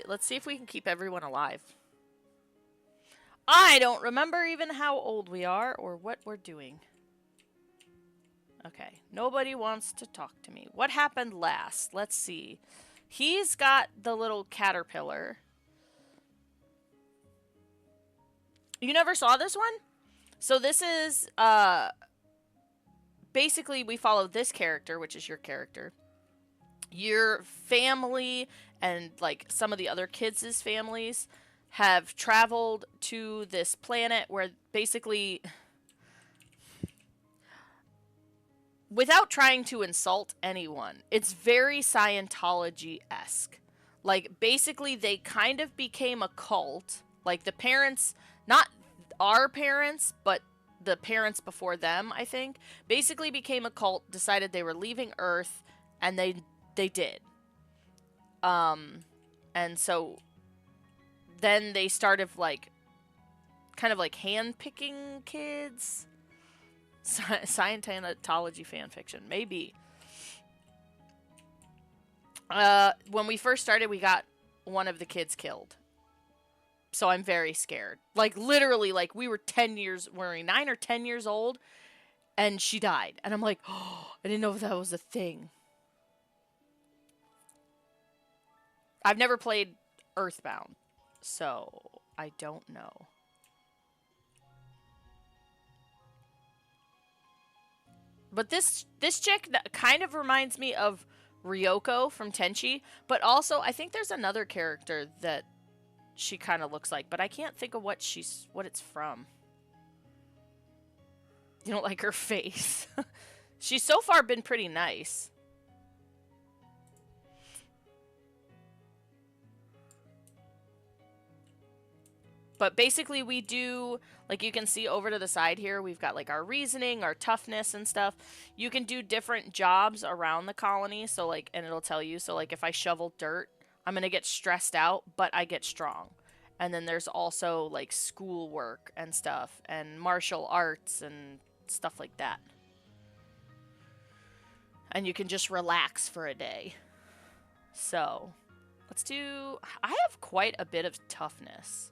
Let's see if we can keep everyone alive. I don't remember even how old we are or what we're doing. Okay, nobody wants to talk to me. What happened last? Let's see. He's got the little caterpillar. You never saw this one? So this is basically we follow this character, which is your character. Your family and like some of the other kids' families have traveled to this planet where basically, without trying to insult anyone, it's very Scientology-esque. Like, basically, they kind of became a cult. Like, the parents, not our parents, but the parents before them, I think, basically became a cult, decided they were leaving Earth, and they did. And so then they started, like, kind of like hand-picking kids. Scientology fan fiction, maybe. When we first started, we got one of the kids killed. So I'm very scared. Like, literally, like, we were 9 or 10 years old, and she died. And I'm like, oh, I didn't know if that was a thing. I've never played Earthbound, so I don't know. But this chick kind of reminds me of Ryoko from Tenchi, but also I think there's another character that she kind of looks like, but I can't think of what it's from. You don't like her face. She's so far been pretty nice. But basically we do, like you can see over to the side here, we've got like our reasoning, our toughness and stuff. You can do different jobs around the colony, so like, and it'll tell you, so like if I shovel dirt, I'm going to get stressed out, but I get strong. And then there's also like schoolwork and stuff and martial arts and stuff like that. And you can just relax for a day. So, let's do, I have quite a bit of toughness.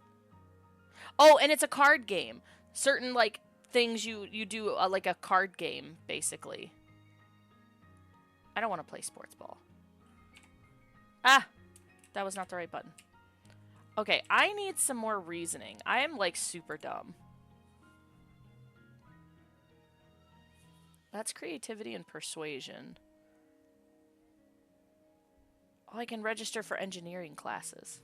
Oh, and it's a card game. Certain, like, things you do, like a card game, basically. I don't want to play sports ball. Ah! That was not the right button. Okay, I need some more reasoning. I am, like, super dumb. That's creativity and persuasion. Oh, I can register for engineering classes.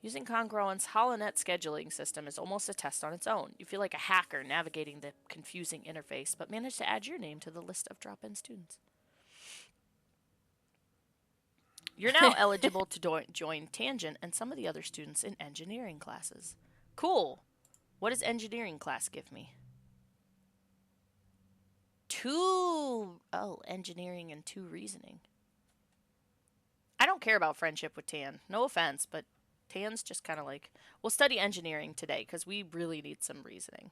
Using Congruent's HoloNet scheduling system is almost a test on its own. You feel like a hacker navigating the confusing interface, but manage to add your name to the list of drop-in students. You're now eligible to join Tangent and some of the other students in engineering classes. Cool. What does engineering class give me? 2. Oh, engineering and 2 reasoning. I don't care about friendship with Tan. No offense, but Tan's just kind of like, we'll study engineering today because we really need some reasoning.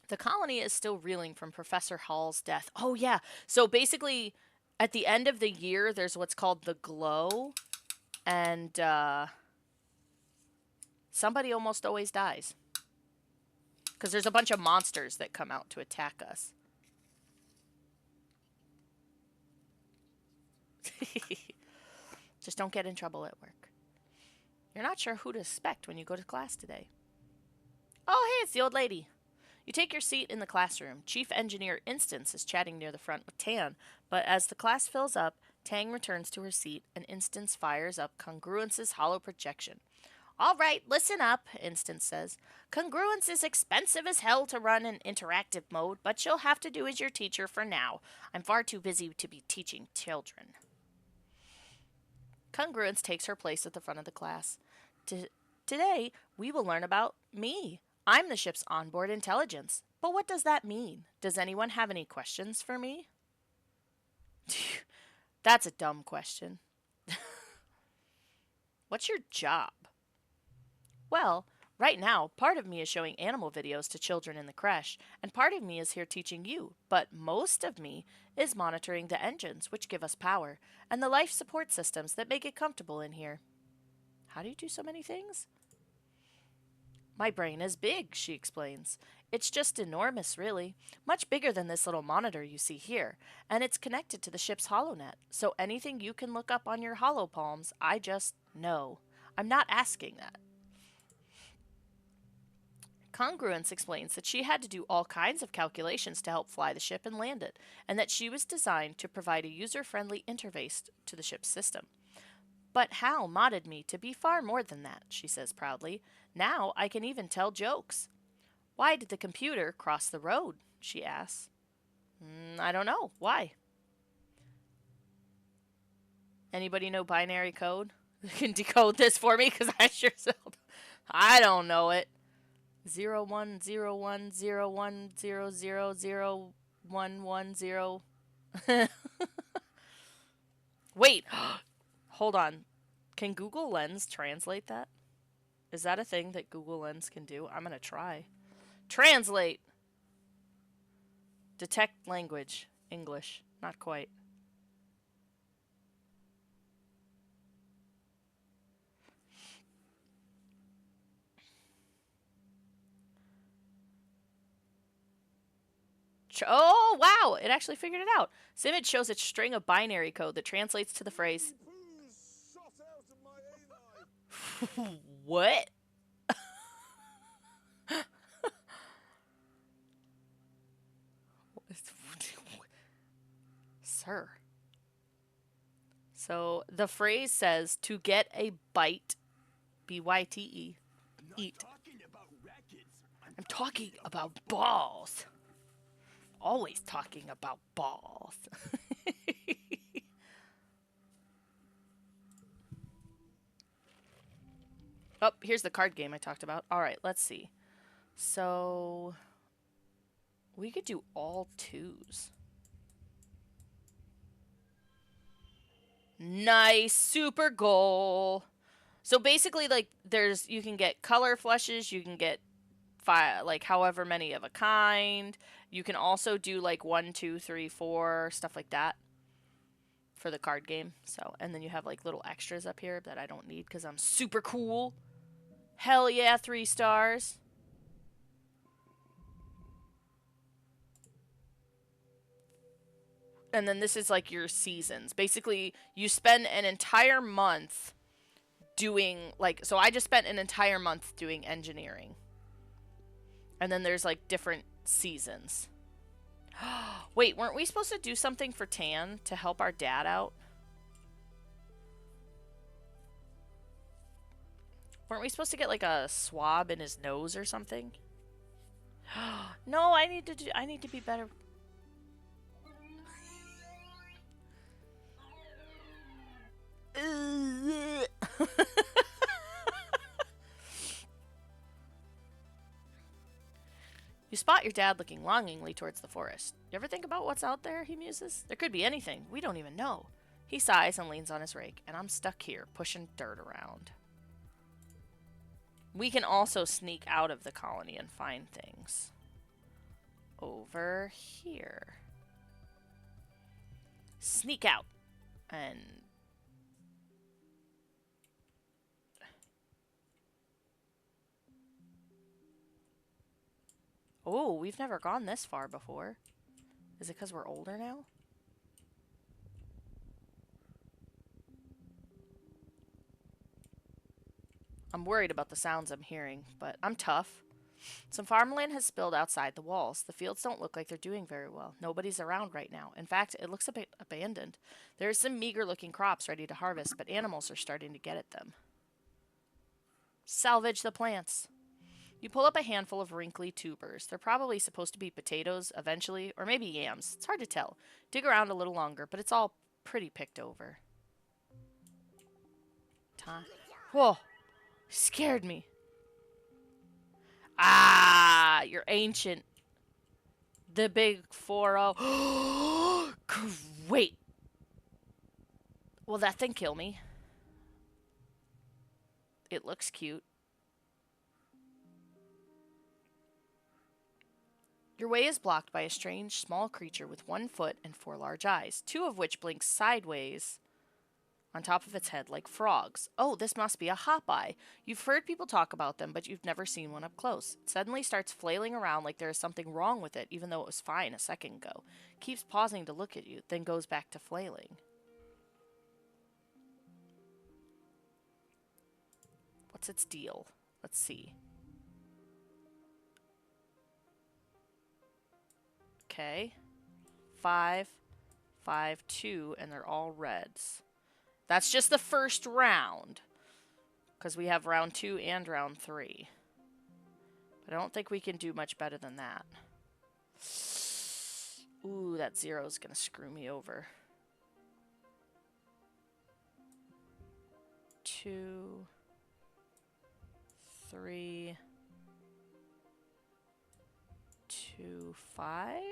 The colony is still reeling from Professor Hall's death. Oh, yeah. So basically, at the end of the year, there's what's called the glow. And somebody almost always dies. Because there's a bunch of monsters that come out to attack us. Just don't get in trouble at work. You're not sure who to suspect when you go to class today. Oh, hey, it's the old lady. You take your seat in the classroom. Chief Engineer Instance is chatting near the front with Tan, but as the class fills up, Tang returns to her seat and Instance fires up Congruence's hollow projection. All right, listen up, Instance says. Congruence is expensive as hell to run in interactive mode, but you'll have to do as your teacher for now. I'm far too busy to be teaching children. Congruence takes her place at the front of the class. Today, we will learn about me. I'm the ship's onboard intelligence. But what does that mean? Does anyone have any questions for me? That's a dumb question. What's your job? Well, Right now, part of me is showing animal videos to children in the creche, and part of me is here teaching you, but most of me is monitoring the engines, which give us power, and the life support systems that make it comfortable in here. How do you do so many things? My brain is big, she explains. It's just enormous, really. Much bigger than this little monitor you see here. And it's connected to the ship's HoloNet. So anything you can look up on your HoloPalms, I just know. I'm not asking that. Congruence explains that she had to do all kinds of calculations to help fly the ship and land it, and that she was designed to provide a user friendly interface to the ship's system. But Hal modded me to be far more than that, she says proudly. Now I can even tell jokes. Why did the computer cross the road? She asks. I don't know. Why? Anybody know binary code? You can decode this for me because I sure I don't know it. 010101000110. Wait, hold on. Can Google Lens translate that? Is that a thing that Google Lens can do? I'm gonna try. Translate. Detect language. English. Not quite. Oh, wow! It actually figured it out. This image shows a string of binary code that translates to the phrase. What? Sir. So the phrase says to get a bite, B-Y-T-E, eat. I'm talking about balls. Always talking about balls. Oh, here's the card game I talked about. All right, let's see. So we could do all twos. Nice, super goal. So basically, like, you can get color flushes, you can get like however many of a kind. You can also do like 1, 2, 3, 4, stuff like that for the card game. So, and then you have like little extras up here that I don't need because I'm super cool. Hell yeah, 3 stars. And then this is like your seasons. Basically, you spend an entire month doing like, so I just spent an entire month doing engineering. And then there's like different seasons. Wait, weren't we supposed to do something for Tan to help our dad out? Weren't we supposed to get like a swab in his nose or something? No, I need to be better. You spot your dad looking longingly towards the forest. You ever think about what's out there, he muses? There could be anything. We don't even know. He sighs and leans on his rake, and I'm stuck here, pushing dirt around. We can also sneak out of the colony and find things. Over here. Sneak out. And... oh, we've never gone this far before. Is it because we're older now? I'm worried about the sounds I'm hearing, but I'm tough. Some farmland has spilled outside the walls. The fields don't look like they're doing very well. Nobody's around right now. In fact, it looks a bit abandoned. There are some meager-looking crops ready to harvest, but animals are starting to get at them. Salvage the plants. You pull up a handful of wrinkly tubers. They're probably supposed to be potatoes eventually, or maybe yams. It's hard to tell. Dig around a little longer, but it's all pretty picked over. Time. Whoa! Scared me. Ah, you're ancient. The big 4-0. Great. Will that thing kill me? It looks cute. Your way is blocked by a strange small creature with 1 foot and 4 large eyes, 2 of which blink sideways on top of its head like frogs. Oh, this must be a hop eye. You've heard people talk about them, but you've never seen one up close. It suddenly starts flailing around like there is something wrong with it, even though it was fine a second ago. Keeps pausing to look at you, then goes back to flailing. What's its deal? Let's see. Okay. 5, 5, 2, and they're all reds. That's just the first round. Because we have round 2 and round 3. But I don't think we can do much better than that. Ooh, that 0 is going to screw me over. 2, 3, 2, 5.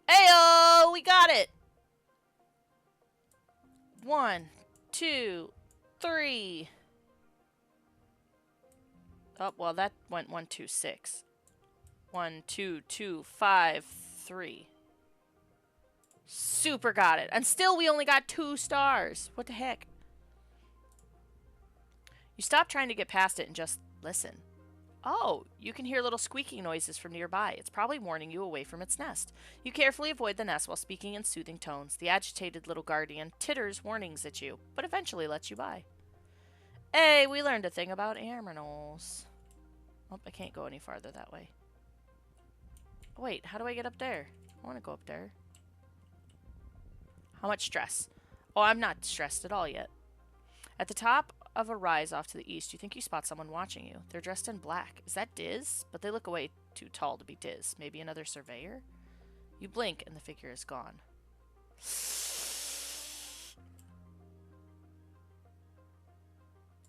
Ayo! We got it! 1, 2, 3. Oh, well, that went 1, 2, 6. 1, 2, 2, 5, 3. Super got it. And still we only got 2 stars. What the heck? You stop trying to get past it and just listen. Oh, you can hear little squeaking noises from nearby. It's probably warning you away from its nest. You carefully avoid the nest while speaking in soothing tones. The agitated little guardian titters warnings at you, but eventually lets you by. Hey, we learned a thing about aminals. Oh, I can't go any farther that way. Wait, how do I get up there? I want to go up there. How much stress? Oh, I'm not stressed at all yet. At the top of a rise off to the east, you think you spot someone watching you. They're dressed in black. Is that Diz? But they look way too tall to be Diz. Maybe another surveyor? You blink and the figure is gone.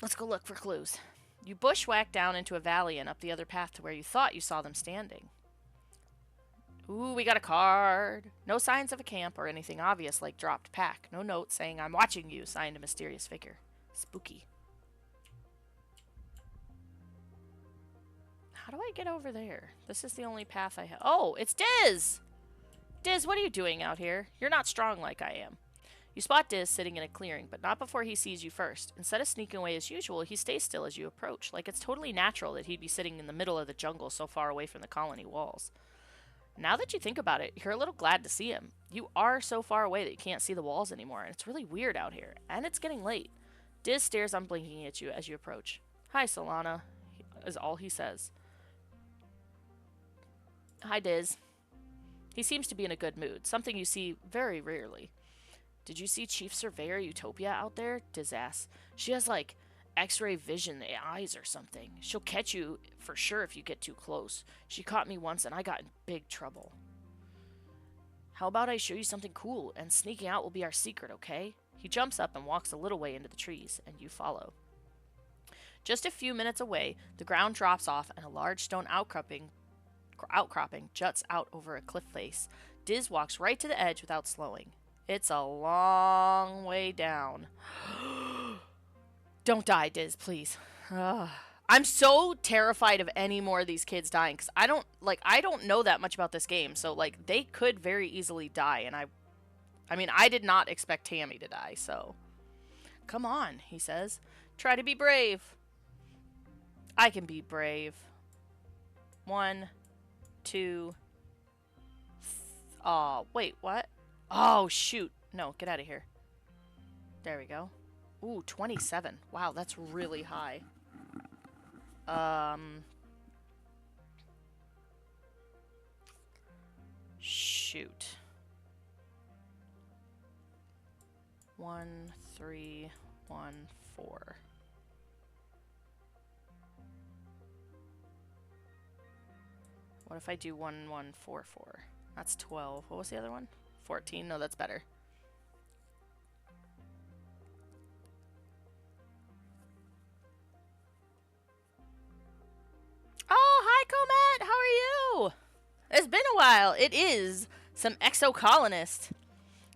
Let's go look for clues. You bushwhack down into a valley and up the other path to where you thought you saw them standing. Ooh, we got a card. No signs of a camp or anything obvious like dropped pack. No note saying, "I'm watching you," signed a mysterious figure. Spooky. How do I get over there? This is the only path I have. Oh, it's Diz! Diz, what are you doing out here? You're not strong like I am. You spot Diz sitting in a clearing, but not before he sees you first. Instead of sneaking away as usual, he stays still as you approach, like it's totally natural that he'd be sitting in the middle of the jungle so far away from the colony walls. Now that you think about it, you're a little glad to see him. You are so far away that you can't see the walls anymore, and it's really weird out here. And it's getting late. Diz stares unblinking at you as you approach. "Hi, Solana," is all he says. Hi, Diz. He seems to be in a good mood, something you see very rarely. "Did you see Chief Surveyor Utopia out there?" Diz asks. "She has, like, X-ray vision eyes or something. She'll catch you for sure if you get too close. She caught me once and I got in big trouble. How about I show you something cool, and sneaking out will be our secret, okay?" He jumps up and walks a little way into the trees, and you follow. Just a few minutes away, the ground drops off and a large stone outcropping juts out over a cliff face. Diz walks right to the edge without slowing. It's a long way down. Don't die, Diz, please. I'm so terrified of any more of these kids dying, because I don't know that much about this game, so, like, they could very easily die, and I mean, I did not expect Tammy to die, so. "Come on," he says. "Try to be brave." I can be brave. 1, 2. Oh, wait, what? Oh, shoot. No, get out of here. There we go. Ooh, 27. Wow, that's really high. Shoot. 1, 3, 1, 4. What if I do 1, 1, 4, 4? That's 12. What was the other one? 14? No, that's better. Oh, hi, Comet! How are you? It's been a while. It is some Exocolonist.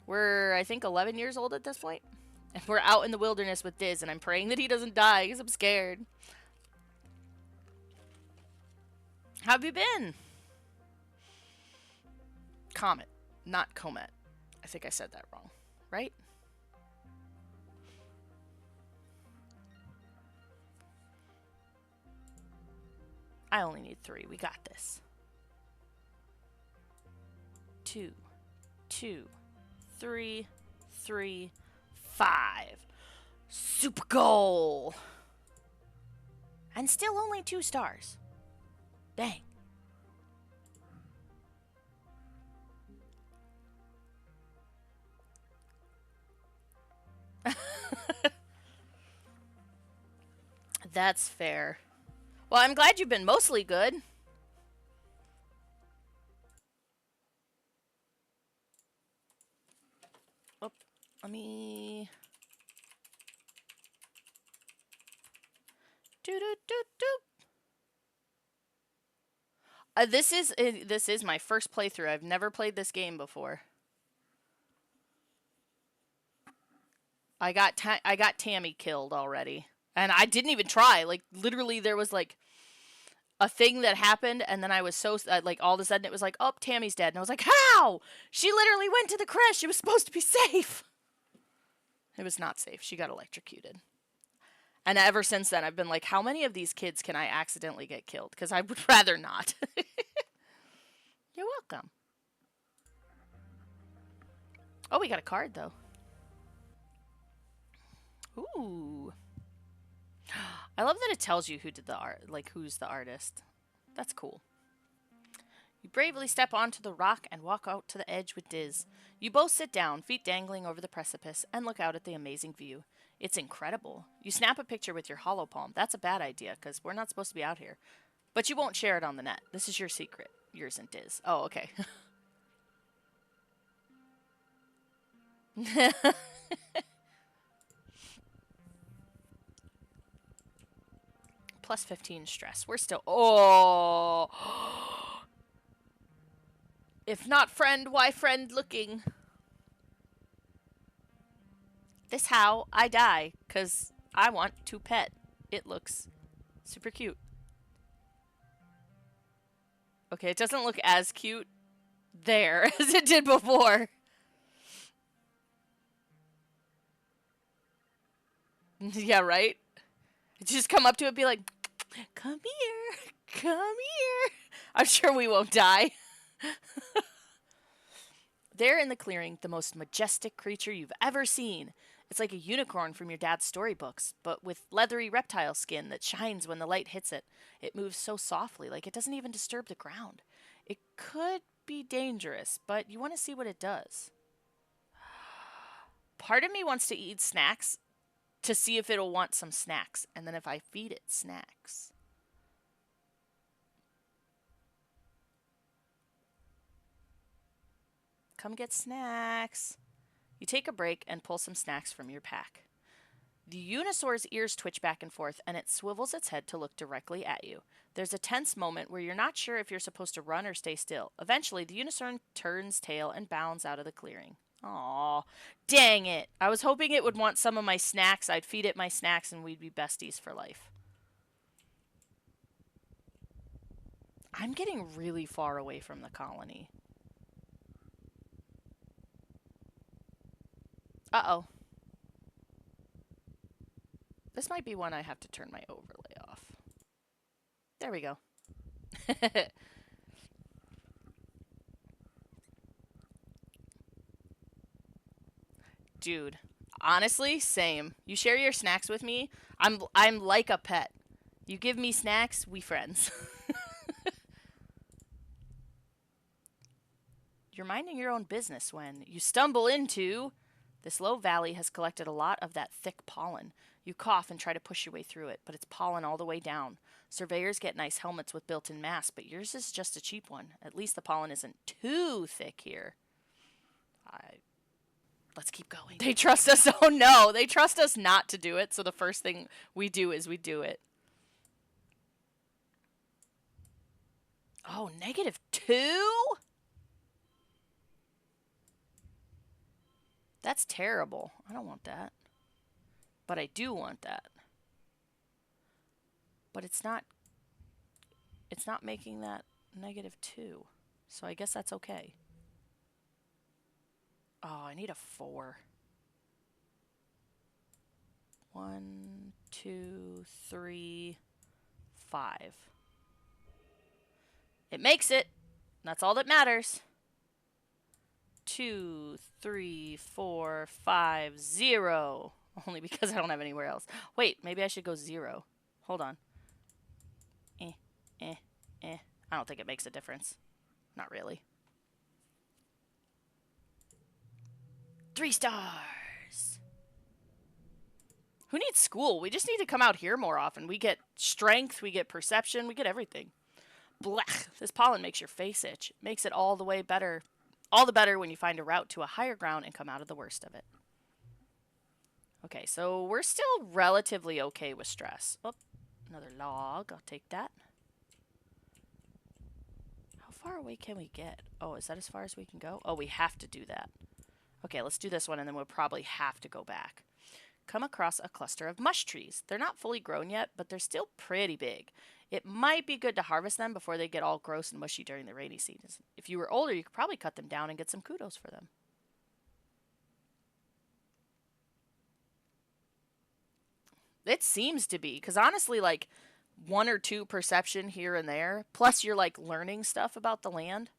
We're, I think, 11 years old at this point. And we're out in the wilderness with Diz, and I'm praying that he doesn't die, because I'm scared. How have you been? comet, not comet. I think I said that wrong, right? I only need 3. We got this. 2, 2, 3, 3, 5. Super goal! And still only 2 stars. Dang. That's fair. Well, I'm glad you've been mostly good. Oh, let me... This is my first playthrough. I've never played this game before. I got Tammy killed already, and I didn't even try. Like literally, there was like a thing that happened, and then I was so like all of a sudden it was like, oh, Tammy's dead, and I was like, how? She literally went to the creche. She was supposed to be safe. It was not safe. She got electrocuted. And ever since then, I've been like, how many of these kids can I accidentally get killed? Because I would rather not. You're welcome. Oh, we got a card, though. Ooh. I love that it tells you who did the art, like who's the artist. That's cool. You bravely step onto the rock and walk out to the edge with Diz. You both sit down, feet dangling over the precipice, and look out at the amazing view. It's incredible. You snap a picture with your hollow palm. That's a bad idea, because we're not supposed to be out here. But you won't share it on the net. This is your secret. Yours and Diz. Oh, okay. Plus 15 stress. We're still... Oh! If not friend, why friend looking? This how I die, because I want to pet. It looks super cute. Okay, it doesn't look as cute there as it did before. Yeah, right? Just come up to it and be like, come here, come here. I'm sure we won't die. There in the clearing, the most majestic creature you've ever seen. It's like a unicorn from your dad's storybooks, but with leathery reptile skin that shines when the light hits it. It moves so softly, like it doesn't even disturb the ground. It could be dangerous, but you want to see what it does. Part of me wants to eat snacks to see if it'll want some snacks, and then if I feed it snacks. Come get snacks. You take a break and pull some snacks from your pack. The Unisaur's ears twitch back and forth, and it swivels its head to look directly at you. There's a tense moment where you're not sure if you're supposed to run or stay still. Eventually, the Unisaur turns tail and bounds out of the clearing. Aw, dang it. I was hoping it would want some of my snacks. I'd feed it my snacks, and we'd be besties for life. I'm getting really far away from the colony. Uh-oh. This might be one I have to turn my overlay off. There we go. Dude, honestly, same. You share your snacks with me, I'm like a pet. You give me snacks, we friends. You're minding your own business when you stumble into... This low valley has collected a lot of that thick pollen. You cough and try to push your way through it, but it's pollen all the way down. Surveyors get nice helmets with built-in masks, but yours is just a cheap one. At least the pollen isn't too thick here. Let's keep going. They trust us. Oh no, they trust us not to do it, so the first thing we do is we do it. Oh, -2? That's terrible. I don't want that. But I do want that. But it's not making that -2. So I guess that's okay. Oh, I need a 4. 1, 2, 3, 5. It makes it. That's all that matters. 2, 3, 4, 5, 0. Only because I don't have anywhere else. Wait, maybe I should go 0. Hold on. Eh, eh, eh. I don't think it makes a difference. Not really. 3 stars. Who needs school? We just need to come out here more often. We get strength, we get perception, we get everything. Blech. This pollen makes your face itch. It makes it all the way better. All the better when you find a route to a higher ground and come out of the worst of it. Okay, so we're still relatively okay with stress. Oh, another log. I'll take that. How far away can we get? Oh, is that as far as we can go? Oh, we have to do that. Okay, let's do this one, and then we'll probably have to go back. Come across a cluster of mush trees. They're not fully grown yet, but they're still pretty big. It might be good to harvest them before they get all gross and mushy during the rainy season. If you were older, you could probably cut them down and get some kudos for them. It seems to be, because honestly, like 1 or 2 perception here and there, plus you're like learning stuff about the land.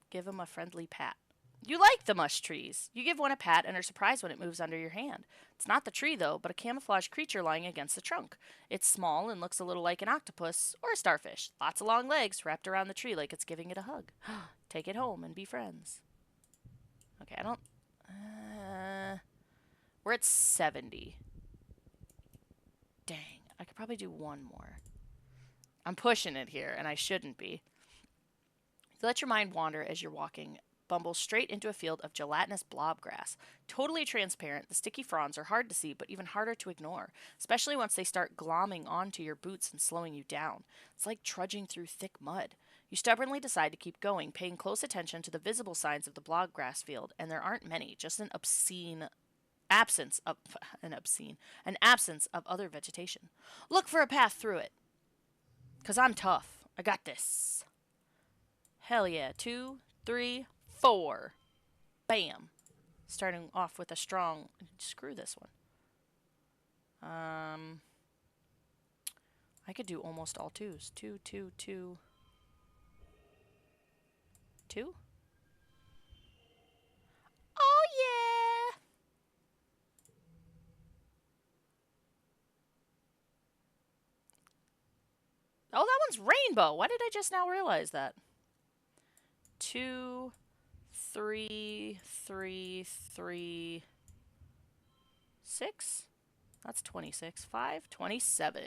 Give them a friendly pat. You like the mush trees. You give one a pat and are surprised when it moves under your hand. It's not the tree, though, but a camouflaged creature lying against the trunk. It's small and looks a little like an octopus or a starfish. Lots of long legs wrapped around the tree like it's giving it a hug. Take it home and be friends. Okay, I don't... we're at 70. Dang, I could probably do 1 more. I'm pushing it here, and I shouldn't be. You let your mind wander as you're walking. Bumble straight into a field of gelatinous blob grass. Totally transparent, the sticky fronds are hard to see, but even harder to ignore, especially once they start glomming onto your boots and slowing you down. It's like trudging through thick mud. You stubbornly decide to keep going, paying close attention to the visible signs of the blob grass field, and there aren't many, just an absence of other vegetation. Look for a path through it. 'Cause I'm tough. I got this. Hell yeah. 2, 3, 4. Bam. Starting off with a strong... Screw this one. I could do almost all 2s. 2, 2, 2. 2? Oh, yeah! Oh, that one's rainbow. Why did I just now realize that? 2, 3, 3, 3, 6. That's 26. 5, 27.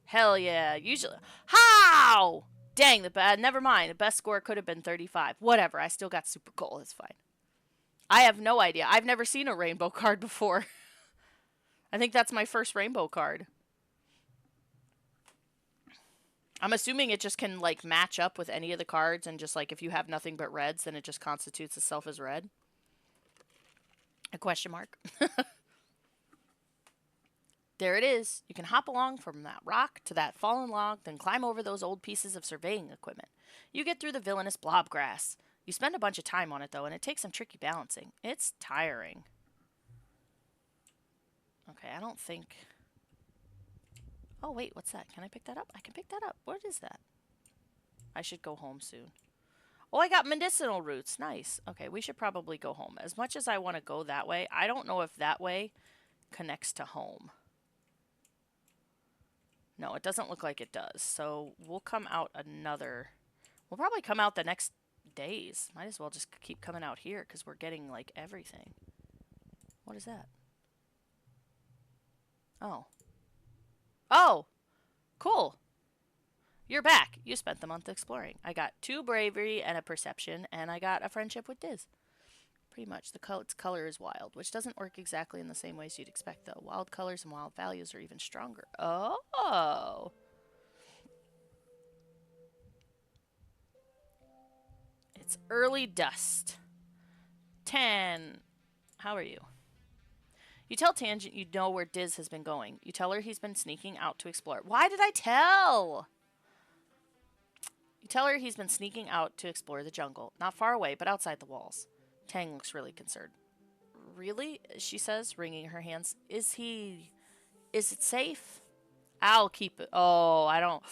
Hell yeah. Usually. How? Dang, never mind. The best score could have been 35. Whatever. I still got super gold. It's fine. I have no idea. I've never seen a rainbow card before. I think that's my first rainbow card. I'm assuming it just can, like, match up with any of the cards, and just, like, if you have nothing but reds, then it just constitutes itself as red. A question mark. There it is. You can hop along from that rock to that fallen log, then climb over those old pieces of surveying equipment. You get through the villainous blob grass. You spend a bunch of time on it, though, and it takes some tricky balancing. It's tiring. Okay, I don't think... Oh, wait, what's that? Can I pick that up? I can pick that up. What is that? I should go home soon. Oh, I got medicinal roots. Nice. Okay, we should probably go home. As much as I want to go that way, I don't know if that way connects to home. No, it doesn't look like it does. So we'll come out another... We'll probably come out the next days. Might as well just keep coming out here because we're getting, like, everything. What is that? Oh. Oh! Cool. You're back. You spent the month exploring. I got 2 bravery and a perception, and I got a friendship with Diz. Pretty much. Its color is wild, which doesn't work exactly in the same ways you'd expect, though. Wild colors and wild values are even stronger. Oh! It's early dust. 10. How are you? You tell Tangent you know where Diz has been going. You tell her he's been sneaking out to explore. Why did I tell? You tell her he's been sneaking out to explore the jungle. Not far away, but outside the walls. Tang looks really concerned. Really? She says, wringing her hands. Is it safe? I'll keep it. Oh, I don't.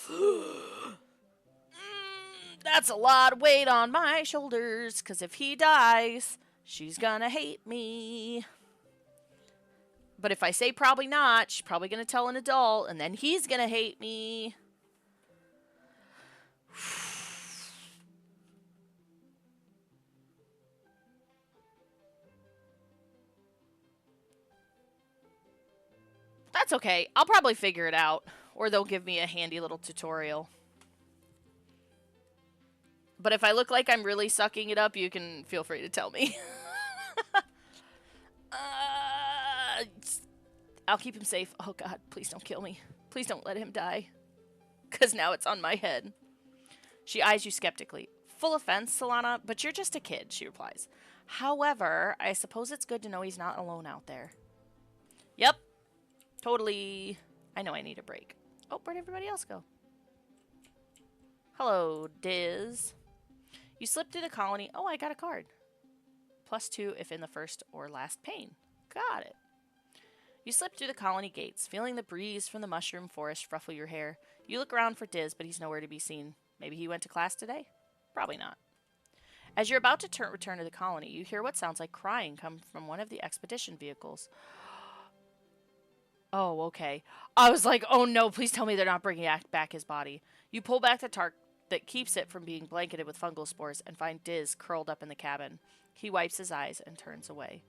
That's a lot of weight on my shoulders, because if he dies, she's gonna hate me. But if I say probably not, she's probably gonna tell an adult, and then he's gonna hate me. That's okay. I'll probably figure it out, or they'll give me a handy little tutorial. But if I look like I'm really sucking it up, you can feel free to tell me. I'll keep him safe. Oh god, please don't kill me. Please don't let him die. Because now it's on my head. She eyes you skeptically. Full offense, Solana, but you're just a kid, she replies. However, I suppose it's good to know he's not alone out there. Yep. Totally. I know I need a break. Oh, where'd everybody else go? Hello, Diz. You slip through the colony. Oh, I got a card. +2 if in the first or last pane. Got it. You slip through the colony gates, feeling the breeze from the mushroom forest ruffle your hair. You look around for Diz, but he's nowhere to be seen. Maybe he went to class today? Probably not. As you're about to return to the colony, you hear what sounds like crying come from one of the expedition vehicles. Oh, okay. I was like, oh no, please tell me they're not bringing back his body. You pull back the tarp that keeps it from being blanketed with fungal spores and find Diz curled up in the cabin. He wipes his eyes and turns away.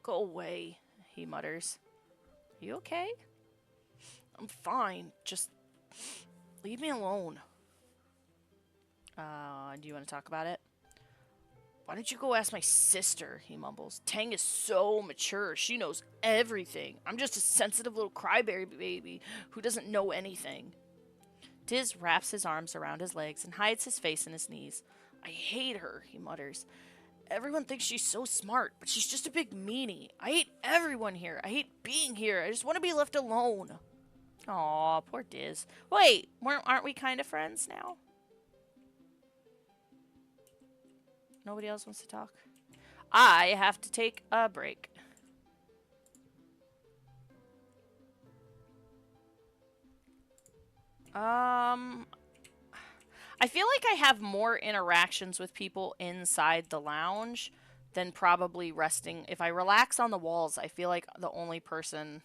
Go away, he mutters. You okay? I'm fine. Just leave me alone. Do you want to talk about it? Why don't you go ask my sister, he mumbles. Tang is so mature. She knows everything. I'm just a sensitive little crybaby baby who doesn't know anything. Diz wraps his arms around his legs and hides his face in his knees. I hate her, he mutters. Everyone thinks she's so smart, but she's just a big meanie. I hate everyone here. I hate being here. I just want to be left alone. Aw, poor Diz. Wait, aren't we kind of friends now? Nobody else wants to talk? I have to take a break. I feel like I have more interactions with people inside the lounge than probably resting. If I relax on the walls, I feel like the only person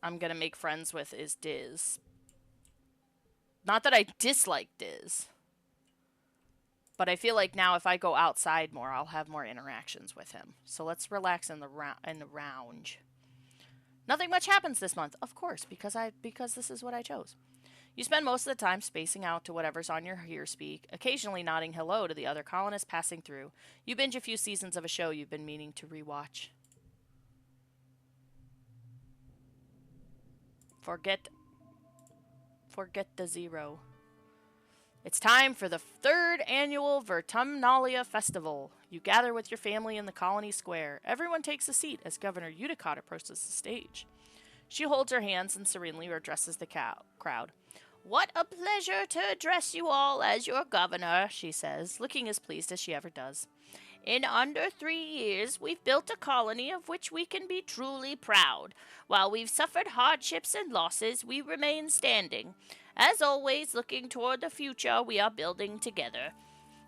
I'm gonna make friends with is Diz. Not that I dislike Diz. But I feel like now if I go outside more, I'll have more interactions with him. So let's relax in the lounge. Nothing much happens this month, of course, because this is what I chose. You spend most of the time spacing out to whatever's on your hear speak, occasionally nodding hello to the other colonists passing through. You binge a few seasons of a show you've been meaning to rewatch. Forget the zero. It's time for the 3rd annual Vertumnalia Festival. You gather with your family in the colony square. Everyone takes a seat as Governor Udicott approaches the stage. She holds her hands and serenely addresses the crowd. What a pleasure to address you all as your governor, she says, looking as pleased as she ever does. In under 3 years, we've built a colony of which we can be truly proud. While we've suffered hardships and losses, we remain standing. As always, looking toward the future we are building together.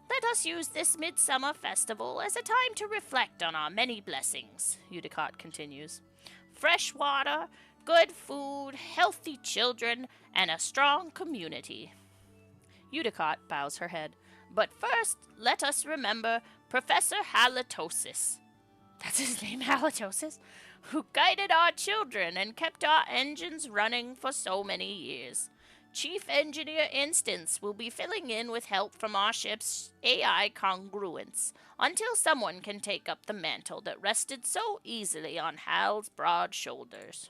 Let us use this midsummer festival as a time to reflect on our many blessings, Udicott continues. Fresh water, good food, healthy children, and a strong community. Udicott bows her head. But first, let us remember Professor Halitosis. That's his name, Halitosis? Who guided our children and kept our engines running for so many years. Chief Engineer Instance will be filling in with help from our ship's AI congruence until someone can take up the mantle that rested so easily on Hal's broad shoulders.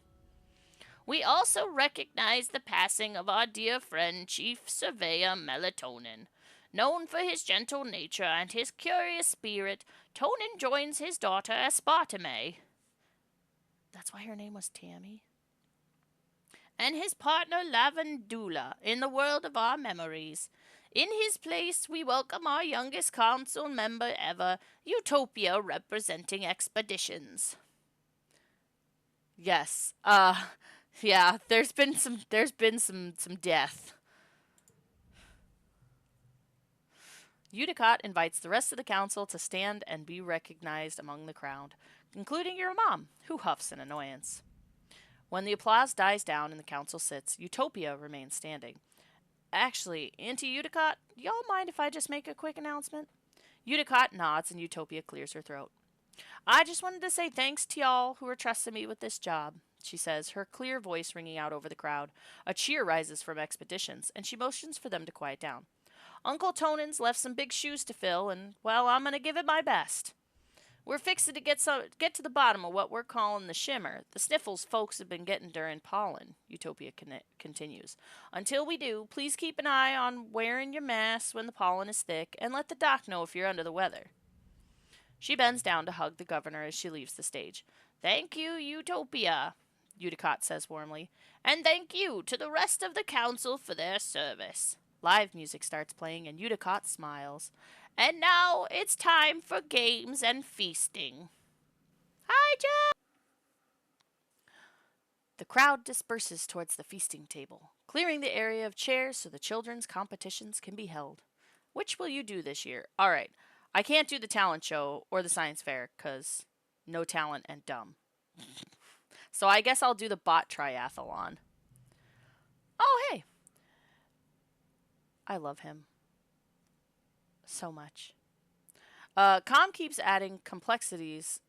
We also recognize the passing of our dear friend Chief Surveyor Melatonin. Known for his gentle nature and his curious spirit, Tonin joins his daughter Aspartame. That's why her name was Tammy. And his partner Lavandula in the world of our memories. In his place, we welcome our youngest council member ever, Utopia representing expeditions. Yes. Yeah, there's been some death. Udicott invites the rest of the council to stand and be recognized among the crowd, including your mom, who huffs in annoyance. When the applause dies down and the council sits, Utopia remains standing. Actually, Auntie Udicott, y'all mind if I just make a quick announcement? Udicott nods and Utopia clears her throat. I just wanted to say thanks to y'all who are trusting me with this job, she says, her clear voice ringing out over the crowd. A cheer rises from Expeditions, and she motions for them to quiet down. Uncle Tonan's left some big shoes to fill, and, well, I'm going to give it my best. We're fixing to get to the bottom of what we're calling the shimmer, the sniffles folks have been getting during pollen, Utopia continues. Until we do, please keep an eye on wearing your mask when the pollen is thick, and let the doc know if you're under the weather. She bends down to hug the governor as she leaves the stage. Thank you, Utopia, Udicott says warmly, and thank you to the rest of the council for their service. Live music starts playing, and Udicott smiles. And now it's time for games and feasting. Hi, Jack! The crowd disperses towards the feasting table, clearing the area of chairs so the children's competitions can be held. Which will you do this year? All right, I can't do the talent show or the science fair because no talent and dumb. So I guess I'll do the bot triathlon. Oh, hey. I love him so much. Com keeps adding complexities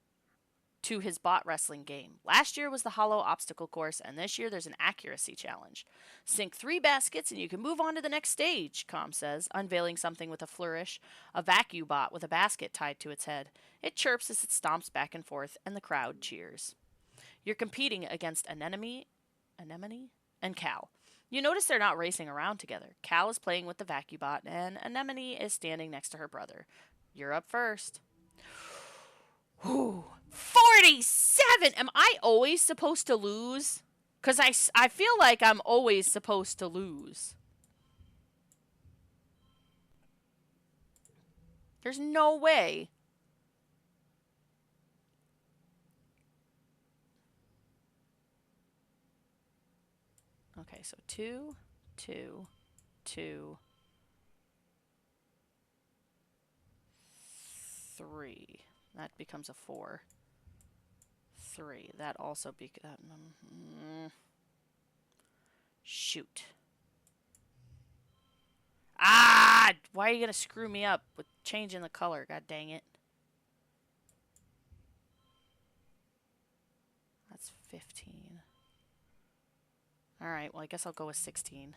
to his bot wrestling game. Last year was the hollow obstacle course, and this year there's an accuracy challenge. Sink 3 baskets and you can move on to the next stage, Com says, unveiling something with a flourish, a vacuum bot with a basket tied to its head. It chirps as it stomps back and forth, and the crowd cheers. You're competing against Anemone, and Cal. You notice they're not racing around together. Cal is playing with the vacuum bot, and Anemone is standing next to her brother. You're up first. Whew. 47! Am I always supposed to lose? Because I feel like I'm always supposed to lose. There's no way. Okay, so 2, 2, 2, 3. That becomes a 4. 3. That also becomes... shoot. Ah! Why are you going to screw me up with changing the color? God dang it. That's 15. Alright, well, I guess I'll go with 16.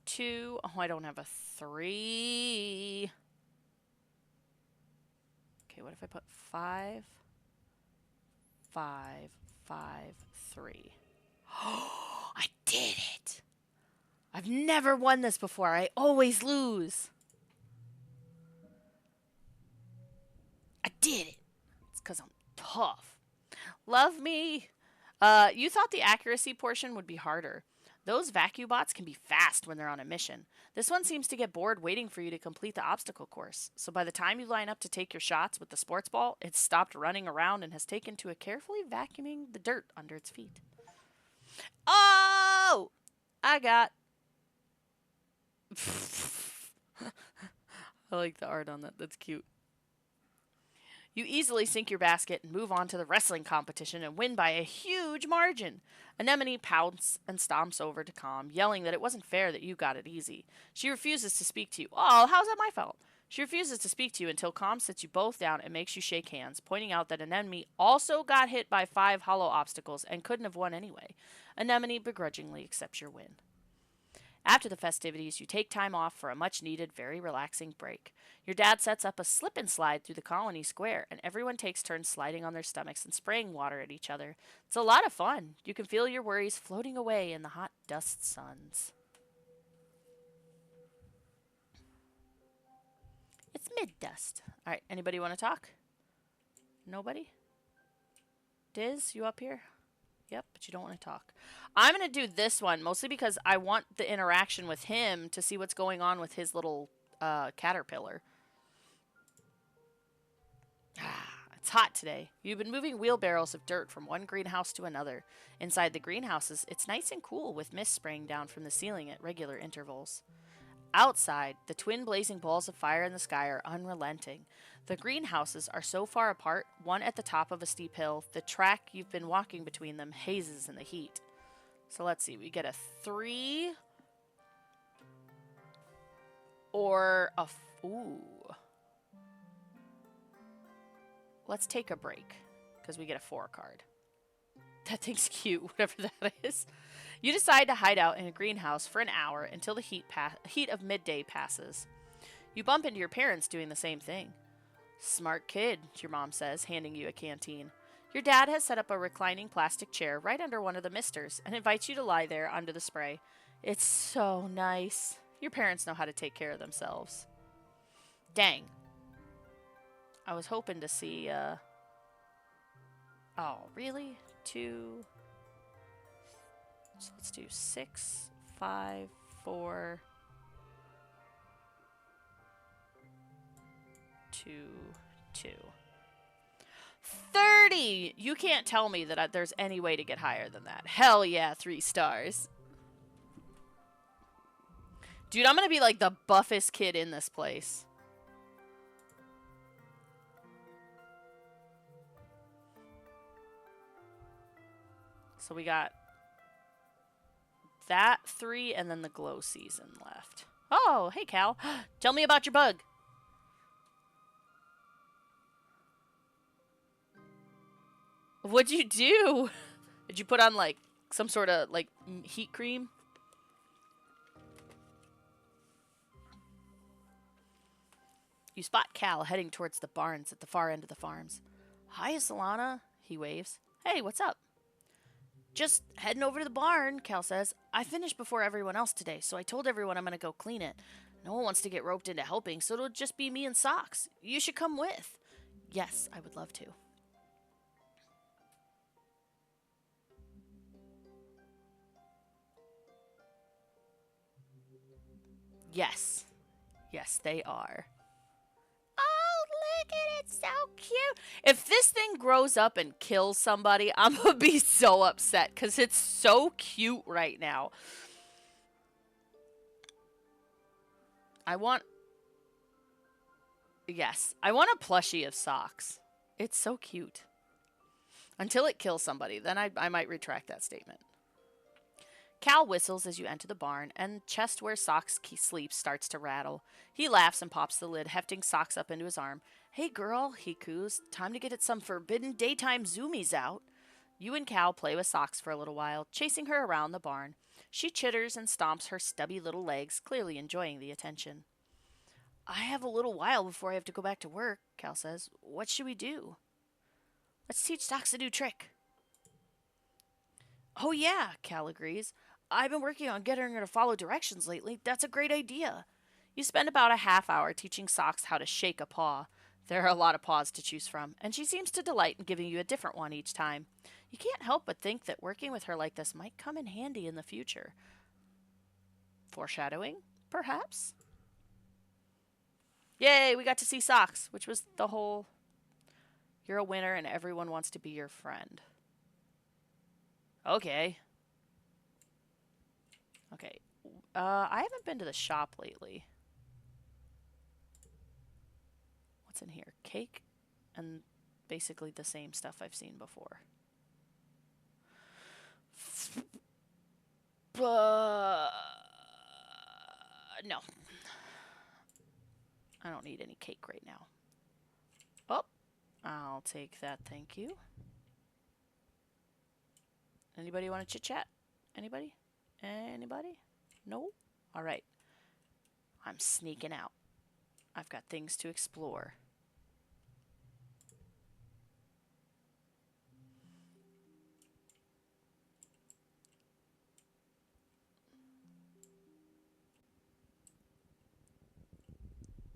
2. Oh, I don't have a 3. Okay, what if I put 5, 5, 5, 3? Oh, I did it! I've never won this before. I always lose. I did it. It's because I'm tough. Love me. You thought the accuracy portion would be harder. Those vacuum bots can be fast when they're on a mission. This one seems to get bored waiting for you to complete the obstacle course. So by the time you line up to take your shots with the sports ball, it's stopped running around and has taken to a carefully vacuuming the dirt under its feet. Oh! I got... I like the art on that. That's cute. You easily sink your basket and move on to the wrestling competition and win by a huge margin. Anemone pouts and stomps over to Com, yelling that it wasn't fair that you got it easy. She refuses to speak to you. Oh, how's that my fault? She refuses to speak to you until Com sits you both down and makes you shake hands, pointing out that Anemone also got hit by 5 hollow obstacles and couldn't have won anyway. Anemone begrudgingly accepts your win. After the festivities, you take time off for a much-needed, very relaxing break. Your dad sets up a slip and slide through the colony square, and everyone takes turns sliding on their stomachs and spraying water at each other. It's a lot of fun. You can feel your worries floating away in the hot dust suns. It's mid-dust. All right, anybody want to talk? Nobody? Diz, you up here? Yep, but you don't want to talk. I'm going to do this one mostly because I want the interaction with him to see what's going on with his little caterpillar. It's hot today. You've been moving wheelbarrows of dirt from one greenhouse to another. Inside the greenhouses, it's nice and cool with mist spraying down from the ceiling at regular intervals. Outside, the twin blazing balls of fire in the sky are unrelenting. The greenhouses are so far apart, one at the top of a steep hill, the track you've been walking between them hazes in the heat. So let's see, we get a 3 or a... Ooh. Let's take a break, because we get a 4 card. That thing's cute, whatever that is. You decide to hide out in a greenhouse for an hour until the heat of midday passes. You bump into your parents doing the same thing. Smart kid, your mom says, handing you a canteen. Your dad has set up a reclining plastic chair right under one of the misters and invites you to lie there under the spray. It's so nice. Your parents know how to take care of themselves. Dang. I was hoping to see, Oh, really? 2... So let's do 6, 5, 4, 2, 2. 30! You can't tell me that there's any way to get higher than that. Hell yeah, 3 stars. Dude, I'm gonna be like the buffest kid in this place. So we got that 3 and then the glow season left. Oh, hey Cal. Tell me about your bug. What'd you do? Did you put on like some sort of like heat cream? You spot Cal heading towards the barns at the far end of the farms. Hi, Solana, he waves. Hey, what's up? Just heading over to the barn, Cal says. I finished before everyone else today, so I told everyone I'm going to go clean it. No one wants to get roped into helping, so it'll just be me and Socks. You should come with. Yes, I would love to. Yes. Yes, they are. Oh, look at it. So cute. If this thing grows up and kills somebody, I'm going to be so upset because it's so cute right now. I want... Yes, I want a plushie of Socks. It's so cute. Until it kills somebody, then I might retract that statement. Cal whistles as you enter the barn, and the chest where Socks sleeps starts to rattle. He laughs and pops the lid, hefting Socks up into his arm. Hey girl, he coos. Time to get at some forbidden daytime zoomies out. You and Cal play with Socks for a little while, chasing her around the barn. She chitters and stomps her stubby little legs, clearly enjoying the attention. I have a little while before I have to go back to work, Cal says. What should we do? Let's teach Socks a new trick. Oh yeah, Cal agrees. I've been working on getting her to follow directions lately. That's a great idea. You spend about a half hour teaching Socks how to shake a paw. There are a lot of paws to choose from, and she seems to delight in giving you a different one each time. You can't help but think that working with her like this might come in handy in the future. Foreshadowing, perhaps? Yay, we got to see Socks, which was the whole... You're a winner and everyone wants to be your friend. Okay. Okay. I haven't been to the shop lately. What's in here? Cake and basically the same stuff I've seen before. No. I don't need any cake right now. Oh, I'll take that, thank you. Anybody want to chit-chat? Anybody? Anybody? No? Alright. I'm sneaking out. I've got things to explore.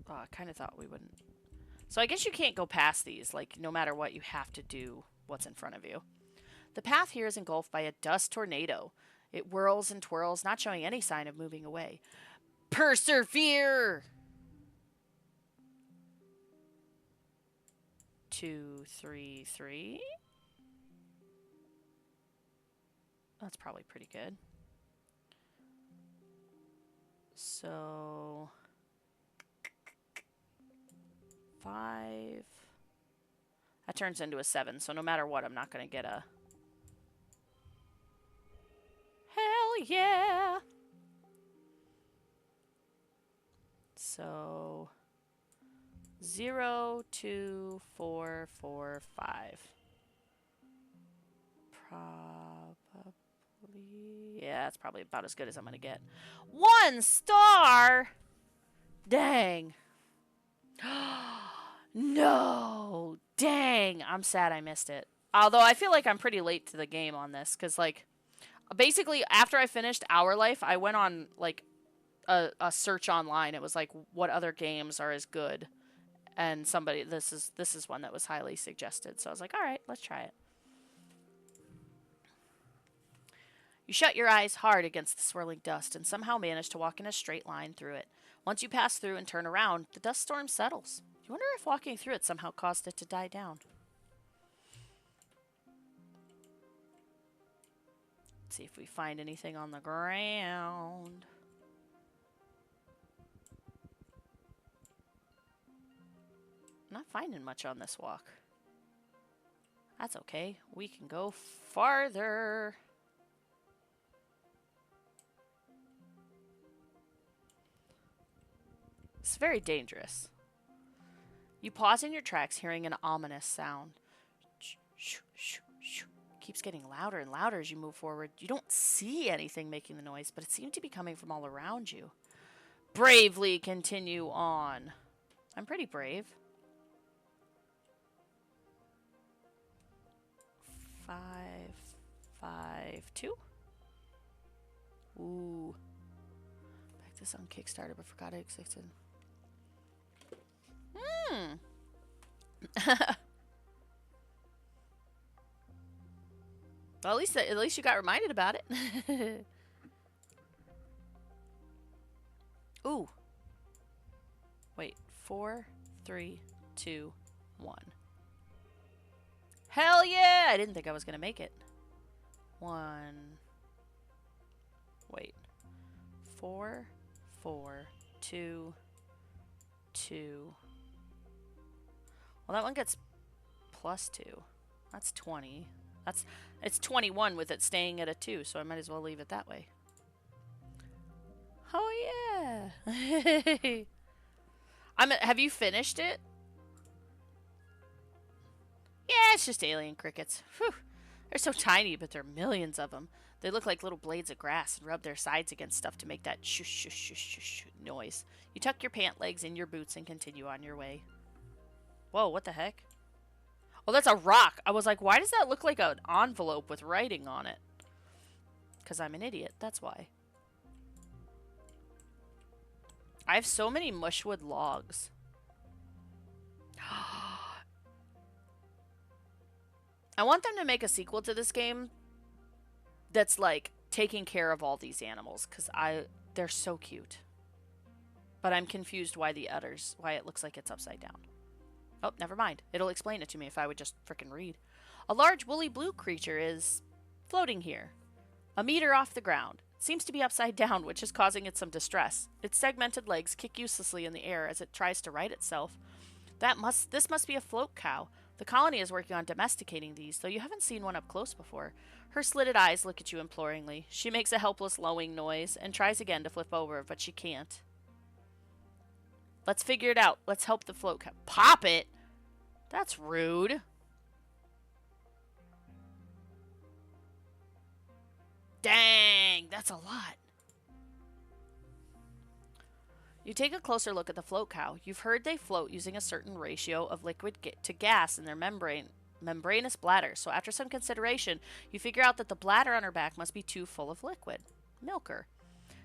Oh, I kind of thought we wouldn't. So I guess you can't go past these. Like, no matter what, you have to do what's in front of you. The path here is engulfed by a dust tornado. It whirls and twirls, not showing any sign of moving away. Persevere! 2, 3, 3. That's probably pretty good. So 5. That turns into a 7, so no matter what, I'm not going to get a... Hell yeah! So 0, 2, 4, 4, 5. Probably... Yeah, that's probably about as good as I'm going to get. 1 star! Dang. No! Dang! I'm sad I missed it. Although I feel like I'm pretty late to the game on this, because, like, basically, after I finished Our Life, I went on, like, a search online. It was like, what other games are as good? And this is one that was highly suggested. So I was like, all right, let's try it. You shut your eyes hard against the swirling dust and somehow manage to walk in a straight line through it. Once you pass through and turn around, the dust storm settles. You wonder if walking through it somehow caused it to die down. Let's see if we find anything on the ground. Not finding much on this walk. That's okay. We can go farther. It's very dangerous. You pause in your tracks, hearing an ominous sound. Shh, shh, shh, shh. It keeps getting louder and louder as you move forward. You don't see anything making the noise, but it seems to be coming from all around you. Bravely continue on. I'm pretty brave. 5, 5, 2. Ooh. Back this on Kickstarter, but forgot it existed. Well, at least you got reminded about it. Ooh. Wait. 4, 3, 2, 1. Hell yeah! I didn't think I was gonna make it. 1. Wait. 4, 4, 2, 2. Well, that one gets +2. That's 20. It's 21 with it staying at a 2, so I might as well leave it that way. Oh yeah! Have you finished it? Yeah, it's just alien crickets. Whew. They're so tiny, but there are millions of them. They look like little blades of grass and rub their sides against stuff to make that shush shush shush shush noise. You tuck your pant legs in your boots and continue on your way. Whoa, what the heck? Oh, that's a rock. I was like, why does that look like an envelope with writing on it? Because I'm an idiot, that's why. I have so many mushwood logs. I want them to make a sequel to this game that's like taking care of all these animals, because they're so cute. But I'm confused why it looks like it's upside down. Oh, never mind. It'll explain it to me if I would just frickin' read. A large woolly blue creature is floating here, a meter off the ground. It seems to be upside down, which is causing it some distress. Its segmented legs kick uselessly in the air as it tries to right itself. This must be a float cow. The colony is working on domesticating these, though you haven't seen one up close before. Her slitted eyes look at you imploringly. She makes a helpless lowing noise and tries again to flip over, but she can't. Let's figure it out. Let's help the float cow. Pop it? That's rude. Dang, that's a lot. You take a closer look at the float cow. You've heard they float using a certain ratio of liquid to gas in their membranous bladder. So after some consideration, you figure out that the bladder on her back must be too full of liquid. Milk her.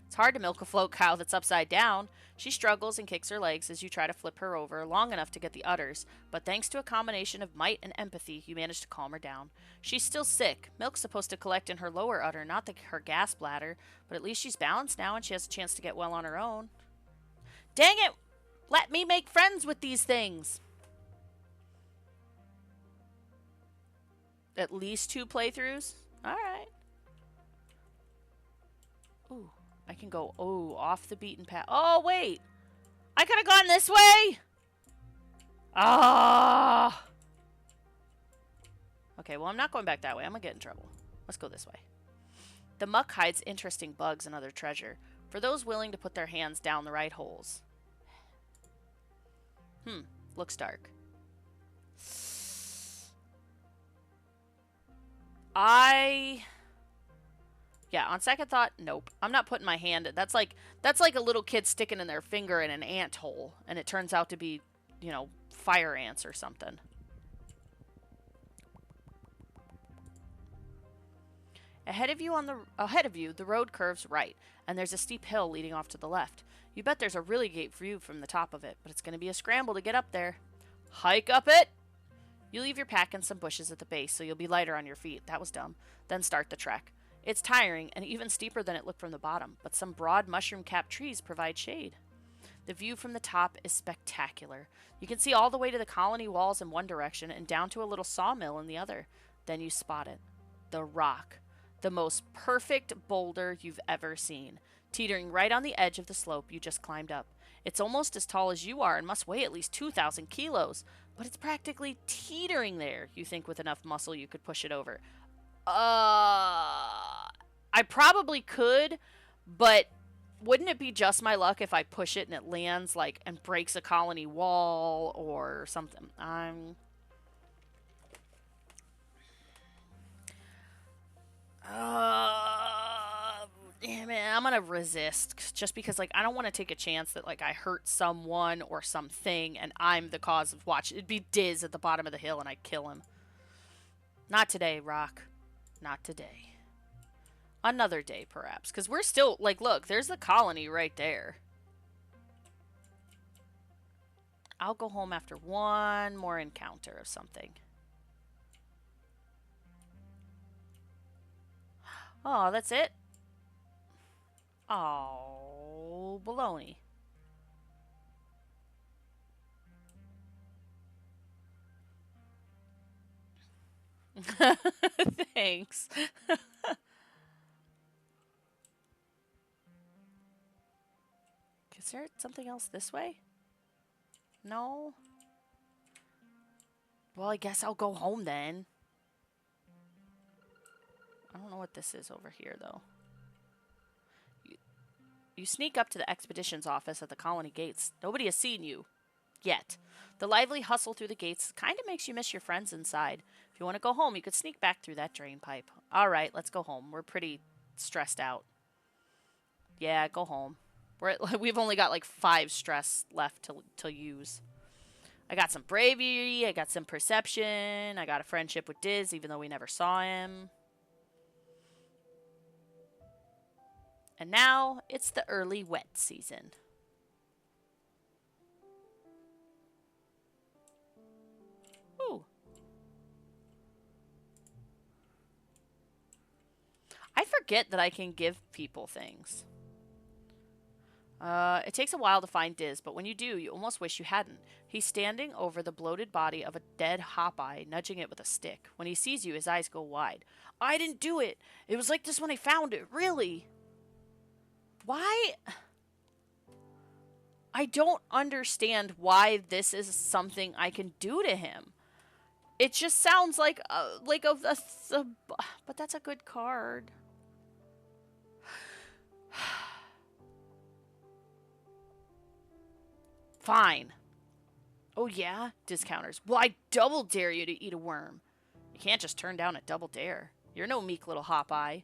It's hard to milk a float cow that's upside down. She struggles and kicks her legs as you try to flip her over long enough to get the udders, but thanks to a combination of might and empathy, you manage to calm her down. She's still sick. Milk's supposed to collect in her lower udder, not her gas bladder, but at least she's balanced now and she has a chance to get well on her own. Dang it! Let me make friends with these things! At least 2 playthroughs? Alright. Ooh. I can go, off the beaten path. Oh, wait! I could have gone this way! Ah! Okay, well, I'm not going back that way. I'm gonna get in trouble. Let's go this way. The muck hides interesting bugs and other treasure, for those willing to put their hands down the right holes. Looks dark. Yeah, on second thought, nope. I'm not putting my hand... That's like a little kid sticking in their finger in an ant hole, and it turns out to be, you know, fire ants or something. Ahead of you, the road curves right, and there's a steep hill leading off to the left. You bet there's a really great view from the top of it, but it's going to be a scramble to get up there. Hike up it! You leave your pack in some bushes at the base, so you'll be lighter on your feet. That was dumb. Then start the trek. It's tiring, and even steeper than it looked from the bottom, but some broad mushroom-capped trees provide shade. The view from the top is spectacular. You can see all the way to the colony walls in one direction and down to a little sawmill in the other. Then you spot it. The rock. The most perfect boulder you've ever seen, teetering right on the edge of the slope you just climbed up. It's almost as tall as you are and must weigh at least 2,000 kilos, but it's practically teetering there, you think with enough muscle you could push it over. I probably could, but wouldn't it be just my luck if I push it and it lands, like, and breaks a colony wall or something? Damn it, I'm gonna resist, just because, like, I don't want to take a chance that, like, I hurt someone or something and I'm the cause of... Watch, it'd be Diz at the bottom of the hill and I'd kill him. Not today, Rock. Not today. Another day, perhaps. Because we're still... Like, look, there's the colony right there. I'll go home after one more encounter of something. Oh, that's it? Oh, baloney. Thanks. Is there something else this way? No? Well, I guess I'll go home then. I don't know what this is over here, though. You sneak up to the expedition's office at the colony gates. Nobody has seen you. Yet. The lively hustle through the gates kind of makes you miss your friends inside. If you want to go home, you could sneak back through that drain pipe. Alright, let's go home. We're pretty stressed out. Yeah, go home. We've only got like 5 stress left to use. I got some bravery, I got some perception, I got a friendship with Diz even though we never saw him. And now, it's the early wet season. Ooh. I forget that I can give people things. It takes a while to find Diz, but when you do, you almost wish you hadn't. He's standing over the bloated body of a dead hop-eye, nudging it with a stick. When he sees you, his eyes go wide. I didn't do it! It was like this when I found it, really! Why? I don't understand why this is something I can do to him. It just sounds like but that's a good card. Fine. Oh yeah? Discounters. Well, I double dare you to eat a worm. You can't just turn down a double dare. You're no meek little hop-eye.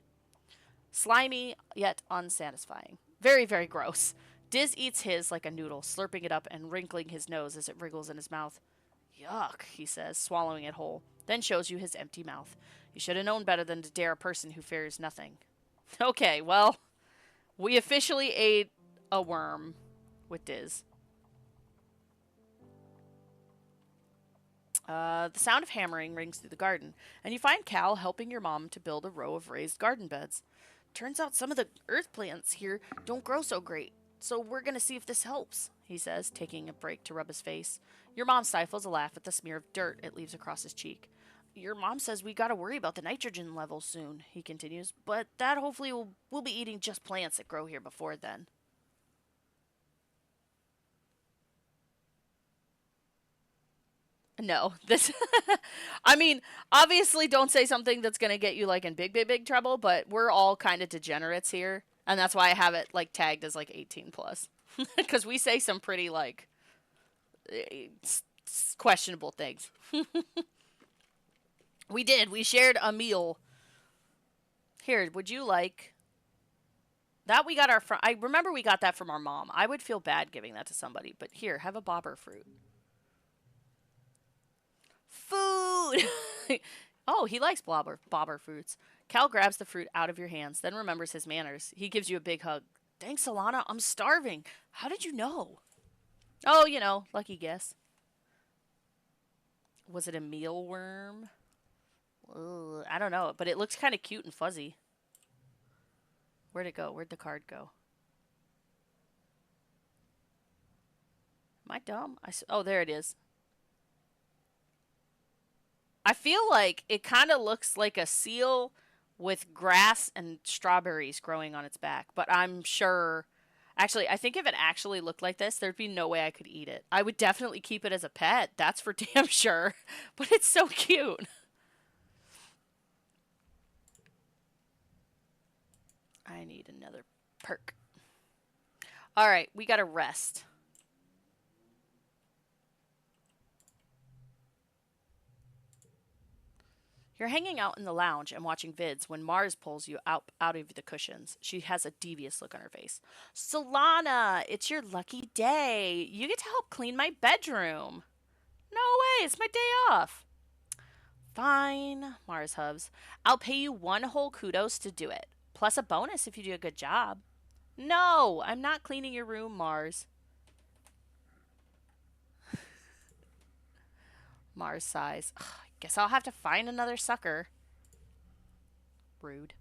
Slimy, yet unsatisfying. Very, very gross. Diz eats his like a noodle, slurping it up and wrinkling his nose as it wriggles in his mouth. Yuck, he says, swallowing it whole, then shows you his empty mouth. You should have known better than to dare a person who fears nothing. Okay, well, We officially ate a worm with Diz. The sound of hammering rings through the garden, and you find Cal helping your mom to build a row of raised garden beds. Turns out some of the earth plants here don't grow so great, so we're gonna see if this helps, he says, taking a break to rub his face. Your mom stifles a laugh at the smear of dirt it leaves across his cheek. Your mom says we gotta worry about the nitrogen levels soon, he continues, but that hopefully we'll be eating just plants that grow here before then. No, this. I mean, obviously, don't say something that's gonna get you like in big, big, big trouble. But we're all kind of degenerates here, and that's why I have it like tagged as like 18 plus, because we say some pretty like questionable things. We did. We shared a meal. Here, would you like that? We got our. I remember we got that from our mom. I would feel bad giving that to somebody, but here, have a bobber fruit. Food! Oh, he likes bobber fruits. Cal grabs the fruit out of your hands, then remembers his manners. He gives you a big hug. Thanks, Alana. I'm starving. How did you know? Oh, lucky guess. Was it a mealworm? Ugh, I don't know, but it looks kind of cute and fuzzy. Where'd it go? Where'd the card go? Am I dumb? Oh, there it is. I feel like it kind of looks like a seal with grass and strawberries growing on its back, but I'm sure. Actually, I think if it actually looked like this, there'd be no way I could eat it. I would definitely keep it as a pet, that's for damn sure. But it's so cute. I need another perk. All right, we gotta rest. You're hanging out in the lounge and watching vids when Mars pulls you out of the cushions. She has a devious look on her face. Solana, it's your lucky day. You get to help clean my bedroom. No way, it's my day off. Fine, Mars hubs. I'll pay you one whole kudos to do it, plus a bonus if you do a good job. No, I'm not cleaning your room, Mars. Mars sighs. Ugh, guess I'll have to find another sucker. Rude.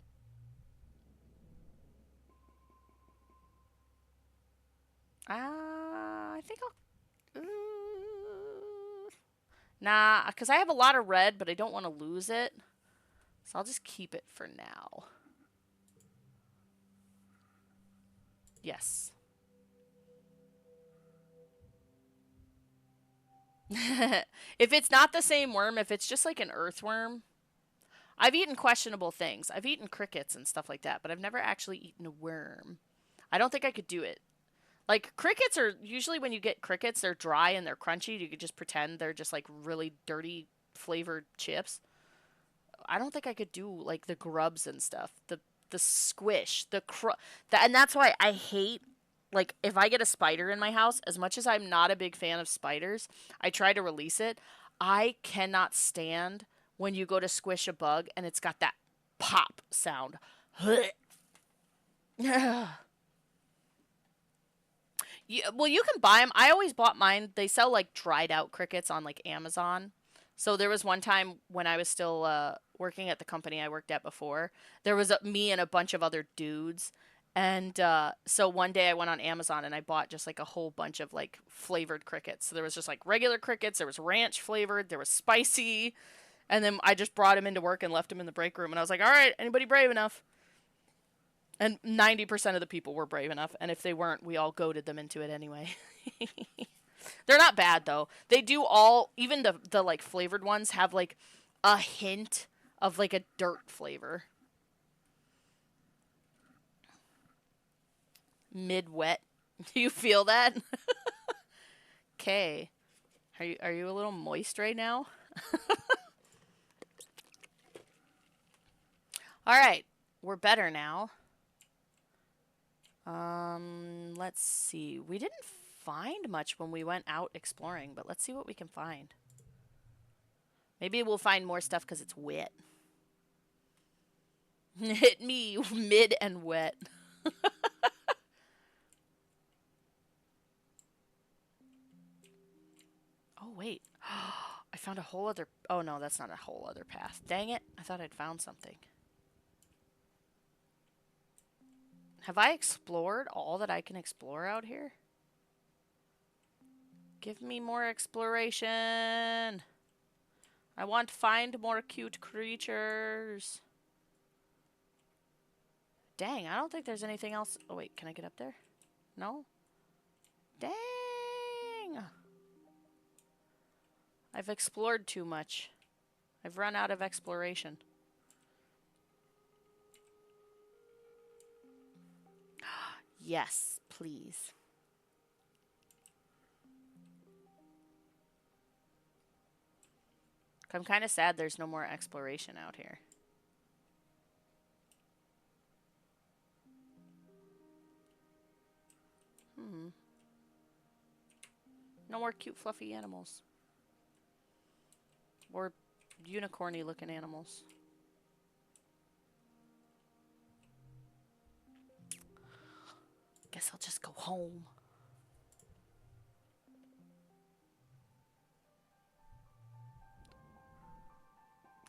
I think I'll. Nah, because I have a lot of red, but I don't want to lose it. So I'll just keep it for now. Yes. If it's not the same worm, if it's just like an earthworm, I've eaten questionable things. I've eaten crickets and stuff like that, but I've never actually eaten a worm. I don't think I could do it. Like crickets are usually when you get crickets, they're dry and they're crunchy. You could just pretend they're just like really dirty flavored chips. I don't think I could do like the grubs and stuff. The squish, and that's why I hate like if I get a spider in my house, as much as I'm not a big fan of spiders, I try to release it. I cannot stand when you go to squish a bug and it's got that pop sound. Well, you can buy them. I always bought mine. They sell like dried out crickets on like Amazon. So there was one time when I was still working at the company I worked at before. There was me and a bunch of other dudes, and so one day I went on Amazon and I bought just like a whole bunch of like flavored crickets. So there was just like regular crickets. There was ranch flavored. There was spicy, and then I just brought them into work and left them in the break room. And I was like, "All right, anybody brave enough?" And 90% of the people were brave enough, and if they weren't, we all goaded them into it anyway. They're not bad though. They do all, even the like flavored ones have like a hint of like a dirt flavor. Mid wet. Do you feel that? Okay. Are you a little moist right now? All right. We're better now. Let's see. We didn't find much when we went out exploring, but let's see what we can find. Maybe we'll find more stuff because it's wet. Hit me mid and wet. found a whole other... Oh, no, that's not a whole other path. Dang it. I thought I'd found something. Have I explored all that I can explore out here? Give me more exploration. I want to find more cute creatures. Dang, I don't think there's anything else. Oh, wait, can I get up there? No? Dang! I've explored too much. I've run out of exploration. Yes, please. I'm kind of sad there's no more exploration out here. No more cute fluffy animals. Or unicorny looking animals. Guess I'll just go home.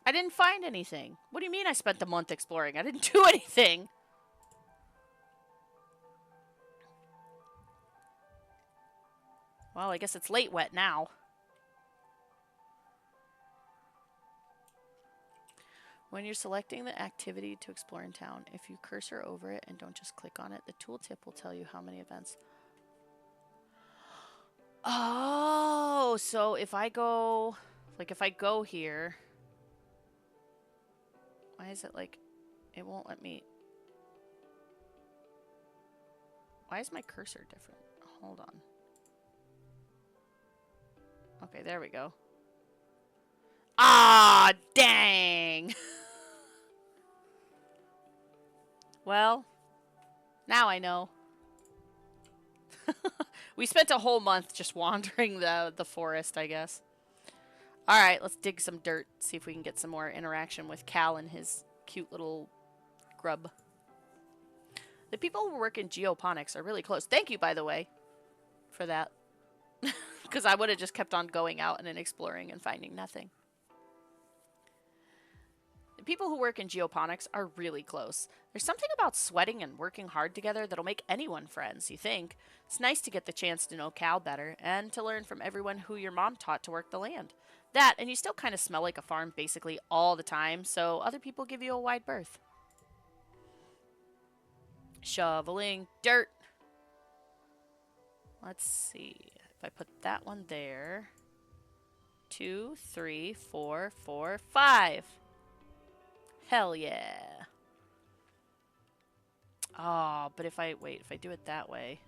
I didn't find anything. What do you mean I spent the month exploring? I didn't do anything. Well, I guess it's late wet now. When you're selecting the activity to explore in town, if you cursor over it and don't just click on it, the tooltip will tell you how many events. Oh, so if I go... Like, if I go here... Why is it like... It won't let me... Why is my cursor different? Hold on. Okay, there we go. Ah, dang! Well, now I know. We spent a whole month just wandering the forest, I guess. Alright, let's dig some dirt. See if we can get some more interaction with Cal and his cute little grub. The people who work in geoponics are really close. Thank you, by the way, for that. Because I would have just kept on going out and then exploring and finding nothing. The people who work in geoponics are really close. There's something about sweating and working hard together that'll make anyone friends, you think. It's nice to get the chance to know Cal better and to learn from everyone who your mom taught to work the land. That, and you still kind of smell like a farm basically all the time, so other people give you a wide berth. Shoveling dirt. Let's see. If I put that one there. 2, 3, 4, 4, 5. Hell yeah. Oh, but if I do it that way.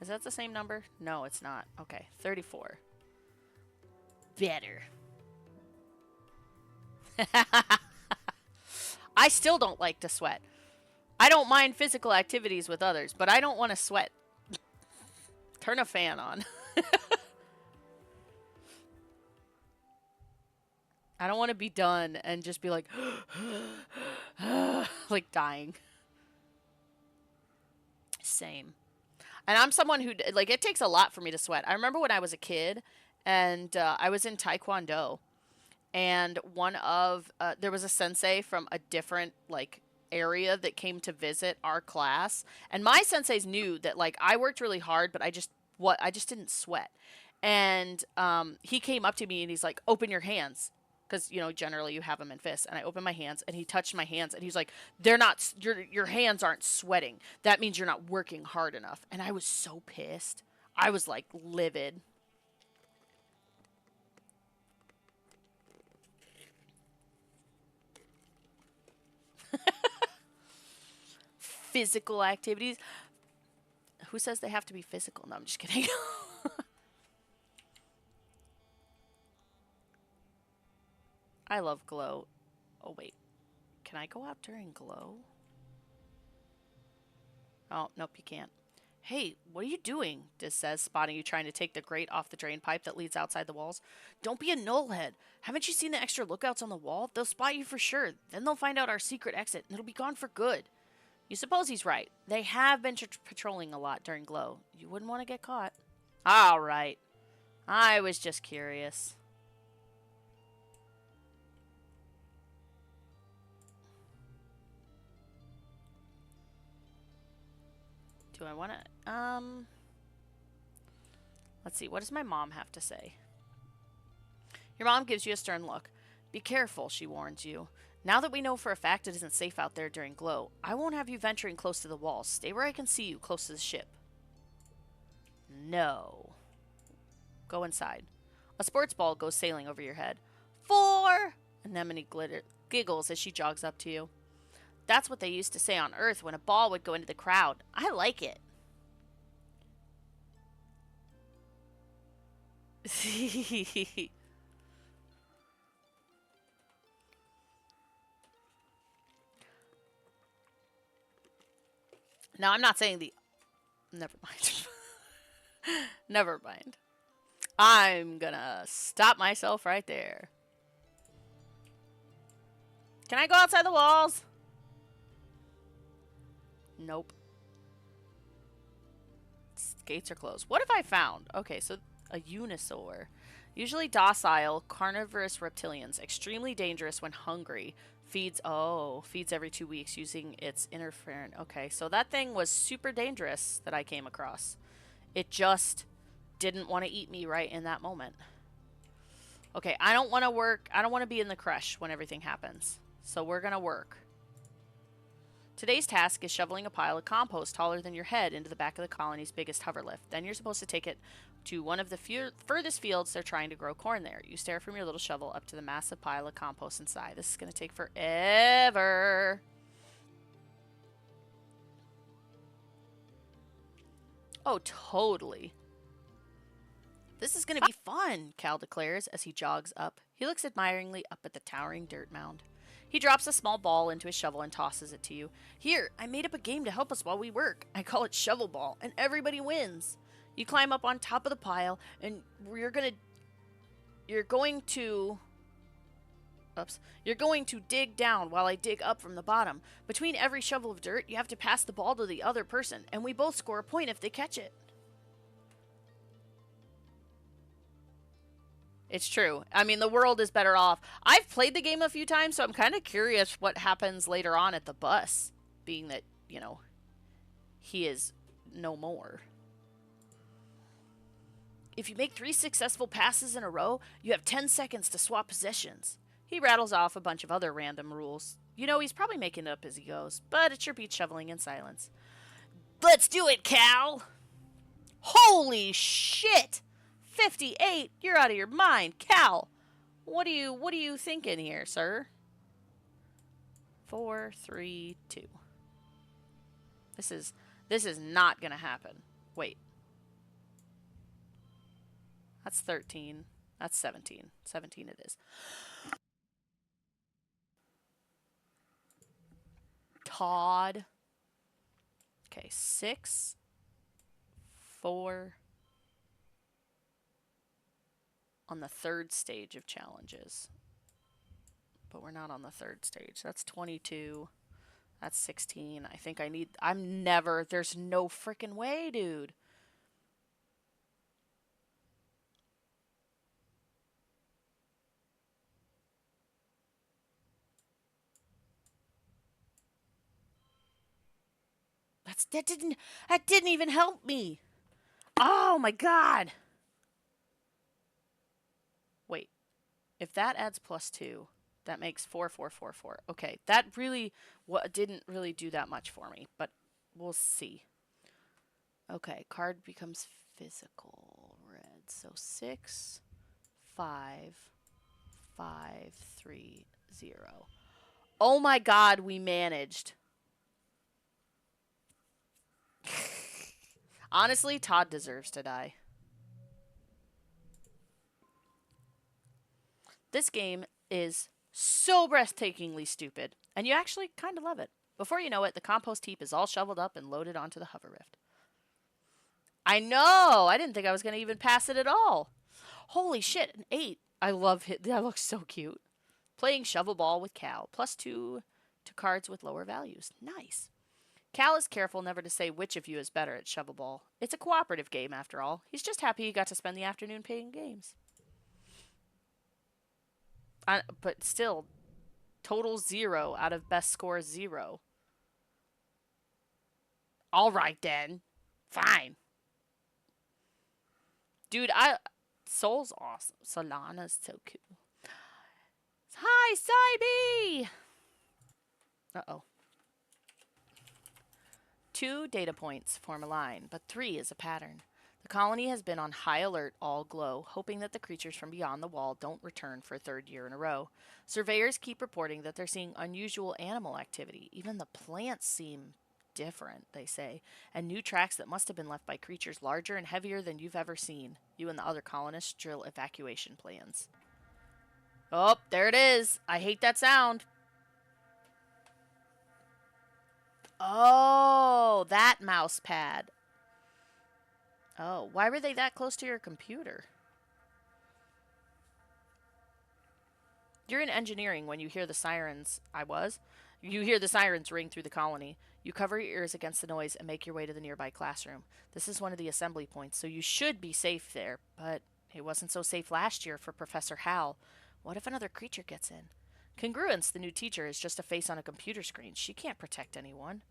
Is that the same number? No, it's not. Okay, 34. Better. I still don't like to sweat. I don't mind physical activities with others, but I don't want to sweat. Turn a fan on. I don't want to be done and just be like, like dying. Same. And I'm someone who, like, it takes a lot for me to sweat. I remember when I was a kid and I was in Taekwondo. And there was a sensei from a different, like, area that came to visit our class. And my senseis knew that, like, I worked really hard, but I just didn't sweat. And he came up to me and he's like, open your hands. Because, you know, generally you have them in fists. And I opened my hands and he touched my hands and he's like, they're not, your hands aren't sweating. That means you're not working hard enough. And I was so pissed. I was like livid. Physical activities. Who says they have to be physical? No, I'm just kidding. I love glow. Oh, wait. Can I go out during glow? Oh, nope, you can't. Hey, what are you doing? Diz says, spotting you trying to take the grate off the drain pipe that leads outside the walls. Don't be a nullhead. Haven't you seen the extra lookouts on the wall? They'll spot you for sure. Then they'll find out our secret exit, and it'll be gone for good. You suppose he's right. They have been patrolling a lot during glow. You wouldn't want to get caught. All right. I was just curious. Do I want to, let's see, what does my mom have to say? Your mom gives you a stern look. Be careful, she warns you. Now that we know for a fact it isn't safe out there during glow, I won't have you venturing close to the walls. Stay where I can see you, close to the ship. No. Go inside. A sports ball goes sailing over your head. 4! Anemone giggles as she jogs up to you. That's what they used to say on Earth when a ball would go into the crowd. I like it. Now, I'm not saying the... Never mind. Never mind. I'm gonna stop myself right there. Can I go outside the walls? Nope. Gates are closed. What have I found? Okay, so a unisaur. Usually docile, carnivorous reptilians. Extremely dangerous when hungry. Feeds every 2 weeks using its interferon. Okay, so that thing was super dangerous that I came across. It just didn't want to eat me right in that moment. Okay, I don't want to work. I don't want to be in the crush when everything happens. So we're going to work. Today's task is shoveling a pile of compost taller than your head into the back of the colony's biggest hover lift. Then you're supposed to take it to one of the furthest fields they're trying to grow corn there. You stare from your little shovel up to the massive pile of compost inside. This is going to take forever. Oh, totally. This is going to be fun, Cal declares as he jogs up. He looks admiringly up at the towering dirt mound. He drops a small ball into his shovel and tosses it to you. Here, I made up a game to help us while we work. I call it Shovel Ball, and everybody wins. You climb up on top of the pile, and you're going to dig down while I dig up from the bottom. Between every shovel of dirt, you have to pass the ball to the other person, and we both score a point if they catch it. It's true. I mean, the world is better off. I've played the game a few times, so I'm kind of curious what happens later on at the bus, being that, you know, he is no more. If you make 3 successful passes in a row, you have 10 seconds to swap possessions. He rattles off a bunch of other random rules. You know, he's probably making it up as he goes, but it sure beats shoveling in silence. Let's do it, Cal! Holy shit! 58? You're out of your mind. Cal, what are you thinking here, sir? 4, 3, 2. This is not gonna happen. Wait. That's 13. That's 17. 17 it is. Todd. Okay, 6, 4. On the 3rd stage of challenges. But we're not on the 3rd stage. That's 22. That's 16. I think there's no freaking way, dude. That didn't even help me. Oh my god. Wait. If that adds +2, that makes 4, 4, 4, 4. Okay, that really didn't really do that much for me, but we'll see. Okay, card becomes physical red. So 6, 5, 5, 3, 0. Oh my god, we managed. Honestly, Todd deserves to die. This game is so breathtakingly stupid, and you actually kind of love it. Before you know it, the compost heap is all shoveled up and loaded onto the hover rift. I know! I didn't think I was going to even pass it at all. Holy shit, an 8. I love it. That looks so cute. Playing shovel ball with Cal. +2 to cards with lower values. Nice. Cal is careful never to say which of you is better at shovelball. It's a cooperative game, after all. He's just happy he got to spend the afternoon playing games. But still, total 0 out of best score 0. All right, then. Fine. Dude, Soul's awesome. Solana's so cool. Hi, Cybe! Uh-oh. 2 data points form a line, but 3 is a pattern. The colony has been on high alert all glow, hoping that the creatures from beyond the wall don't return for a 3rd year in a row. Surveyors keep reporting that they're seeing unusual animal activity. Even the plants seem different, they say, and new tracks that must have been left by creatures larger and heavier than you've ever seen. You and the other colonists drill evacuation plans. Oh, there it is. I hate that sound. Oh, that mouse pad. Oh, why were they that close to your computer? You're in engineering when you hear the sirens. You hear the sirens ring through the colony. You cover your ears against the noise and make your way to the nearby classroom. This is one of the assembly points, so you should be safe there. But it wasn't so safe last year for Professor Hal. What if another creature gets in? Congruence, the new teacher, is just a face on a computer screen. She can't protect anyone.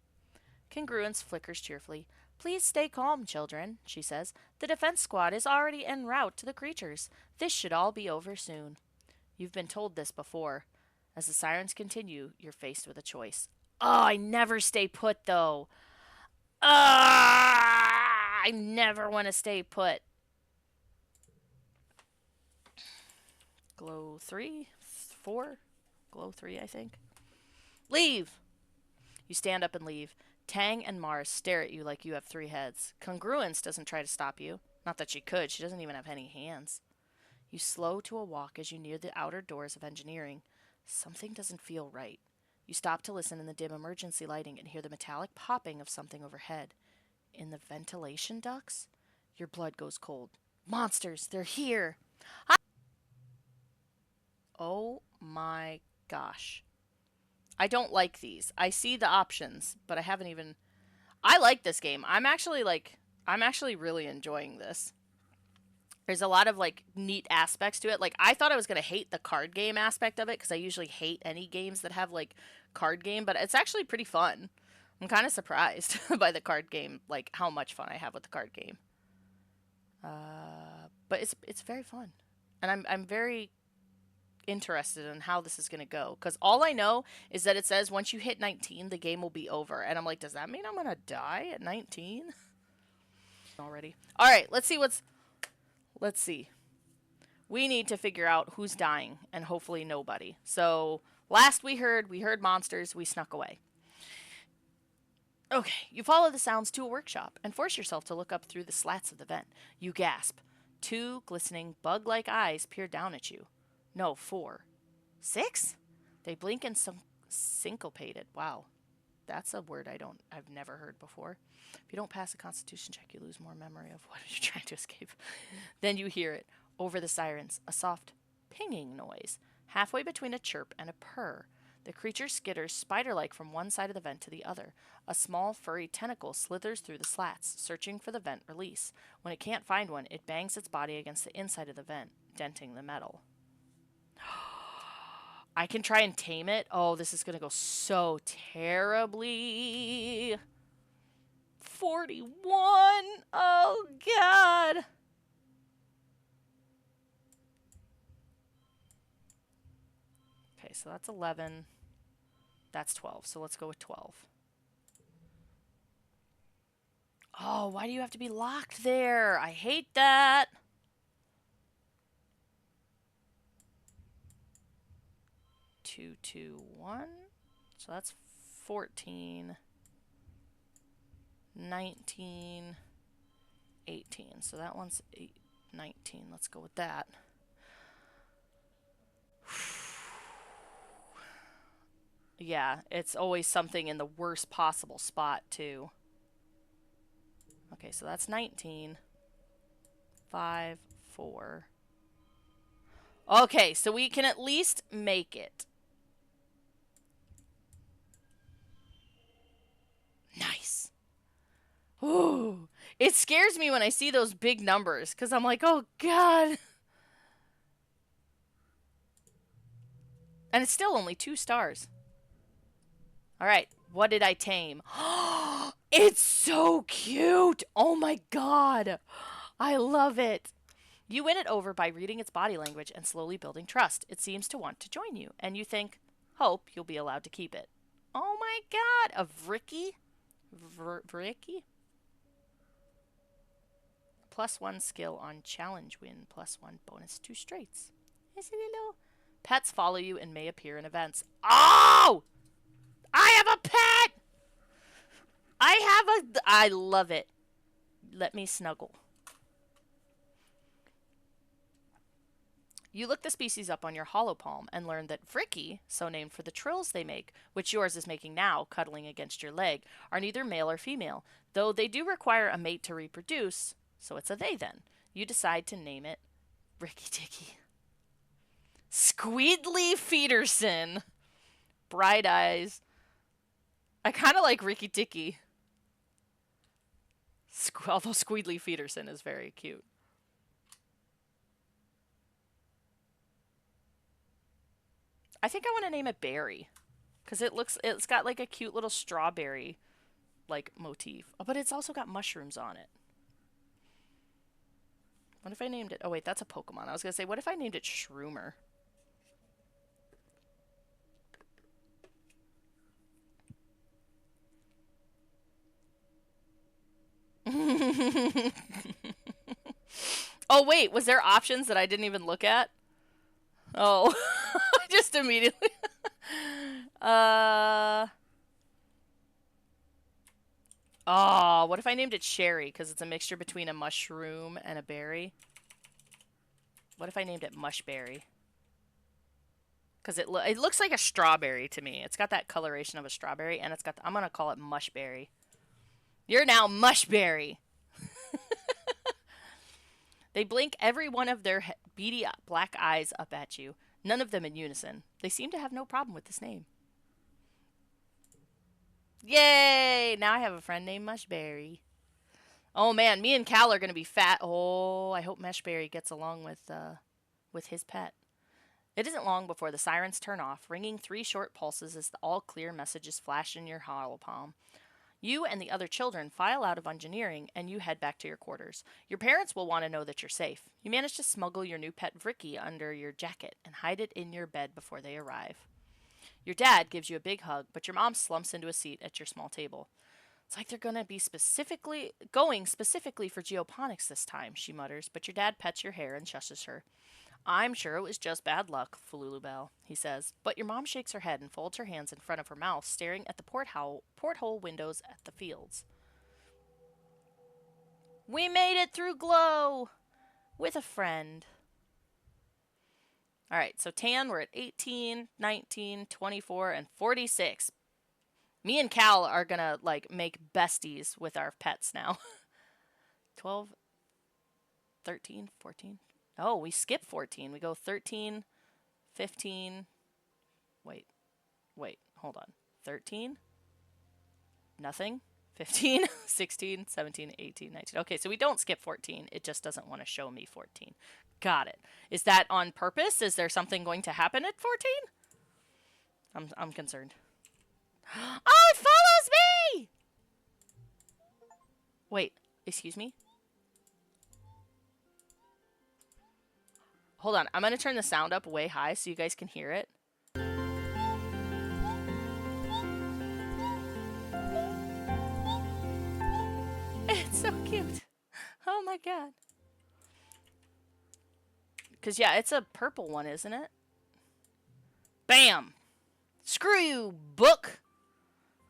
Congruence flickers cheerfully. Please stay calm, children, she says. The defense squad is already en route to the creatures. This should all be over soon. You've been told this before. As the sirens continue, you're faced with a choice. Oh, I never stay put, though. I never want to stay put. Glow 3? 4? Glow 3, I think. Leave! You stand up and leave. Tang and Mars stare at you like you have 3 heads. Congruence doesn't try to stop you. Not that she could. She doesn't even have any hands. You slow to a walk as you near the outer doors of engineering. Something doesn't feel right. You stop to listen in the dim emergency lighting and hear the metallic popping of something overhead. In the ventilation ducts? Your blood goes cold. Monsters! They're here! Oh my gosh. I don't like these. I see the options, but I haven't even... I like this game. I'm actually really enjoying this. There's a lot of like neat aspects to it. Like I thought I was going to hate the card game aspect of it because I usually hate any games that have like card game, but it's actually pretty fun. I'm kind of surprised by the card game, like how much fun I have with the card game. But it's very fun. And I'm very interested in how this is going to go because all I know is that it says once you hit 19 the game will be over, and I'm like, does that mean I'm going to die at 19 already? All right, let's see. We need to figure out who's dying, and hopefully nobody. So last we heard monsters. We snuck away. Okay, you follow the sounds to a workshop and force yourself to look up through the slats of the vent. You gasp. 2 glistening bug-like eyes peer down at you. No, 4. 6? They blink and syncopated. Wow. That's a word I've never heard before. If you don't pass a constitution check, you lose more memory of what you're trying to escape. Then you hear it, over the sirens, a soft pinging noise, halfway between a chirp and a purr. The creature skitters spider-like from one side of the vent to the other. A small, furry tentacle slithers through the slats, searching for the vent release. When it can't find one, it bangs its body against the inside of the vent, denting the metal. I can try and tame it. Oh, this is going to go so terribly. 41. Oh, God. Okay, so that's 11. That's 12. So let's go with 12. Oh, why do you have to be locked there? I hate that. Two, 2, 1. So that's 14. 19. 18. So that one's 19. Let's go with that. Yeah, it's always something in the worst possible spot, too. Okay, so that's 19. 5, 4. Okay, so we can at least make it. Nice. Ooh. It scares me when I see those big numbers because I'm like, oh God. And it's still only 2 stars. All right. What did I tame? It's so cute. Oh my God. I love it. You win it over by reading its body language and slowly building trust. It seems to want to join you, and you think, hope you'll be allowed to keep it. Oh my God. A Vricky? Vricky? +1 skill on challenge win, +1 bonus to straights. Is it little? Pets follow you and may appear in events. Oh! I have a pet! I love it. Let me snuggle. You look the species up on your hollow palm and learn that Vricky, so named for the trills they make, which yours is making now, cuddling against your leg, are neither male or female, though they do require a mate to reproduce, so it's a they then. You decide to name it Ricky Ticky. Squeedly Feederson. Bright eyes. I kind of like Ricky Ticky. Although Squeedly Feederson is very cute. I think I want to name it Berry. Because it's got like a cute little strawberry like motif. Oh, but it's also got mushrooms on it. What if I named it? Oh wait, that's a Pokemon. I was going to say, what if I named it Shroomer? Oh wait, was there options that I didn't even look at? Oh, just immediately. Oh, what if I named it Cherry? Because it's a mixture between a mushroom and a berry. What if I named it Mushberry? Because it looks like a strawberry to me. It's got that coloration of a strawberry, and it's got I'm gonna call it Mushberry. You're now Mushberry. They blink every one of their beady black eyes up at you, none of them in unison. They seem to have no problem with this name. Yay! Now I have a friend named Mushberry. Oh man, me and Cal are gonna be fat. Oh, I hope Mushberry gets along with his pet. It isn't long before the sirens turn off, ringing 3 short pulses as the all-clear messages flash in your hollow palm. You and the other children file out of engineering, and you head back to your quarters. Your parents will want to know that you're safe. You manage to smuggle your new pet Vricky under your jacket and hide it in your bed before they arrive. Your dad gives you a big hug, but your mom slumps into a seat at your small table. It's like they're going to be going specifically for geoponics this time, she mutters, but your dad pets your hair and shushes her. I'm sure it was just bad luck, Fululubel, he says, but your mom shakes her head and folds her hands in front of her mouth, staring at the porthole windows at the fields. We made it through Glow! With a friend. Alright, so Tan, we're at 18, 19, 24, and 46. Me and Cal are gonna, like, make besties with our pets now. 12, 13, 14. Oh, we skip 14. We go 13, 15. Wait, hold on. 13? Nothing? 15, 16, 17, 18, 19. Okay, so we don't skip 14. It just doesn't want to show me 14. Got it. Is that on purpose? Is there something going to happen at 14? I'm concerned. Oh, it follows me! Wait, excuse me? Hold on, I'm going to turn the sound up way high so you guys can hear it. It's so cute. Oh my god. Because, yeah, it's a purple one, isn't it? Bam! Screw you, book!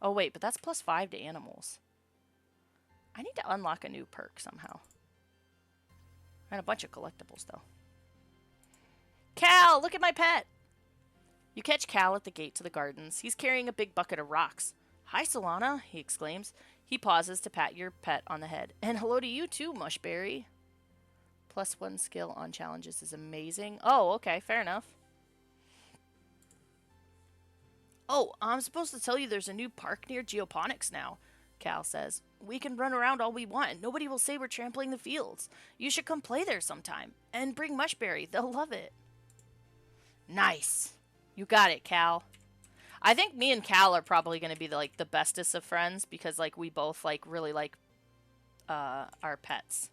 Oh, wait, but that's +5 to animals. I need to unlock a new perk somehow. And a bunch of collectibles, though. Cal, look at my pet! You catch Cal at the gate to the gardens. He's carrying a big bucket of rocks. Hi, Solana, he exclaims. He pauses to pat your pet on the head. And hello to you too, Mushberry. +1 skill on challenges is amazing. Oh, okay, fair enough. Oh, I'm supposed to tell you there's a new park near Geoponics now, Cal says. We can run around all we want and nobody will say we're trampling the fields. You should come play there sometime. And bring Mushberry. They'll love it. Nice. You got it, Cal. I think me and Cal are probably going to be the bestest of friends because like we both like really like our pets.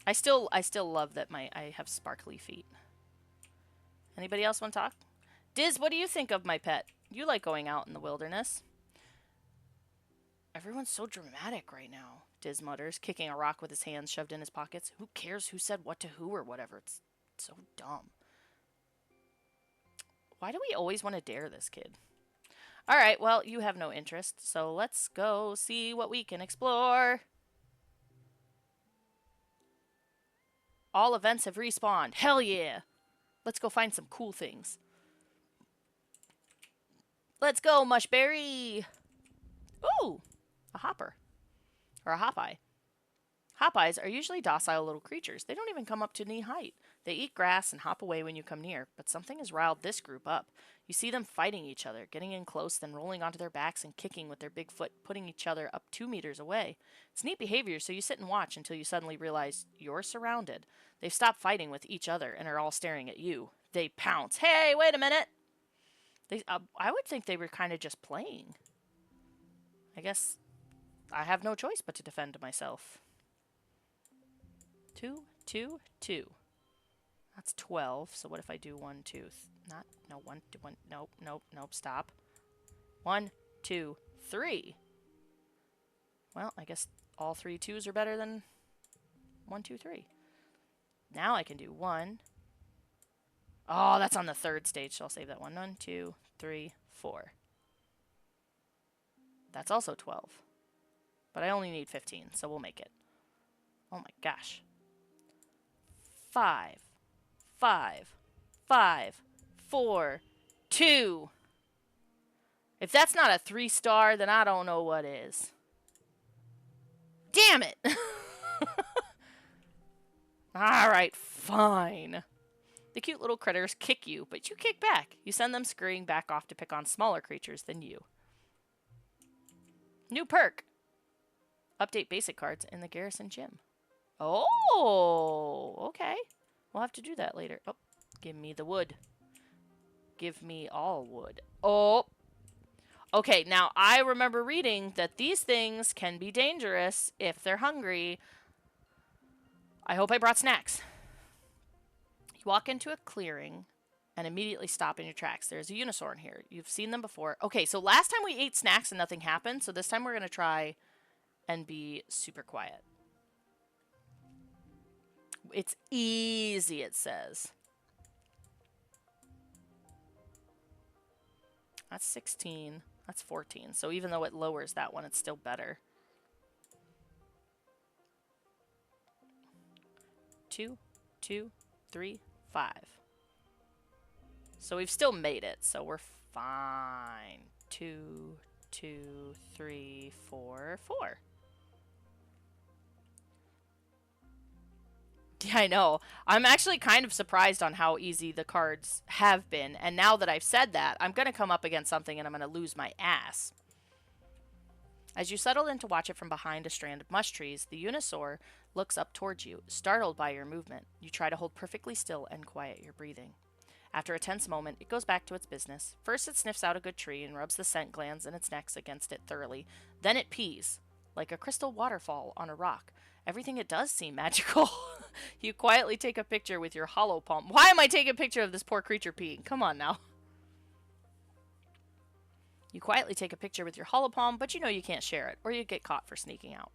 I still love that I have sparkly feet. Anybody else want to talk? Diz, what do you think of my pet? You like going out in the wilderness. Everyone's so dramatic right now, Diz mutters, kicking a rock with his hands shoved in his pockets. Who cares who said what to who or whatever? It's so dumb. Why do we always want to dare this kid? All right, well, you have no interest, so let's go see what we can explore. All events have respawned. Hell yeah. Let's go find some cool things. Let's go, Mushberry. Ooh, a hopper. Or a hop-eye. Hop-eyes are usually docile little creatures. They don't even come up to knee height. They eat grass and hop away when you come near, but something has riled this group up. You see them fighting each other, getting in close, then rolling onto their backs and kicking with their big foot, putting each other up 2 meters away. It's neat behavior, so you sit and watch until you suddenly realize you're surrounded. They've stopped fighting with each other and are all staring at you. They pounce. Hey, wait a minute! I would think they were kind of just playing. I guess I have no choice but to defend myself. 2, 2, 2. That's 12. So what if I do 1, 2, no, 1, 1, nope, nope, nope, stop. 1, 2, 3. Well, I guess all 3 2s are better than 1, 2, 3. Now I can do 1. Oh, that's on the 3rd stage, so I'll save that one. 1, 2, 3, 4. That's also 12. But I only need 15, so we'll make it. Oh my gosh. 5, 5, 5, 4, 2. If that's not a 3-star, then I don't know what is. Damn it! Alright, fine. The cute little critters kick you, but you kick back. You send them scurrying back off to pick on smaller creatures than you. New perk. Update basic cards in the Garrison Gym. Oh, okay. We'll have to do that later. Oh, give me the wood. Give me all wood. Oh. Okay, now I remember reading that these things can be dangerous if they're hungry. I hope I brought snacks. You walk into a clearing and immediately stop in your tracks. There's a unicorn here. You've seen them before. Okay, so last time we ate snacks and nothing happened, so this time we're going to try and be super quiet. It's easy, it says. That's 16. That's 14. So even though it lowers that one, it's still better. 2, 2, 3, 5. So we've still made it, so we're fine. 2, 2, 3, 4, 4. Yeah, I know. I'm actually kind of surprised on how easy the cards have been. And now that I've said that, I'm going to come up against something and I'm going to lose my ass. As you settle in to watch it from behind a strand of mush trees, the Unisaur looks up towards you, startled by your movement. You try to hold perfectly still and quiet your breathing. After a tense moment, it goes back to its business. First, it sniffs out a good tree and rubs the scent glands in its neck against it thoroughly. Then it pees, like a crystal waterfall on a rock. Everything it does seem magical. You quietly take a picture with your hollow palm. Why am I taking a picture of this poor creature peeing? Come on now. You quietly take a picture with your hollow palm, but you know you can't share it, or you'd get caught for sneaking out.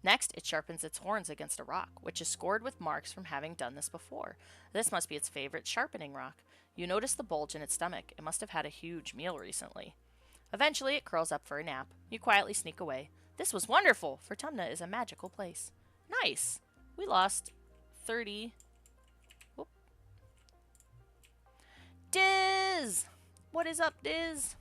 Next, it sharpens its horns against a rock, which is scored with marks from having done this before. This must be its favorite sharpening rock. You notice the bulge in its stomach. It must have had a huge meal recently. Eventually, it curls up for a nap. You quietly sneak away. This was wonderful, for Tumna is a magical place. Nice. We lost 30. Whoop. Diz! What is up, Diz?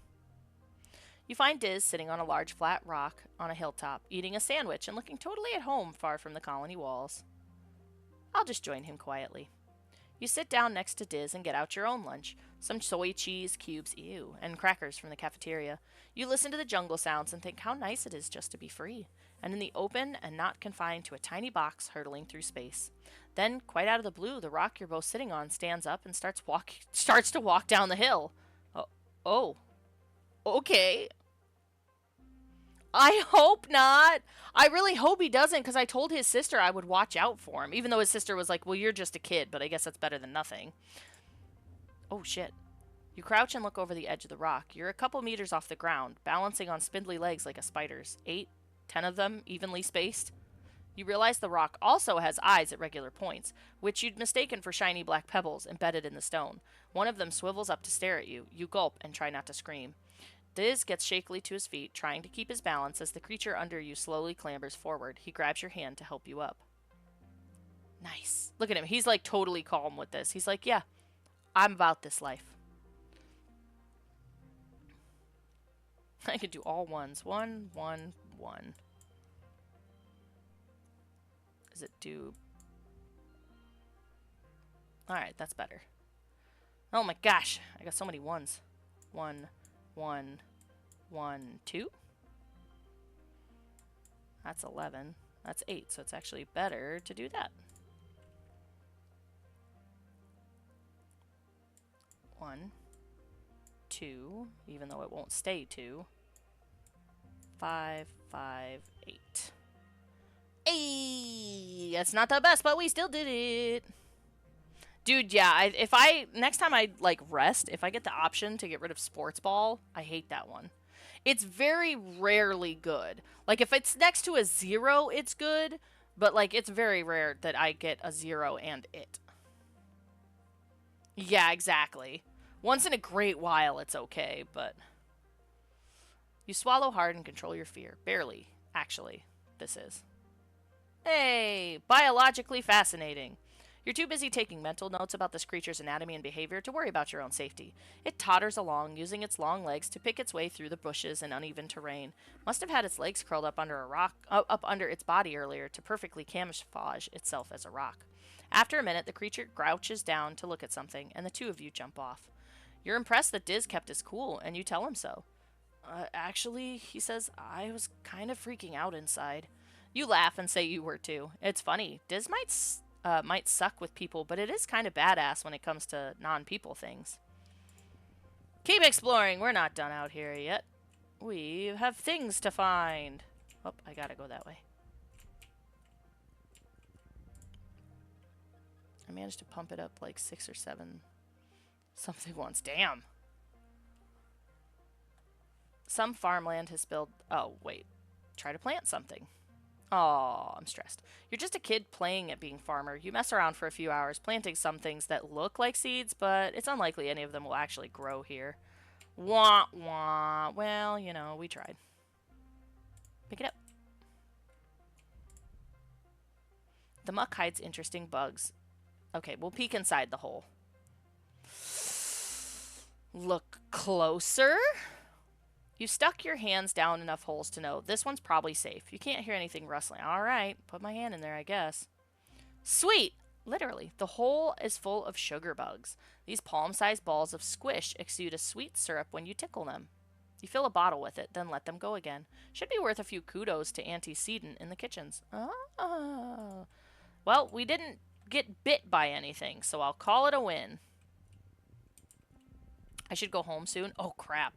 You find Diz sitting on a large flat rock on a hilltop, eating a sandwich and looking totally at home far from the colony walls. I'll just join him quietly. You sit down next to Diz and get out your own lunch. Some soy cheese cubes, ew, and crackers from the cafeteria. You listen to the jungle sounds and think how nice it is just to be free, and in the open and not confined to a tiny box hurtling through space. Then, quite out of the blue, the rock you're both sitting on stands up and starts to walk down the hill. Oh, oh, okay. I hope not. I really hope he doesn't, because I told his sister I would watch out for him, even though his sister was like, well, you're just a kid, but I guess that's better than nothing. Oh, shit. You crouch and look over the edge of the rock. You're a couple meters off the ground, balancing on spindly legs like a spider's. 8, 10 of them, evenly spaced. You realize the rock also has eyes at regular points, which you'd mistaken for shiny black pebbles embedded in the stone. One of them swivels up to stare at you. You gulp and try not to scream. Diz gets shakily to his feet, trying to keep his balance as the creature under you slowly clambers forward. He grabs your hand to help you up. Nice. Look at him. He's like totally calm with this. He's like, yeah, I'm about this life. I could do all ones. 1, 1, 1. Does it do... Alright, that's better. Oh my gosh. I got so many ones. 1, 1, 1, 2. That's 11. That's 8, so it's actually better to do that. 1, 2, even though it won't stay 2. 5, 5, 8. Hey, that's not the best, but we still did it. Dude, yeah, next time I, like, rest, if I get the option to get rid of sports ball, I hate that one. It's very rarely good. Like, if it's next to a 0, it's good, but, like, it's very rare that I get a 0 and it. Yeah, exactly. Once in a great while, it's okay, but... You swallow hard and control your fear. Barely, actually, this is. Hey, biologically fascinating. You're too busy taking mental notes about this creature's anatomy and behavior to worry about your own safety. It totters along, using its long legs to pick its way through the bushes and uneven terrain. Must have had its legs curled up under a rock, up under its body earlier to perfectly camouflage itself as a rock. After a minute, the creature crouches down to look at something, and the two of you jump off. You're impressed that Diz kept his cool, and you tell him so. Actually, he says, I was kind of freaking out inside. You laugh and say you were too. It's funny. Diz might suck with people, but it is kind of badass when it comes to non-people things. Keep exploring. We're not done out here yet. We have things to find. Oh, I gotta go that way. I managed to pump it up like 6 or 7 something once. Damn. Some farmland has spilled... Oh, wait. Try to plant something. Oh, I'm stressed. You're just a kid playing at being farmer. You mess around for a few hours, planting some things that look like seeds, but it's unlikely any of them will actually grow here. Wah, wah. Well, you know, we tried. Pick it up. The muck hides interesting bugs. Okay, we'll peek inside the hole. Look closer. You stuck your hands down enough holes to know this one's probably safe. You can't hear anything rustling. All right, put my hand in there, I guess. Sweet! Literally, the hole is full of sugar bugs. These palm-sized balls of squish exude a sweet syrup when you tickle them. You fill a bottle with it, then let them go again. Should be worth a few kudos to Auntie Seedon in the kitchens. Oh. Well, we didn't get bit by anything, so I'll call it a win. I should go home soon. Oh, crap.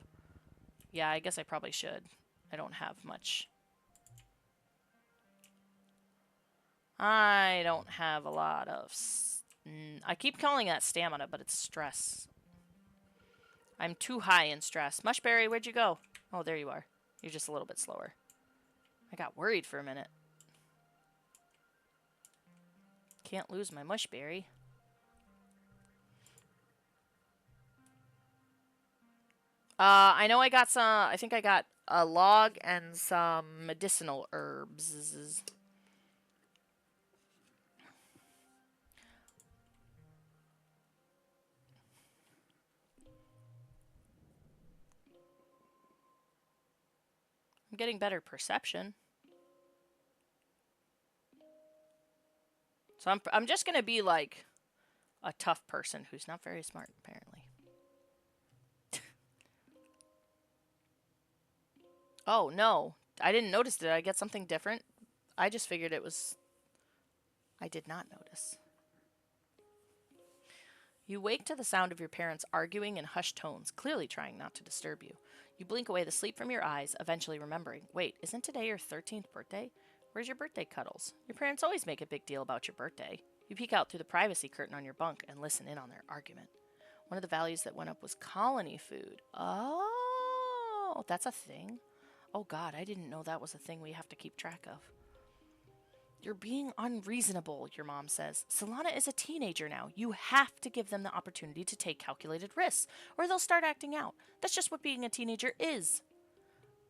Yeah, I guess I probably should. I don't have much. I don't have a lot of... I keep calling that stamina, but it's stress. I'm too high in stress. Mushberry, where'd you go? Oh, there you are. You're just a little bit slower. I got worried for a minute. Can't lose my mushberry. I know I got some... I think I got a log and some medicinal herbs. I'm getting better perception. So I'm just going to be like a tough person who's not very smart, apparently. Oh, no. I didn't notice. Did I get something different? I just figured it was. I did not notice. You wake to the sound of your parents arguing in hushed tones, clearly trying not to disturb you. You blink away the sleep from your eyes, eventually remembering, wait, isn't today your 13th birthday? Where's your birthday cuddles? Your parents always make a big deal about your birthday. You peek out through the privacy curtain on your bunk and listen in on their argument. One of the values that went up was colony food. Oh, that's a thing? Oh god, I didn't know that was a thing we have to keep track of. You're being unreasonable, your mom says. Solana is a teenager now. You have to give them the opportunity to take calculated risks, or they'll start acting out. That's just what being a teenager is.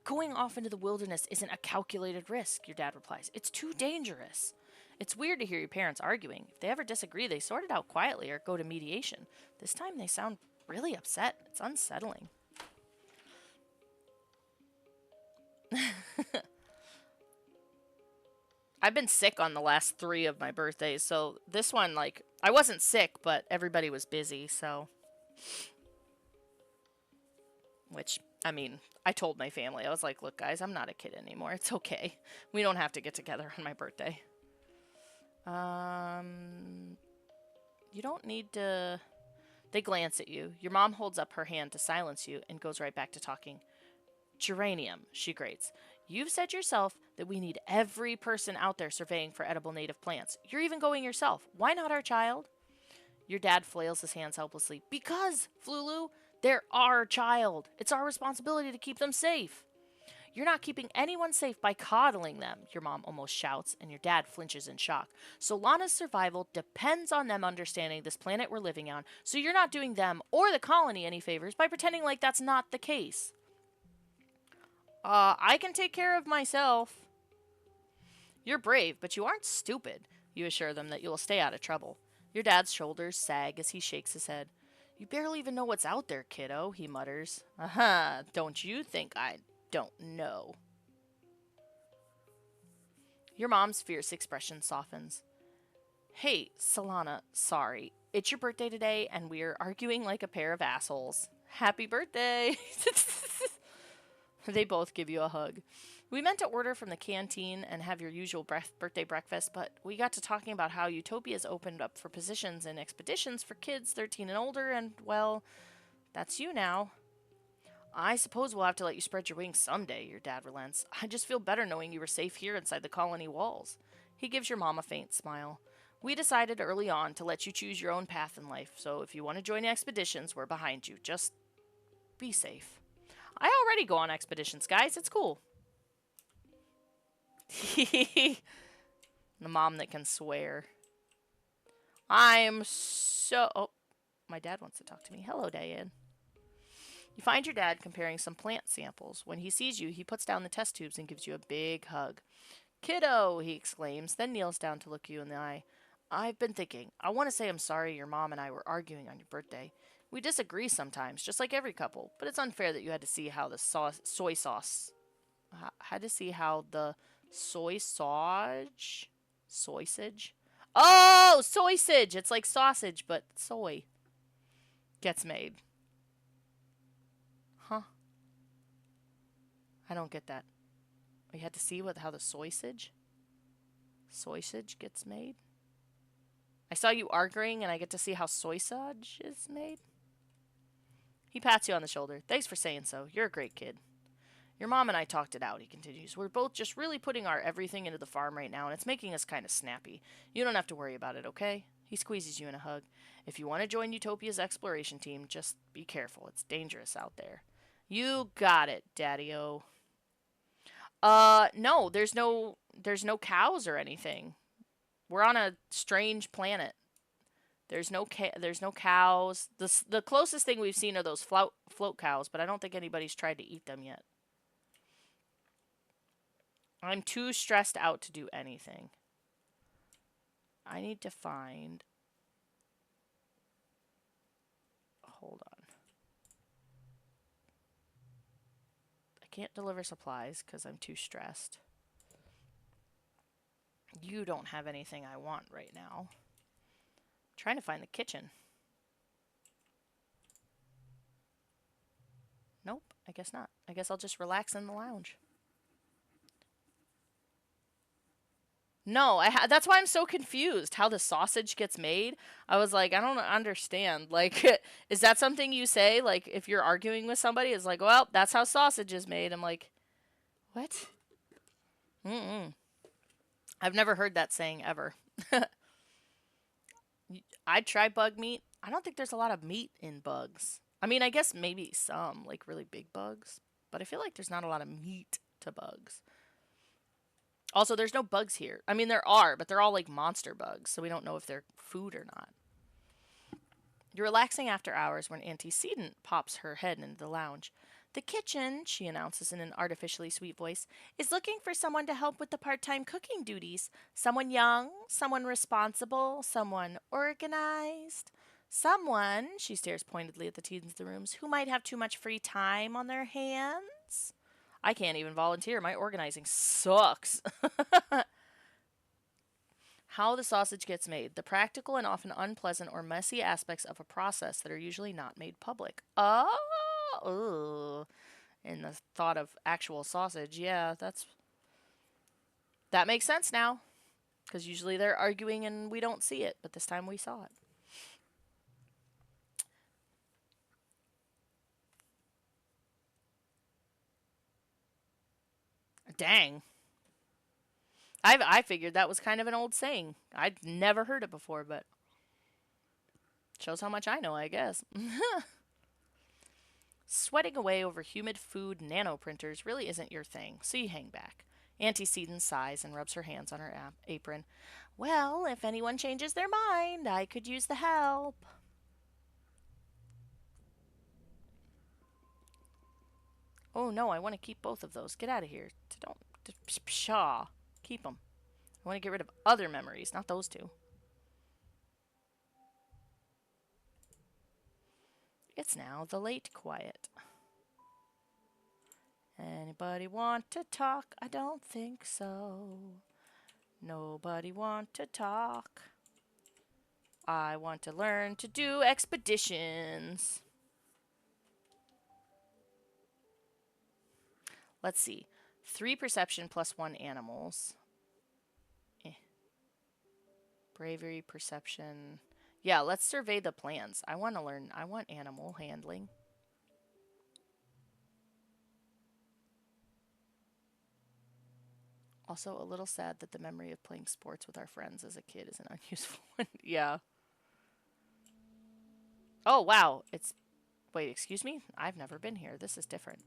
Going off into the wilderness isn't a calculated risk, your dad replies. It's too dangerous. It's weird to hear your parents arguing. If they ever disagree, they sort it out quietly or go to mediation. This time they sound really upset. It's unsettling. I've been sick on the last 3 of my birthdays, so this one, like, I wasn't sick, but everybody was busy, so. Which, I mean, I told my family, I was like, look, guys, I'm not a kid anymore. It's okay. We don't have to get together on my birthday. You don't need to. They glance at you. Your mom holds up her hand to silence you and goes right back to talking. Geranium, she grates. You've said yourself that we need every person out there surveying for edible native plants. You're even going yourself. Why not our child? Your dad flails his hands helplessly. Because, Flulu, they're our child. It's our responsibility to keep them safe. You're not keeping anyone safe by coddling them, your mom almost shouts, and your dad flinches in shock. Solana's survival depends on them understanding this planet we're living on, so you're not doing them or the colony any favors by pretending like that's not the case. I can take care of myself. You're brave, but you aren't stupid. You assure them that you'll stay out of trouble. Your dad's shoulders sag as he shakes his head. You barely even know what's out there, kiddo, he mutters. Don't you think I don't know? Your mom's fierce expression softens. Hey, Solana, sorry. It's your birthday today, and we're arguing like a pair of assholes. Happy birthday! They both give you a hug. We meant to order from the canteen and have your usual birthday breakfast, but we got to talking about how Utopia's opened up for positions and expeditions for kids 13 and older, and, well, that's you now. I suppose we'll have to let you spread your wings someday, your dad relents. I just feel better knowing you were safe here inside the colony walls. He gives your mom a faint smile. We decided early on to let you choose your own path in life, so if you want to join expeditions, we're behind you. Just be safe. I already go on expeditions, guys. It's cool. The mom that can swear. I'm so... Oh, my dad wants to talk to me. Hello, Diane. You find your dad comparing some plant samples. When he sees you, he puts down the test tubes and gives you a big hug. Kiddo, he exclaims, then kneels down to look you in the eye. I've been thinking. I want to say I'm sorry your mom and I were arguing on your birthday. We disagree sometimes, just like every couple, but it's unfair that you had to see how the soy sauce... Had to see how the sausage? Oh, soysage! It's like sausage, but soy. Gets made. Huh? I don't get that. We had to see how the sausage gets made? I saw you arguing and I get to see how sausage is made? He pats you on the shoulder. Thanks for saying so. You're a great kid. Your mom and I talked it out, he continues. We're both just really putting our everything into the farm right now, and it's making us kind of snappy. You don't have to worry about it, okay? He squeezes you in a hug. If you want to join Utopia's exploration team, just be careful. It's dangerous out there. You got it, Daddy-o. No, there's no cows or anything. We're on a strange planet. There's no cows. The closest thing we've seen are those float cows, but I don't think anybody's tried to eat them yet. I'm too stressed out to do anything. I need to find... Hold on. I can't deliver supplies because I'm too stressed. You don't have anything I want right now. I'm trying to find the kitchen. Nope, I guess not. I guess I'll just relax in the lounge. No, that's why I'm so confused how the sausage gets made. I was like, I don't understand. Like, is that something you say? Like, if you're arguing with somebody, it's like, well, that's how sausage is made. I'm like, what? Mm-mm. I've never heard that saying ever. I'd try bug meat. I don't think there's a lot of meat in bugs. I mean, I guess maybe some, like really big bugs, but I feel like there's not a lot of meat to bugs. Also, there's no bugs here. I mean, there are, but they're all like monster bugs, so we don't know if they're food or not. You're relaxing after hours when Antecedent pops her head into the lounge. The kitchen, she announces in an artificially sweet voice, is looking for someone to help with the part time cooking duties. Someone young, someone responsible, someone organized. Someone, she stares pointedly at the teens in the rooms, who might have too much free time on their hands. I can't even volunteer. My organizing sucks. How the sausage gets made, the practical and often unpleasant or messy aspects of a process that are usually not made public. Oh, ugh. And the thought of actual sausage, yeah, that makes sense now. Because usually they're arguing and we don't see it, but this time we saw it. Dang. I figured that was kind of an old saying. I'd never heard it before, but shows how much I know, I guess. Sweating away over humid food nanoprinters really isn't your thing, so you hang back. Auntie Seton sighs and rubs her hands on her apron. Well, if anyone changes their mind, I could use the help. Oh no, I want to keep both of those. Get out of here. Don't. Pshaw. Keep them. I want to get rid of other memories, not those two. It's now the late quiet. Anybody want to talk? I don't think so. Nobody want to talk. I want to learn to do expeditions. Let's see. 3 perception plus 1 animals. Bravery, perception. Yeah, let's survey the plans. I want to learn. I want animal handling. Also, a little sad that the memory of playing sports with our friends as a kid is an unuseful one. Yeah. Oh, wow. It's. Wait, excuse me? I've never been here. This is different.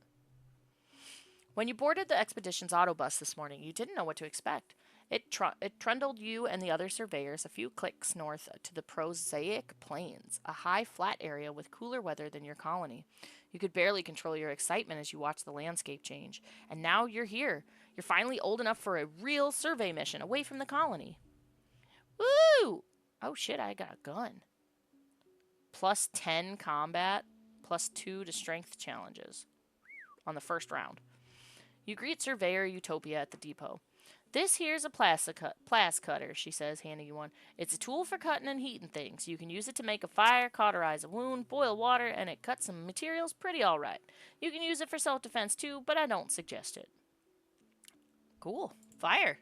When you boarded the expedition's autobus this morning, you didn't know what to expect. It trundled you and the other surveyors a few clicks north to the prosaic plains, a high, flat area with cooler weather than your colony. You could barely control your excitement as you watched the landscape change. And now you're here. You're finally old enough for a real survey mission away from the colony. Woo! Oh shit, I got a gun. Plus 10 combat, plus 2 to strength challenges on the first round. You greet Surveyor Utopia at the depot. This here's a plas cutter, she says, handing you one. It's a tool for cutting and heating things. You can use it to make a fire, cauterize a wound, boil water, and it cuts some materials pretty alright. You can use it for self-defense too, but I don't suggest it. Cool. Fire.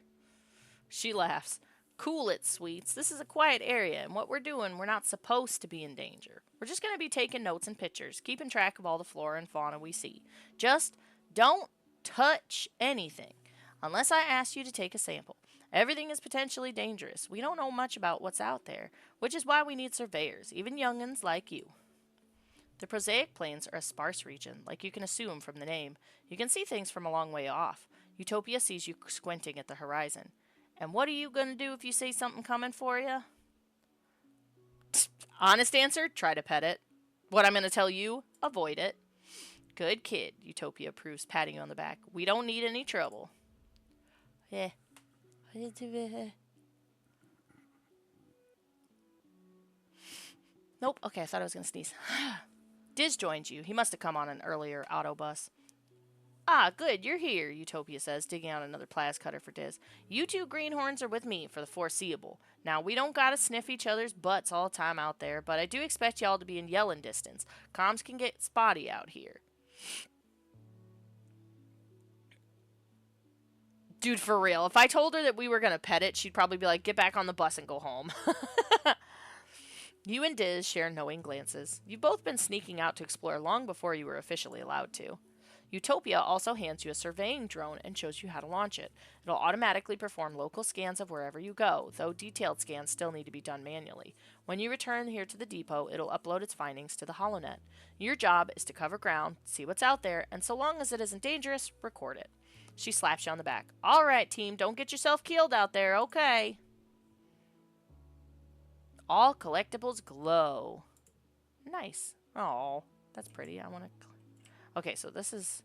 She laughs. Cool it, sweets. This is a quiet area, and what we're doing, we're not supposed to be in danger. We're just going to be taking notes and pictures, keeping track of all the flora and fauna we see. Just don't touch anything unless I ask you to take a sample. Everything is potentially dangerous. We don't know much about what's out there, which is why we need surveyors, even young'uns like you. The prosaic plains are a sparse region, like you can assume from the name. You can see things from a long way off. Utopia sees you squinting at the horizon. And what are you going to do if you see something coming for you? Honest answer, try to pet it. What I'm going to tell you, avoid it. Good kid, Utopia approves, patting you on the back. We don't need any trouble. Yeah. Nope. Okay, I thought I was going to sneeze. Diz joins you. He must have come on an earlier autobus. Ah, good, you're here, Utopia says, digging out another plas cutter for Diz. You two greenhorns are with me for the foreseeable. Now, we don't gotta sniff each other's butts all the time out there, but I do expect y'all to be in yelling distance. Comms can get spotty out here. Dude, for real. If I told her that we were going to pet it, she'd probably be like, get back on the bus and go home. You and Diz share knowing glances. You've both been sneaking out to explore long before you were officially allowed to. Utopia also hands you a surveying drone and shows you how to launch it. It'll automatically perform local scans of wherever you go, though detailed scans still need to be done manually. When you return here to the depot, it'll upload its findings to the HoloNet. Your job is to cover ground, see what's out there, and so long as it isn't dangerous, record it. She slaps you on the back. All right, team, don't get yourself killed out there, okay? All collectibles glow. Nice. Oh, that's pretty. I want to... Okay, so this is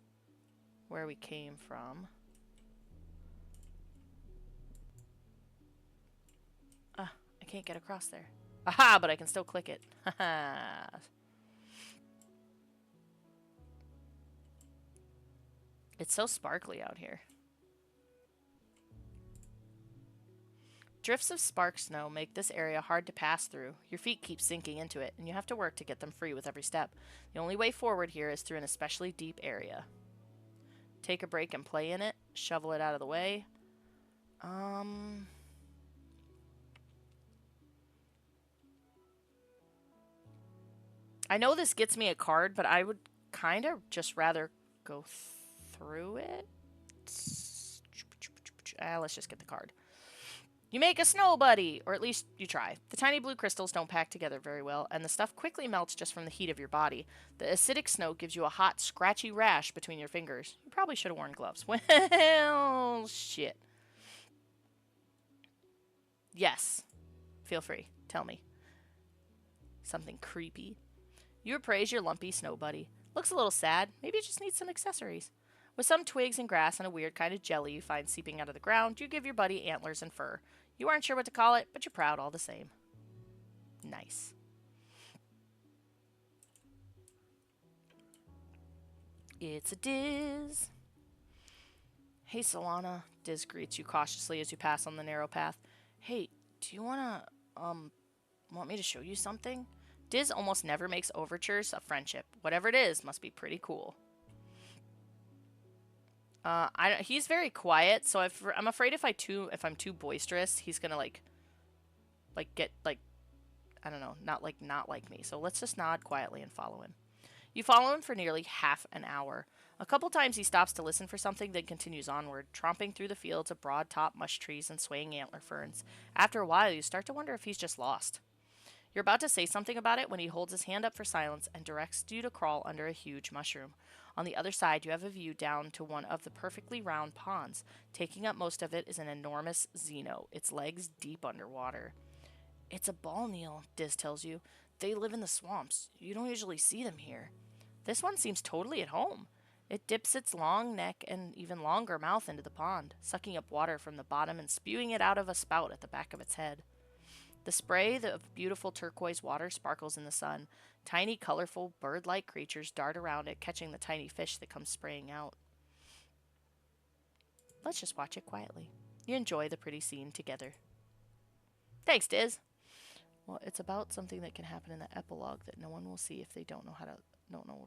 where we came from. Ah, I can't get across there. Aha, but I can still click it. Haha. It's so sparkly out here. Drifts of spark snow make this area hard to pass through. Your feet keep sinking into it, and you have to work to get them free with every step. The only way forward here is through an especially deep area. Take a break and play in it. Shovel it out of the way. I know this gets me a card, but I would kind of just rather go through it. Let's just get the card. You make a snow buddy, or at least you try. The tiny blue crystals don't pack together very well, and the stuff quickly melts just from the heat of your body. The acidic snow gives you a hot, scratchy rash between your fingers. You probably should have worn gloves. Well, shit. Yes. Feel free. Tell me. Something creepy. You appraise your lumpy snow buddy. Looks a little sad. Maybe it just needs some accessories. With some twigs and grass and a weird kind of jelly you find seeping out of the ground, you give your buddy antlers and fur. You aren't sure what to call it, but you're proud all the same. Nice. It's a Diz. Hey, Solana. Diz greets you cautiously as you pass on the narrow path. Hey, do you want me to show you something? Diz almost never makes overtures of friendship. Whatever it is must be pretty cool. He's very quiet, so I'm afraid if I'm too boisterous, he's gonna get I don't know, not like me. So let's just nod quietly and follow him. You follow him for nearly half an hour. A couple times he stops to listen for something, then continues onward, tromping through the fields of broad-top mush trees and swaying antler ferns. After a while, you start to wonder if he's just lost. You're about to say something about it when he holds his hand up for silence and directs you to crawl under a huge mushroom. On the other side, you have a view down to one of the perfectly round ponds. Taking up most of it is an enormous Xeno, its legs deep underwater. It's a ball kneel, Diz tells you. They live in the swamps. You don't usually see them here. This one seems totally at home. It dips its long neck and even longer mouth into the pond, sucking up water from the bottom and spewing it out of a spout at the back of its head. The spray of beautiful turquoise water sparkles in the sun. Tiny, colorful, bird-like creatures dart around it, catching the tiny fish that come spraying out. Let's just watch it quietly. You enjoy the pretty scene together. Thanks, Diz. Well, it's about something that can happen in the epilogue that no one will see if they don't know how to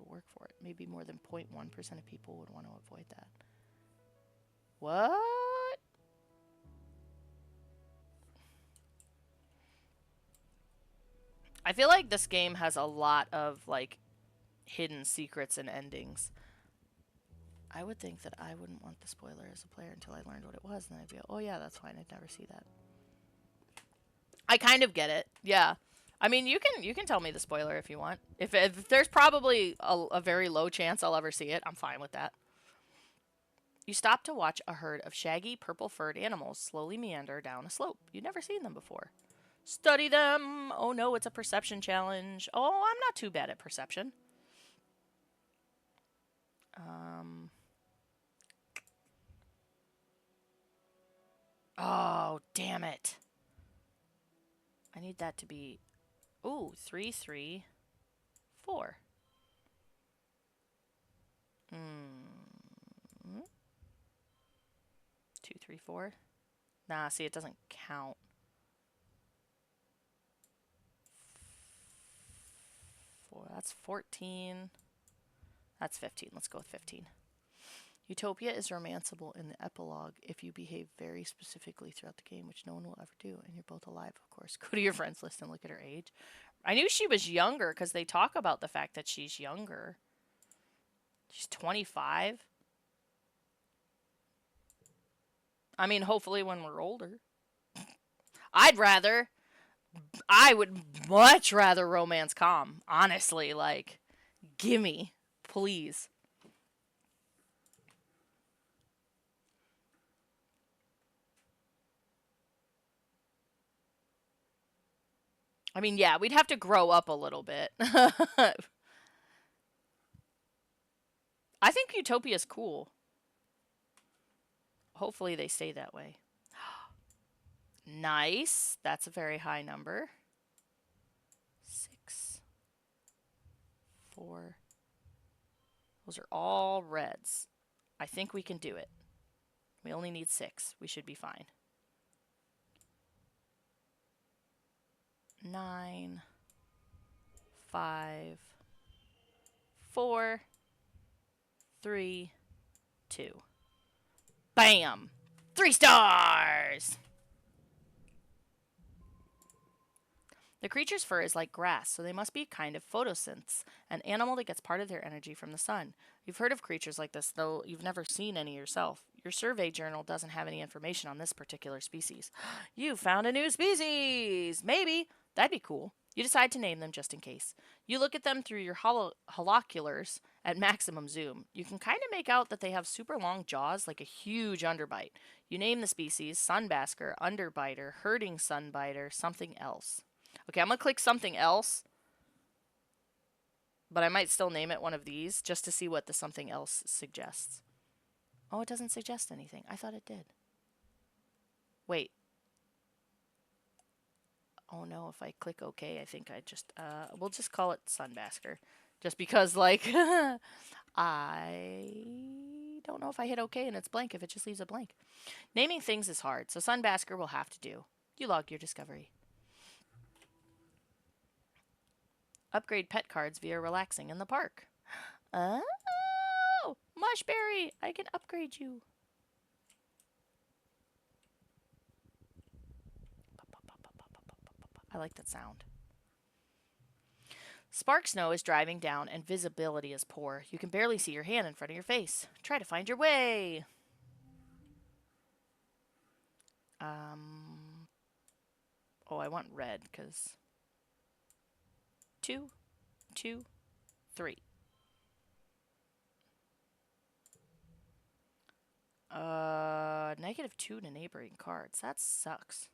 work for it. Maybe more than 0.1% of people would want to avoid that. What? I feel like this game has a lot of hidden secrets and endings. I would think that I wouldn't want the spoiler as a player until I learned what it was, and then I'd be like, oh yeah, that's fine, I'd never see that. I kind of get it, yeah. I mean, you can tell me the spoiler if you want. If there's probably a very low chance I'll ever see it, I'm fine with that. You stop to watch a herd of shaggy, purple-furred animals slowly meander down a slope. You've never seen them before. Study them! Oh no, it's a perception challenge. Oh, I'm not too bad at perception. Oh, damn it. I need that to be... Ooh, 3, 3, 4. 2, 3, 4. Nah, see, it doesn't count. 4, that's 14. That's 15. Let's go with 15. Utopia is romanceable in the epilogue if you behave very specifically throughout the game, which no one will ever do, and you're both alive, of course. Go to your friends list and look at her age. I knew she was younger because they talk about the fact that she's younger. She's 25. I mean, hopefully when we're older. I would much rather romance com. Honestly, like, gimme, please. I mean, yeah, we'd have to grow up a little bit. I think Utopia's cool. Hopefully they stay that way. Nice. That's a very high number. 6, 4. Those are all reds. I think we can do it. We only need 6. We should be fine. 9, 5, 4, 3, 2. Bam! 3 stars! The creature's fur is like grass, so they must be kind of photosynths, an animal that gets part of their energy from the sun. You've heard of creatures like this, though you've never seen any yourself. Your survey journal doesn't have any information on this particular species. You found a new species! Maybe. That'd be cool. You decide to name them just in case. You look at them through your holoculars at maximum zoom. You can kind of make out that they have super long jaws like a huge underbite. You name the species sunbasker, underbiter, herding sunbiter, something else. Okay, I'm going to click something else, but I might still name it one of these just to see what the something else suggests. Oh, it doesn't suggest anything. I thought it did. Wait. Oh no, if I click OK, I think I just, we'll just call it Sunbasker. Just because, like, I don't know if I hit OK and it's blank if it just leaves a blank. Naming things is hard, so Sunbasker will have to do. You log your discovery. Upgrade pet cards via relaxing in the park. Oh, Mushberry, I can upgrade you. I like that sound. Spark snow is driving down and visibility is poor. You can barely see your hand in front of your face. Try to find your way. Oh, I want red because 2, 2, 3. -2 to neighboring cards. That sucks.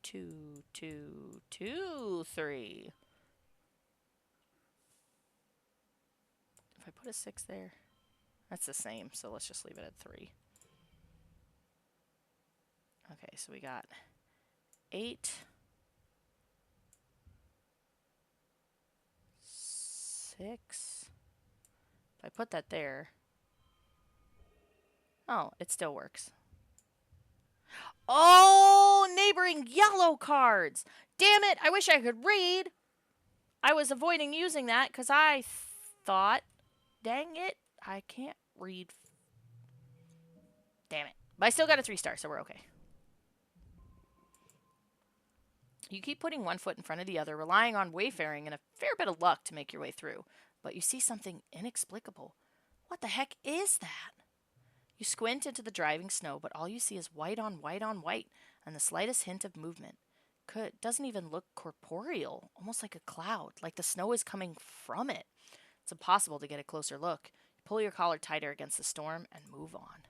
2, 2, 2, 3. If I put a 6 there, that's the same, so let's just leave it at 3. Okay, so we got 8, 6. If I put that there, oh, it still works. Oh, neighboring yellow cards. Damn it, I wish I could read. I was avoiding using that because I thought, dang it, I can't read. Damn it. But I still got a 3 star, so we're okay. You keep putting one foot in front of the other, relying on wayfaring and a fair bit of luck to make your way through. But you see something inexplicable. What the heck is that? You squint into the driving snow, but all you see is white on white on white, and the slightest hint of movement. Doesn't even look corporeal, almost like a cloud, like the snow is coming from it. It's impossible to get a closer look. You pull your collar tighter against the storm and move on.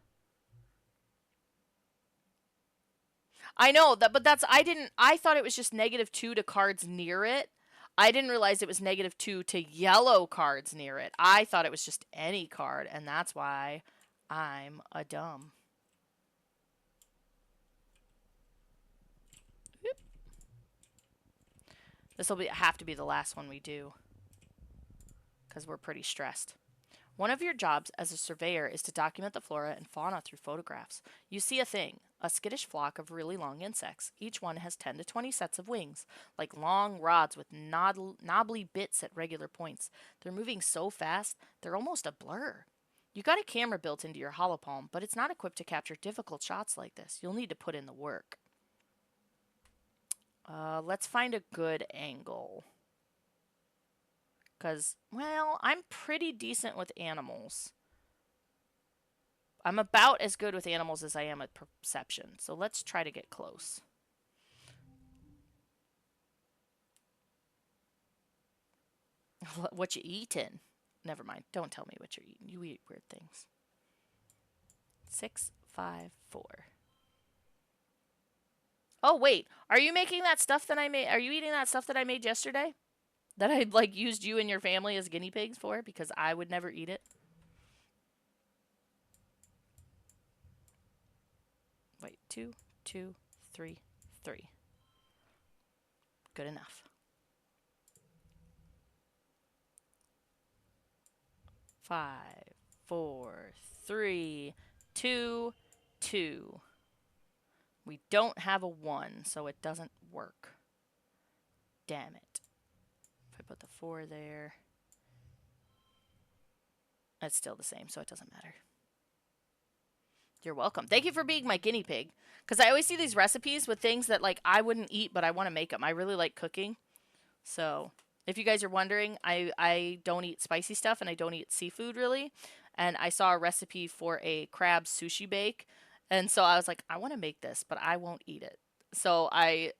I know that, but I thought it was just -2 to cards near it. I didn't realize it was -2 to yellow cards near it. I thought it was just any card, and that's why I'm a dumb. This will have to be the last one we do, because we're pretty stressed. One of your jobs as a surveyor is to document the flora and fauna through photographs. You see a thing, a skittish flock of really long insects. Each one has 10 to 20 sets of wings, like long rods with knobbly bits at regular points. They're moving so fast, they're almost a blur. You got a camera built into your holopalm, but it's not equipped to capture difficult shots like this. You'll need to put in the work. Let's find a good angle. Because, well, I'm pretty decent with animals. I'm about as good with animals as I am at perception. So let's try to get close. What you eating? Never mind. Don't tell me what you're eating. You eat weird things. 6, 5, 4. Oh, wait. Are you making that stuff that I made? Are you eating that stuff that I made yesterday? That I, like, used you and your family as guinea pigs for? Because I would never eat it. Wait. 2, 2, 3, 3. Good enough. 5, 4, 3, 2, 2. We don't have a 1, so it doesn't work. Damn it. If I put the 4 there, it's still the same, so it doesn't matter. You're welcome. Thank you for being my guinea pig. Because I always see these recipes with things that, like, I wouldn't eat, but I want to make them. I really like cooking. So, if you guys are wondering, I don't eat spicy stuff, and I don't eat seafood, really. And I saw a recipe for a crab sushi bake. And so I was like, I want to make this, but I won't eat it. So I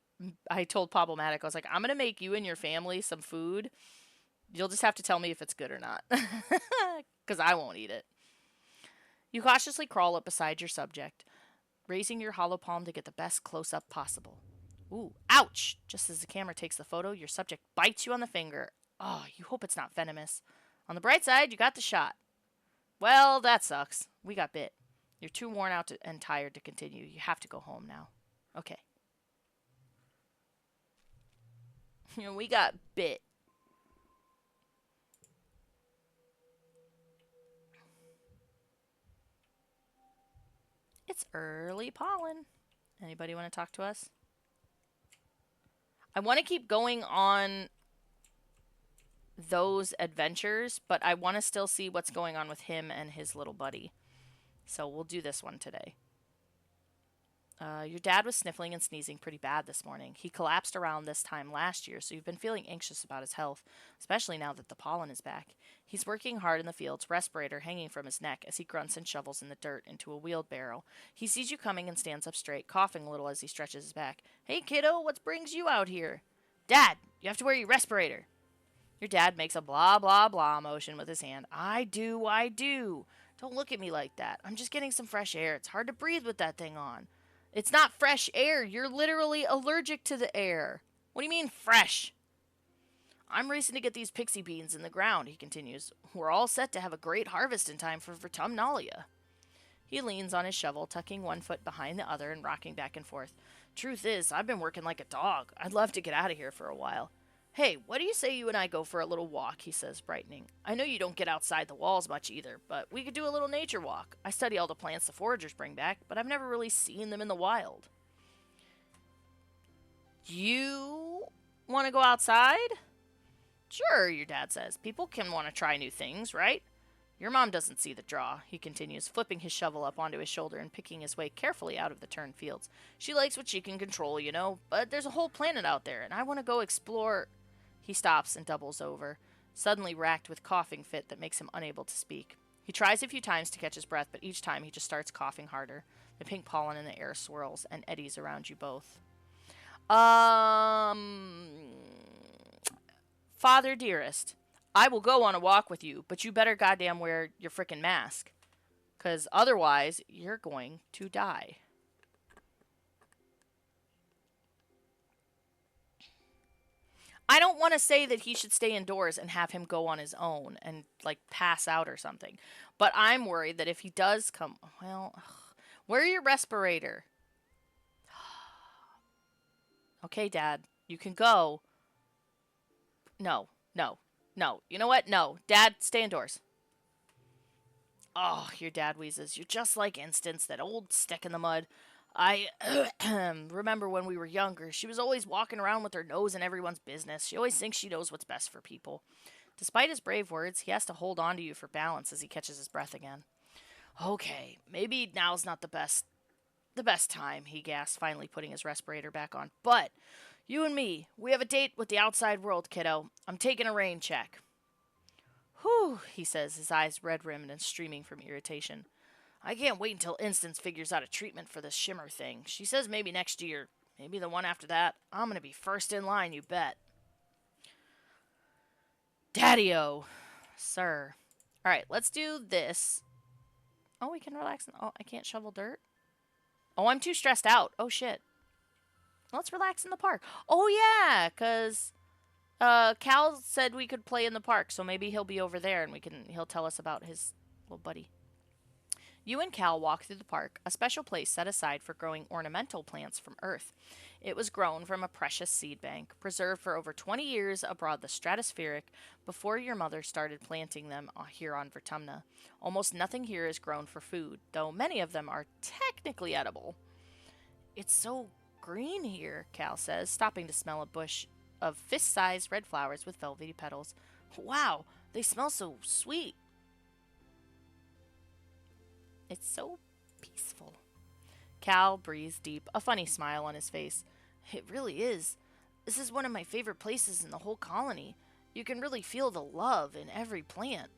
told Problematic, I was like, I'm going to make you and your family some food. You'll just have to tell me if it's good or not. Because I won't eat it. You cautiously crawl up beside your subject, raising your hollow palm to get the best close-up possible. Ooh, ouch! Just as the camera takes the photo, your subject bites you on the finger. Oh, you hope it's not venomous. On the bright side, you got the shot. Well, that sucks. We got bit. You're too worn out and tired to continue. You have to go home now. Okay. We got bit. It's early pollen. Anybody want to talk to us? I want to keep going on those adventures, but I want to still see what's going on with him and his little buddy. So we'll do this one today. Your dad was sniffling and sneezing pretty bad this morning. He collapsed around this time last year, so you've been feeling anxious about his health, especially now that the pollen is back. He's working hard in the fields, respirator hanging from his neck as he grunts and shovels in the dirt into a wheelbarrow. He sees you coming and stands up straight, coughing a little as he stretches his back. Hey, kiddo, what brings you out here? Dad, you have to wear your respirator. Your dad makes a blah, blah, blah motion with his hand. I do. Don't look at me like that. I'm just getting some fresh air. It's hard to breathe with that thing on. It's not fresh air. You're literally allergic to the air. What do you mean, fresh? I'm racing to get these pixie beans in the ground, he continues. We're all set to have a great harvest in time for Vertumnalia. He leans on his shovel, tucking one foot behind the other and rocking back and forth. Truth is, I've been working like a dog. I'd love to get out of here for a while. Hey, what do you say you and I go for a little walk, he says, brightening. I know you don't get outside the walls much either, but we could do a little nature walk. I study all the plants the foragers bring back, but I've never really seen them in the wild. You want to go outside? Sure, your dad says. People can want to try new things, right? Your mom doesn't see the draw, he continues, flipping his shovel up onto his shoulder and picking his way carefully out of the turned fields. She likes what she can control, you know, but there's a whole planet out there, and I want to go explore. He stops and doubles over, suddenly racked with coughing fit that makes him unable to speak. He tries a few times to catch his breath, but each time he just starts coughing harder. The pink pollen in the air swirls and eddies around you both. Father dearest, I will go on a walk with you, but you better goddamn wear your frickin' mask. 'Cause otherwise, you're going to die. I don't want to say that he should stay indoors and have him go on his own and, like, pass out or something. But I'm worried that if he does come... Well, wear your respirator. Okay, Dad, you can go. No. You know what? No. Dad, stay indoors. Oh, your dad wheezes. You're just like Instance, that old stick in the mud. I remember when we were younger, she was always walking around with her nose in everyone's business. She always thinks she knows what's best for people. Despite his brave words, he has to hold on to you for balance as he catches his breath again. Okay, maybe now's not the best time, he gasped, finally putting his respirator back on. But you and me, we have a date with the outside world, kiddo. I'm taking a rain check. Whew, he says, his eyes red-rimmed and streaming from irritation. I can't wait until Instance figures out a treatment for this shimmer thing. She says maybe next year, maybe the one after that. I'm gonna be first in line, you bet. Daddy-o, sir. Alright, let's do this. Oh, we can relax. Oh, I can't shovel dirt? Oh, I'm too stressed out. Oh, shit. Let's relax in the park. Oh, yeah, because Cal said we could play in the park, so maybe he'll be over there and he'll tell us about his little buddy. You and Cal walk through the park, a special place set aside for growing ornamental plants from Earth. It was grown from a precious seed bank, preserved for over 20 years aboard the stratospheric before your mother started planting them here on Vertumna. Almost nothing here is grown for food, though many of them are technically edible. It's so green here, Cal says, stopping to smell a bush of fist-sized red flowers with velvety petals. Wow, they smell so sweet. It's so peaceful. Cal breathes deep, a funny smile on his face. It really is. This is one of my favorite places in the whole colony. You can really feel the love in every plant.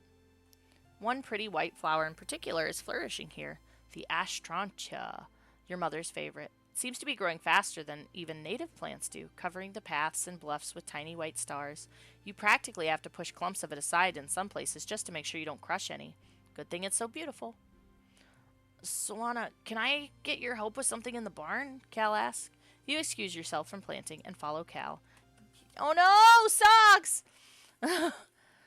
One pretty white flower in particular is flourishing here, the astrantia, your mother's favorite. It seems to be growing faster than even native plants do, covering the paths and bluffs with tiny white stars. You practically have to push clumps of it aside in some places just to make sure you don't crush any. Good thing it's so beautiful. Solana, can I get your help with something in the barn? Cal asks. You excuse yourself from planting and follow Cal. Oh no, Socks!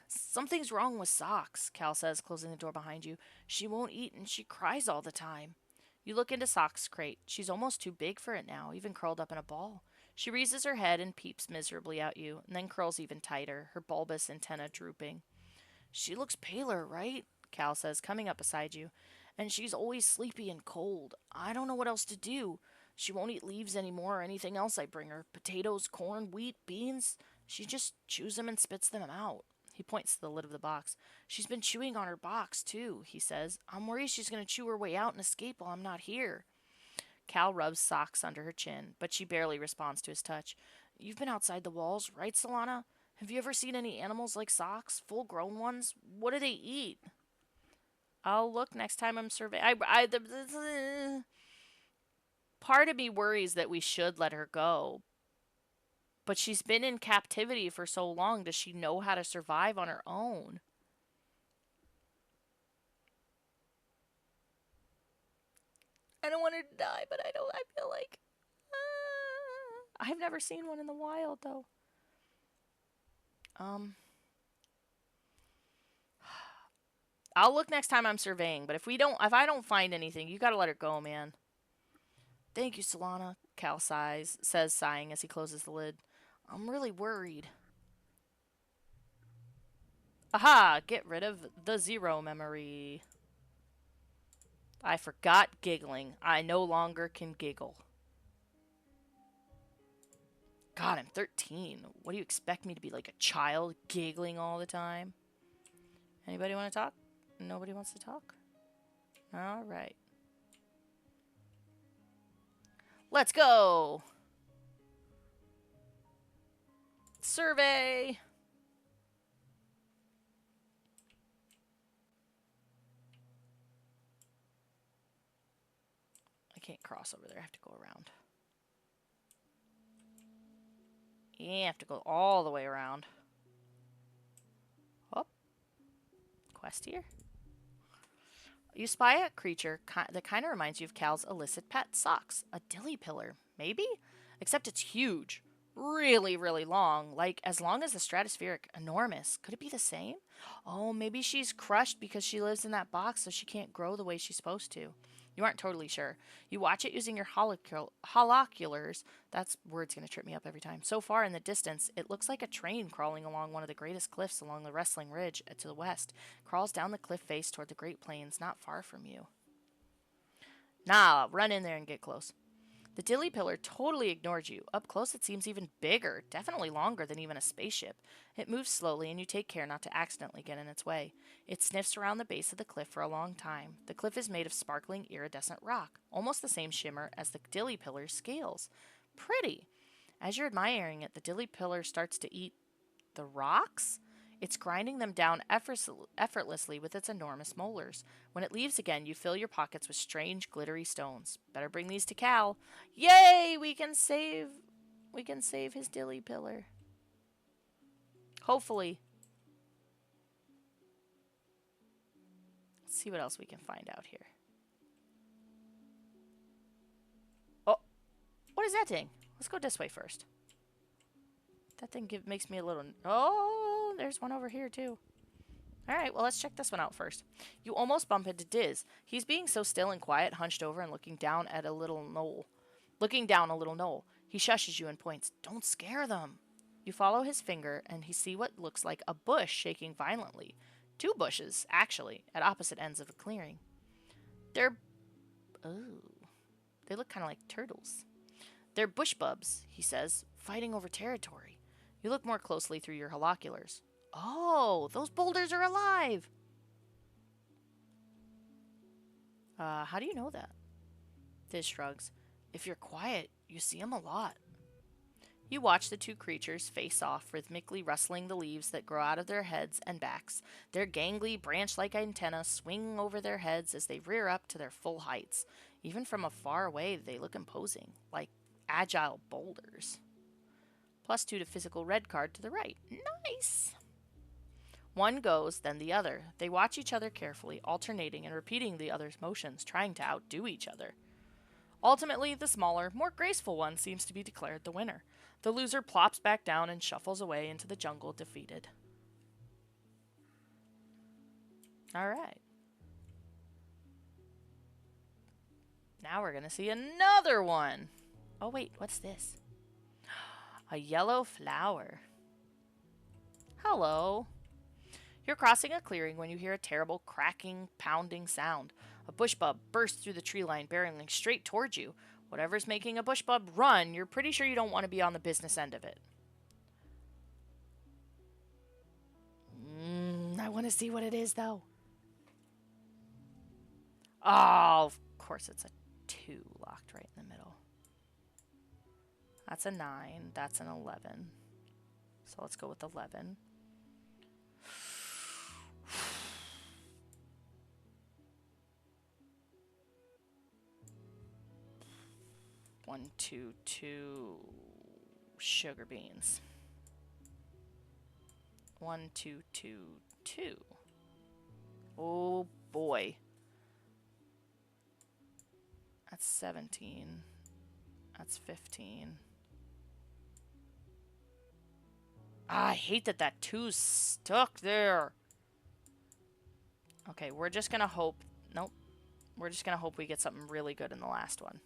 Something's wrong with Socks, Cal says, closing the door behind you. She won't eat and she cries all the time. You look into Socks' crate. She's almost too big for it now, even curled up in a ball. She raises her head and peeps miserably at you, and then curls even tighter, her bulbous antenna drooping. She looks paler, right? Cal says, coming up beside you. And she's always sleepy and cold. I don't know what else to do. She won't eat leaves anymore or anything else I bring her. Potatoes, corn, wheat, beans. She just chews them and spits them out. He points to the lid of the box. She's been chewing on her box, too, he says. I'm worried she's going to chew her way out and escape while I'm not here. Cal rubs Socks under her chin, but she barely responds to his touch. You've been outside the walls, right, Solana? Have you ever seen any animals like Socks? Full-grown ones? What do they eat? I'll look next time I'm surveying. Part of me worries that we should let her go. But she's been in captivity for so long. Does she know how to survive on her own? I don't want her to die, but I feel like... I've never seen one in the wild, though. I'll look next time I'm surveying, but if I don't find anything, you gotta let her go, man. Thank you, Solana, Cal says, sighing as he closes the lid. I'm really worried. Aha! Get rid of the zero memory. I forgot giggling. I no longer can giggle. God, I'm 13. What do you expect me to be, like a child, giggling all the time? Anybody want to talk? Nobody wants to talk? Alright. Let's go! Survey! I can't cross over there. I have to go around. Yeah, I have to go all the way around. Oh. Quest here. You spy a creature that kind of reminds you of Cal's illicit pet, Socks. A dilly pillar, maybe? Except it's huge. really, really long, like as long as the stratospheric, enormous. Could it be the same? Oh, maybe she's crushed because she lives in that box so she can't grow the way she's supposed to. You aren't totally sure. You watch it using your holoculars. That word's going to trip me up every time. So far in the distance, it looks like a train crawling along one of the greatest cliffs along the Wrestling Ridge to the west. Crawls down the cliff face toward the Great Plains not far from you. Nah, run in there and get close. The dilly pillar totally ignored you. Up close, it seems even bigger, definitely longer than even a spaceship. It moves slowly, and you take care not to accidentally get in its way. It sniffs around the base of the cliff for a long time. The cliff is made of sparkling, iridescent rock, almost the same shimmer as the dilly pillar's scales. Pretty. As you're admiring it, the dilly pillar starts to eat the rocks? It's grinding them down effortlessly with its enormous molars. When it leaves again, you fill your pockets with strange, glittery stones. Better bring these to Cal. Yay! We can save his dilly pillar. Hopefully. Let's see what else we can find out here. Oh, what is that thing? Let's go this way first. That thing makes me a little... Oh, there's one over here, too. Alright, well, let's check this one out first. You almost bump into Diz. He's being so still and quiet, hunched over and looking down a little knoll. He shushes you and points. Don't scare them. You follow his finger, and you see what looks like a bush shaking violently. Two bushes, actually, at opposite ends of the clearing. They're... Oh. They look kind of like turtles. They're bush bubs, he says, fighting over territory. You look more closely through your holoculars. Oh, those boulders are alive! How do you know that? Diz shrugs. If you're quiet, you see them a lot. You watch the two creatures face off, rhythmically rustling the leaves that grow out of their heads and backs. Their gangly, branch-like antennae swing over their heads as they rear up to their full heights. Even from afar away, they look imposing, like agile boulders. +2 to physical red card to the right. Nice! One goes, then the other. They watch each other carefully, alternating and repeating the other's motions, trying to outdo each other. Ultimately, the smaller, more graceful one seems to be declared the winner. The loser plops back down and shuffles away into the jungle defeated. Alright. Now we're going to see another one. Oh wait, what's this? A yellow flower. Hello. You're crossing a clearing when you hear a terrible cracking, pounding sound. A bushbub bursts through the tree line, barreling straight towards you. Whatever's making a bushbub run, you're pretty sure you don't want to be on the business end of it. I want to see what it is, though. Oh, of course it's a 2 locked right in the middle. That's a 9. That's an 11. So let's go with 11. One, two sugar beans. 1, 2, 2, 2. Oh boy. That's 17. That's 15. I hate that that 2's stuck there. Okay, we're just gonna hope... Nope. We're just gonna hope we get something really good in the last one.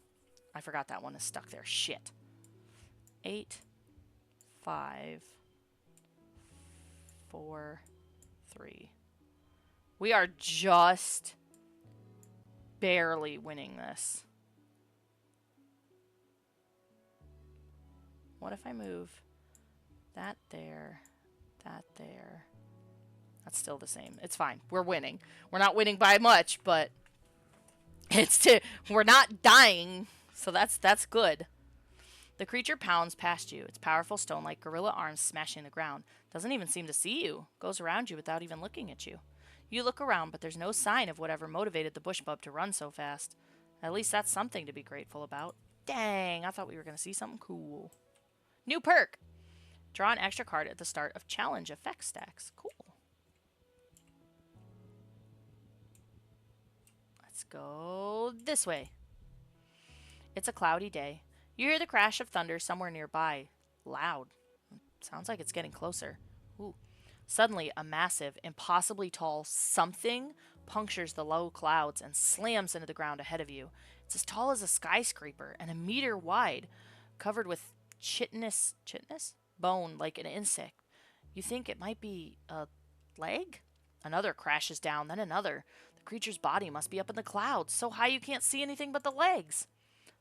I forgot that one is stuck there. Shit. 8, 5, 4, 3. We are just barely winning this. What if I move that there, that there? That's still the same. It's fine. We're winning. We're not winning by much, but we're not dying, so that's good. The creature pounds past you, its powerful stone-like gorilla arms smashing the ground. Doesn't even seem to see you. Goes around you without even looking at you. You look around, but there's no sign of whatever motivated the bushbub to run so fast. At least that's something to be grateful about. Dang, I thought we were going to see something cool. New perk! Draw an extra card at the start of challenge effect stacks. Cool. Let's go this way. It's a cloudy day. You hear the crash of thunder somewhere nearby. loud. Sounds like it's getting closer. Ooh. Suddenly, a massive, impossibly tall something punctures the low clouds and slams into the ground ahead of you. It's as tall as a skyscraper and a meter wide, covered with chitinous bone like an insect. You think it might be a leg? Another crashes down, then another. The creature's body must be up in the clouds, so high you can't see anything but the legs.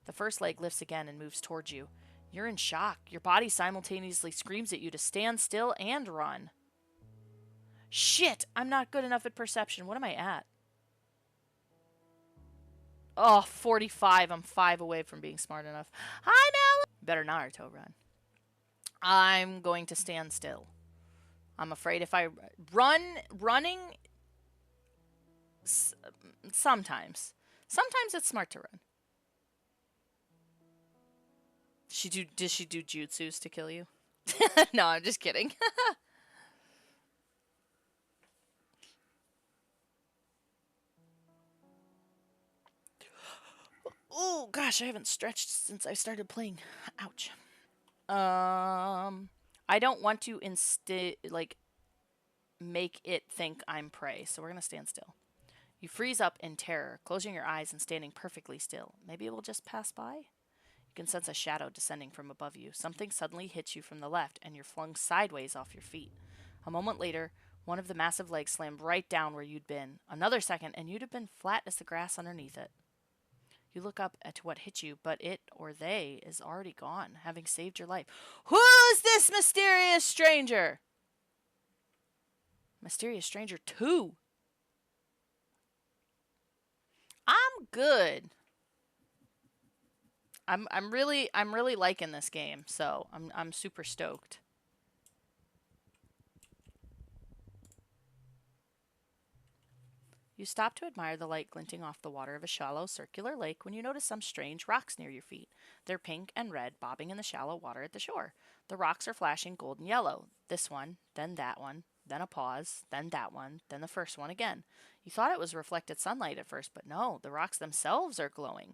The first leg lifts again and moves towards you. You're in shock. Your body simultaneously screams at you to stand still and run. Shit! I'm not good enough at perception. What am I at? Oh, 45. I'm 5 away from being smart enough. Hi, Mel! Better Naruto run. I'm going to stand still. I'm afraid if I running, sometimes it's smart to run. Does she do jutsus to kill you? No, I'm just kidding. Oh gosh, I haven't stretched since I started playing. Ouch. I don't want to make it think I'm prey, so we're gonna stand still. You freeze up in terror, closing your eyes and standing perfectly still. Maybe it will just pass by? You can sense a shadow descending from above you. Something suddenly hits you from the left, and you're flung sideways off your feet. A moment later, one of the massive legs slammed right down where you'd been. Another second, and you'd have been flat as the grass underneath it. You look up at what hit you, but it or they is already gone, having saved your life. Who's this mysterious stranger? Mysterious stranger 2. I'm good. I'm really liking this game, so I'm super stoked. You stop to admire the light glinting off the water of a shallow, circular lake when you notice some strange rocks near your feet. They're pink and red, bobbing in the shallow water at the shore. The rocks are flashing golden yellow. This one, then that one, then a pause, then that one, then the first one again. You thought it was reflected sunlight at first, but no, the rocks themselves are glowing.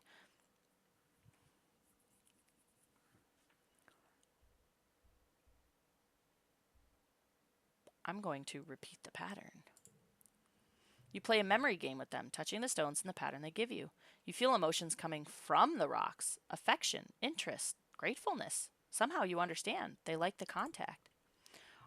I'm going to repeat the pattern. You play a memory game with them, touching the stones in the pattern they give you. You feel emotions coming from the rocks: affection, interest, gratefulness. Somehow you understand. They like the contact.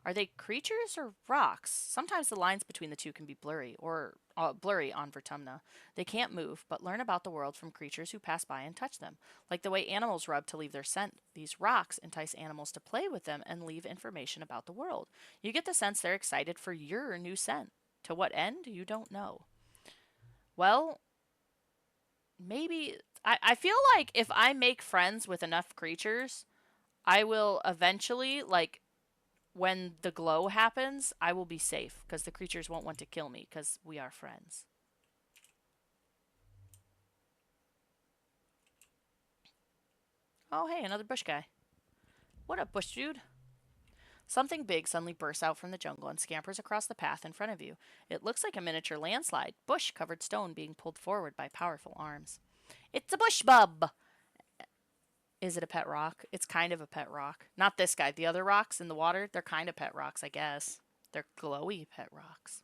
Are they creatures or rocks? Sometimes the lines between the two can be blurry on Vertumna. They can't move, but learn about the world from creatures who pass by and touch them. Like the way animals rub to leave their scent, these rocks entice animals to play with them and leave information about the world. You get the sense they're excited for your new scent. To what end, you don't know. Well, maybe... I feel like if I make friends with enough creatures, I will eventually, when the glow happens, I will be safe, because the creatures won't want to kill me, because we are friends. Oh, hey, another bush guy. What up, bush dude? Something big suddenly bursts out from the jungle and scampers across the path in front of you. It looks like a miniature landslide, bush-covered stone being pulled forward by powerful arms. It's a bush bub! Is it a pet rock? It's kind of a pet rock. Not this guy. The other rocks in the water, they're kind of pet rocks, I guess. They're glowy pet rocks.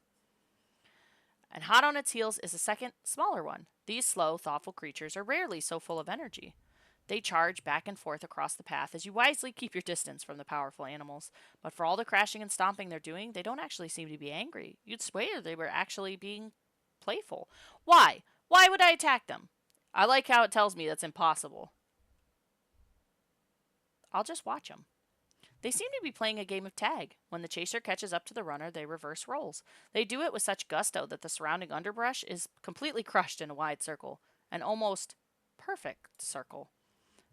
And hot on its heels is a second, smaller one. These slow, thoughtful creatures are rarely so full of energy. They charge back and forth across the path as you wisely keep your distance from the powerful animals. But for all the crashing and stomping they're doing, they don't actually seem to be angry. You'd swear they were actually being playful. Why? Why would I attack them? I like how it tells me that's impossible. I'll just watch them. They seem to be playing a game of tag. When the chaser catches up to the runner, they reverse roles. They do it with such gusto that the surrounding underbrush is completely crushed in a wide circle, an almost perfect circle.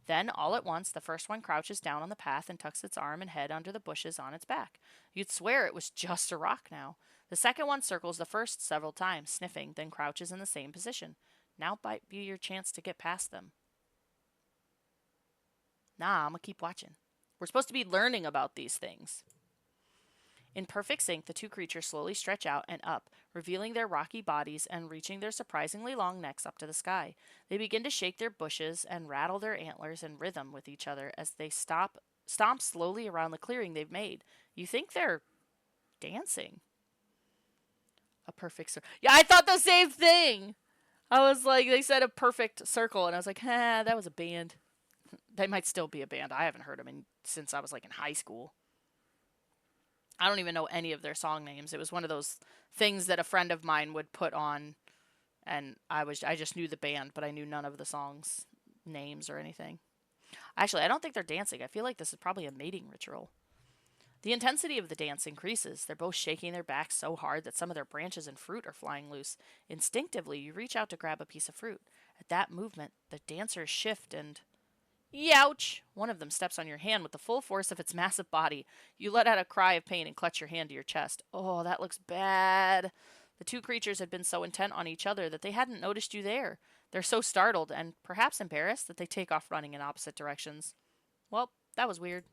Then, all at once, the first one crouches down on the path and tucks its arm and head under the bushes on its back. You'd swear it was just a rock now. The second one circles the first several times, sniffing, then crouches in the same position. Now might be your chance to get past them. Nah, I'm gonna keep watching. We're supposed to be learning about these things. In perfect sync, the two creatures slowly stretch out and up, revealing their rocky bodies and reaching their surprisingly long necks up to the sky. They begin to shake their bushes and rattle their antlers in rhythm with each other as they stomp slowly around the clearing they've made. You think they're dancing. A perfect circle. Yeah, I thought the same thing. I was like, they said a perfect circle, and I was like, that was a band. They might still be a band. I haven't heard them since I was like in high school. I don't even know any of their song names. It was one of those things that a friend of mine would put on, and I just knew the band, but I knew none of the songs names or anything. Actually, I don't think they're dancing. I feel like this is probably a mating ritual. The intensity of the dance increases. They're both shaking their backs so hard that some of their branches and fruit are flying loose. Instinctively, you reach out to grab a piece of fruit. At that movement, the dancers shift and youch! One of them steps on your hand with the full force of its massive body. You let out a cry of pain and clutch your hand to your chest. Oh, that looks bad. The two creatures had been so intent on each other that they hadn't noticed you there. They're so startled and perhaps embarrassed that they take off running in opposite directions. Well, that was weird.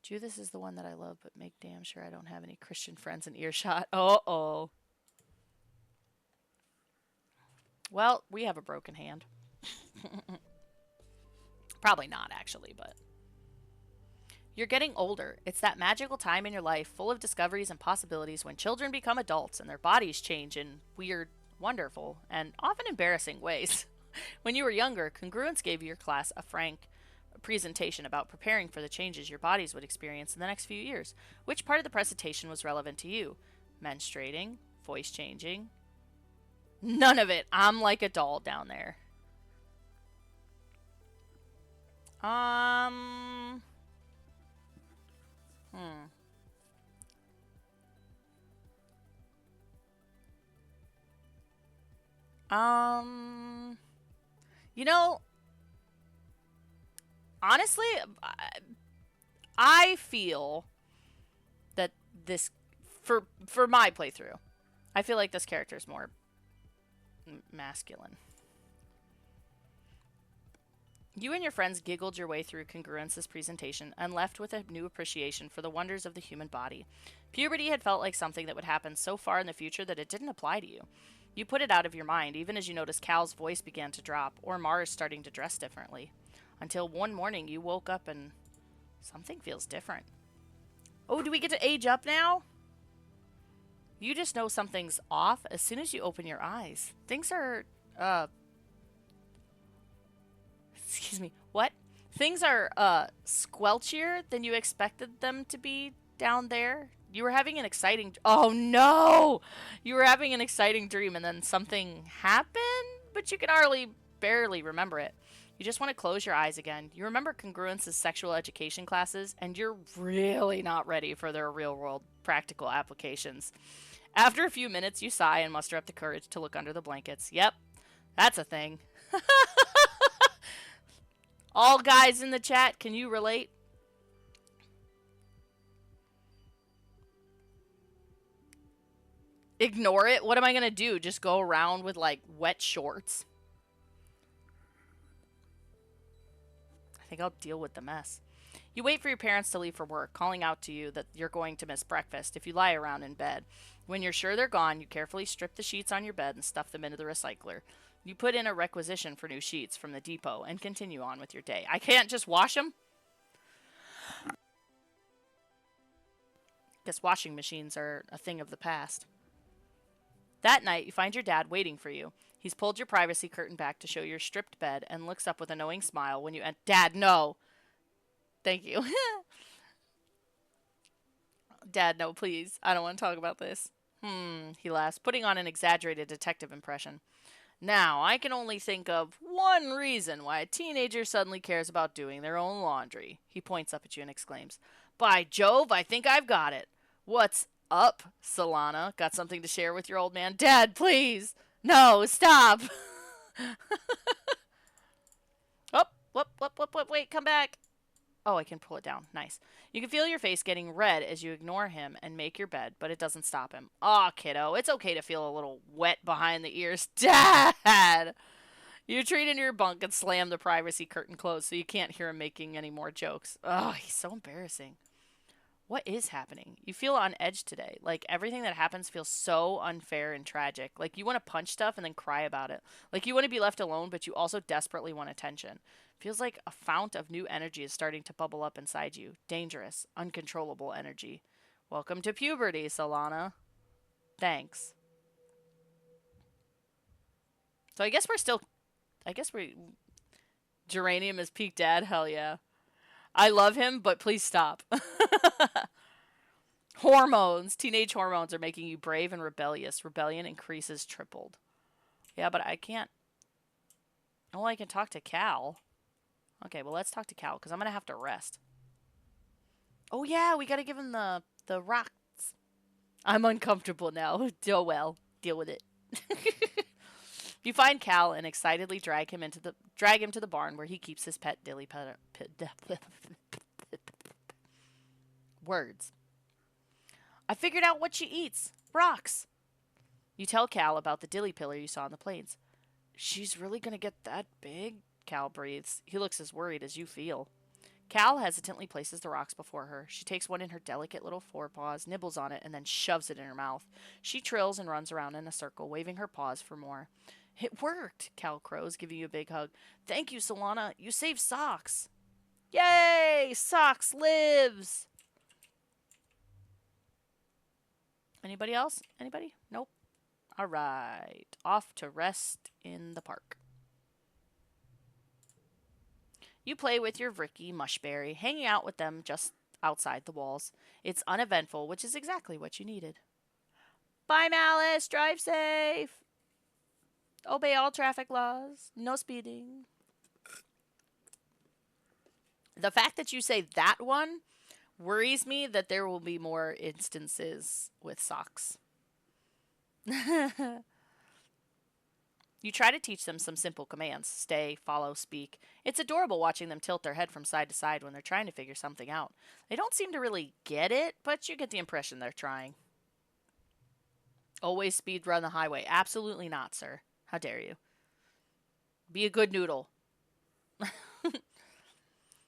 Judas is the one that I love, but make damn sure I don't have any Christian friends in earshot. Uh-oh. Well, we have a broken hand. Probably not, actually, but... You're getting older. It's that magical time in your life full of discoveries and possibilities when children become adults and their bodies change in weird, wonderful, and often embarrassing ways. When you were younger, Congruence gave your class a frank presentation about preparing for the changes your bodies would experience in the next few years. Which part of the presentation was relevant to you? Menstruating? Voice changing? None of it. I'm like a doll down there. You know, honestly, I feel that this, for my playthrough, I feel like this character is more masculine. You and your friends giggled your way through Congruence's presentation and left with a new appreciation for the wonders of the human body. Puberty had felt like something that would happen so far in the future that it didn't apply to you. You put it out of your mind, even as you noticed Cal's voice began to drop, or Mars starting to dress differently. Until one morning you woke up and something feels different. Oh, do we get to age up now? You just know something's off as soon as you open your eyes. Things are, excuse me, what? Things are, squelchier than you expected them to be down there. You were having an exciting, oh no! You were having an exciting dream and then something happened, but you can barely remember it. You just want to close your eyes again. You remember Congruence's sexual education classes, and you're really not ready for their real-world practical applications. After a few minutes, you sigh and muster up the courage to look under the blankets. Yep, that's a thing. All guys in the chat, can you relate? Ignore it? What am I going to do? Just go around with, like, wet shorts? I think I'll deal with the mess. You wait for your parents to leave for work, calling out to you that you're going to miss breakfast if you lie around in bed. When you're sure they're gone, you carefully strip the sheets on your bed and stuff them into the recycler. You put in a requisition for new sheets from the depot and continue on with your day. I can't just wash them? Guess washing machines are a thing of the past. That night, you find your dad waiting for you. He's pulled your privacy curtain back to show your stripped bed and looks up with a knowing smile when you enter. Dad, no! Thank you. Dad, no, please. I don't want to talk about this. He laughs, putting on an exaggerated detective impression. Now, I can only think of one reason why a teenager suddenly cares about doing their own laundry. He points up at you and exclaims, By Jove, I think I've got it. What's up, Solana? Got something to share with your old man? Dad, please! No, stop! Wait, come back! Oh, I can pull it down. Nice. You can feel your face getting red as you ignore him and make your bed, but it doesn't stop him. Aw, kiddo, it's okay to feel a little wet behind the ears. Dad! You retreat into your bunk and slam the privacy curtain closed so you can't hear him making any more jokes. Oh, he's so embarrassing. What is happening? You feel on edge today. Like everything that happens feels so unfair and tragic. Like you want to punch stuff and then cry about it. Like you want to be left alone, but you also desperately want attention. Feels like a fount of new energy is starting to bubble up inside you. Dangerous, uncontrollable energy. Welcome to puberty, Solana. Thanks. So I guess we're still. I guess we. Geranium is peak dad? Hell yeah. I love him, but please stop. Hormones. Teenage hormones are making you brave and rebellious. Rebellion increases tripled. Yeah, but I can't. Oh, I can talk to Cal. Okay, well, let's talk to Cal, because I'm going to have to rest. Oh, yeah, we got to give him the rocks. I'm uncomfortable now. Oh, well. Deal with it. You find Cal and excitedly drag him to the barn where he keeps his pet dilly pet. Words. I figured out what she eats. Rocks. You tell Cal about the dilly pillar you saw in the plains. She's really gonna get that big? Cal breathes. He looks as worried as you feel. Cal hesitantly places the rocks before her. She takes one in her delicate little forepaws, nibbles on it, and then shoves it in her mouth. She trills and runs around in a circle, waving her paws for more. It worked, Cal crows, giving you a big hug. Thank you, Solana. You saved Socks. Yay! Socks lives! Anybody else? Anybody? Nope. All right. Off to rest in the park. You play with your Vricky Mushberry, hanging out with them just outside the walls. It's uneventful, which is exactly what you needed. Bye, Malice. Drive safe. Obey all traffic laws. No speeding. The fact that you say that one worries me that there will be more instances with Socks. You try to teach them some simple commands. Stay, follow, speak. It's adorable watching them tilt their head from side to side when they're trying to figure something out. They don't seem to really get it, but you get the impression they're trying. Always speed run the highway. Absolutely not, sir. How dare you? Be a good noodle.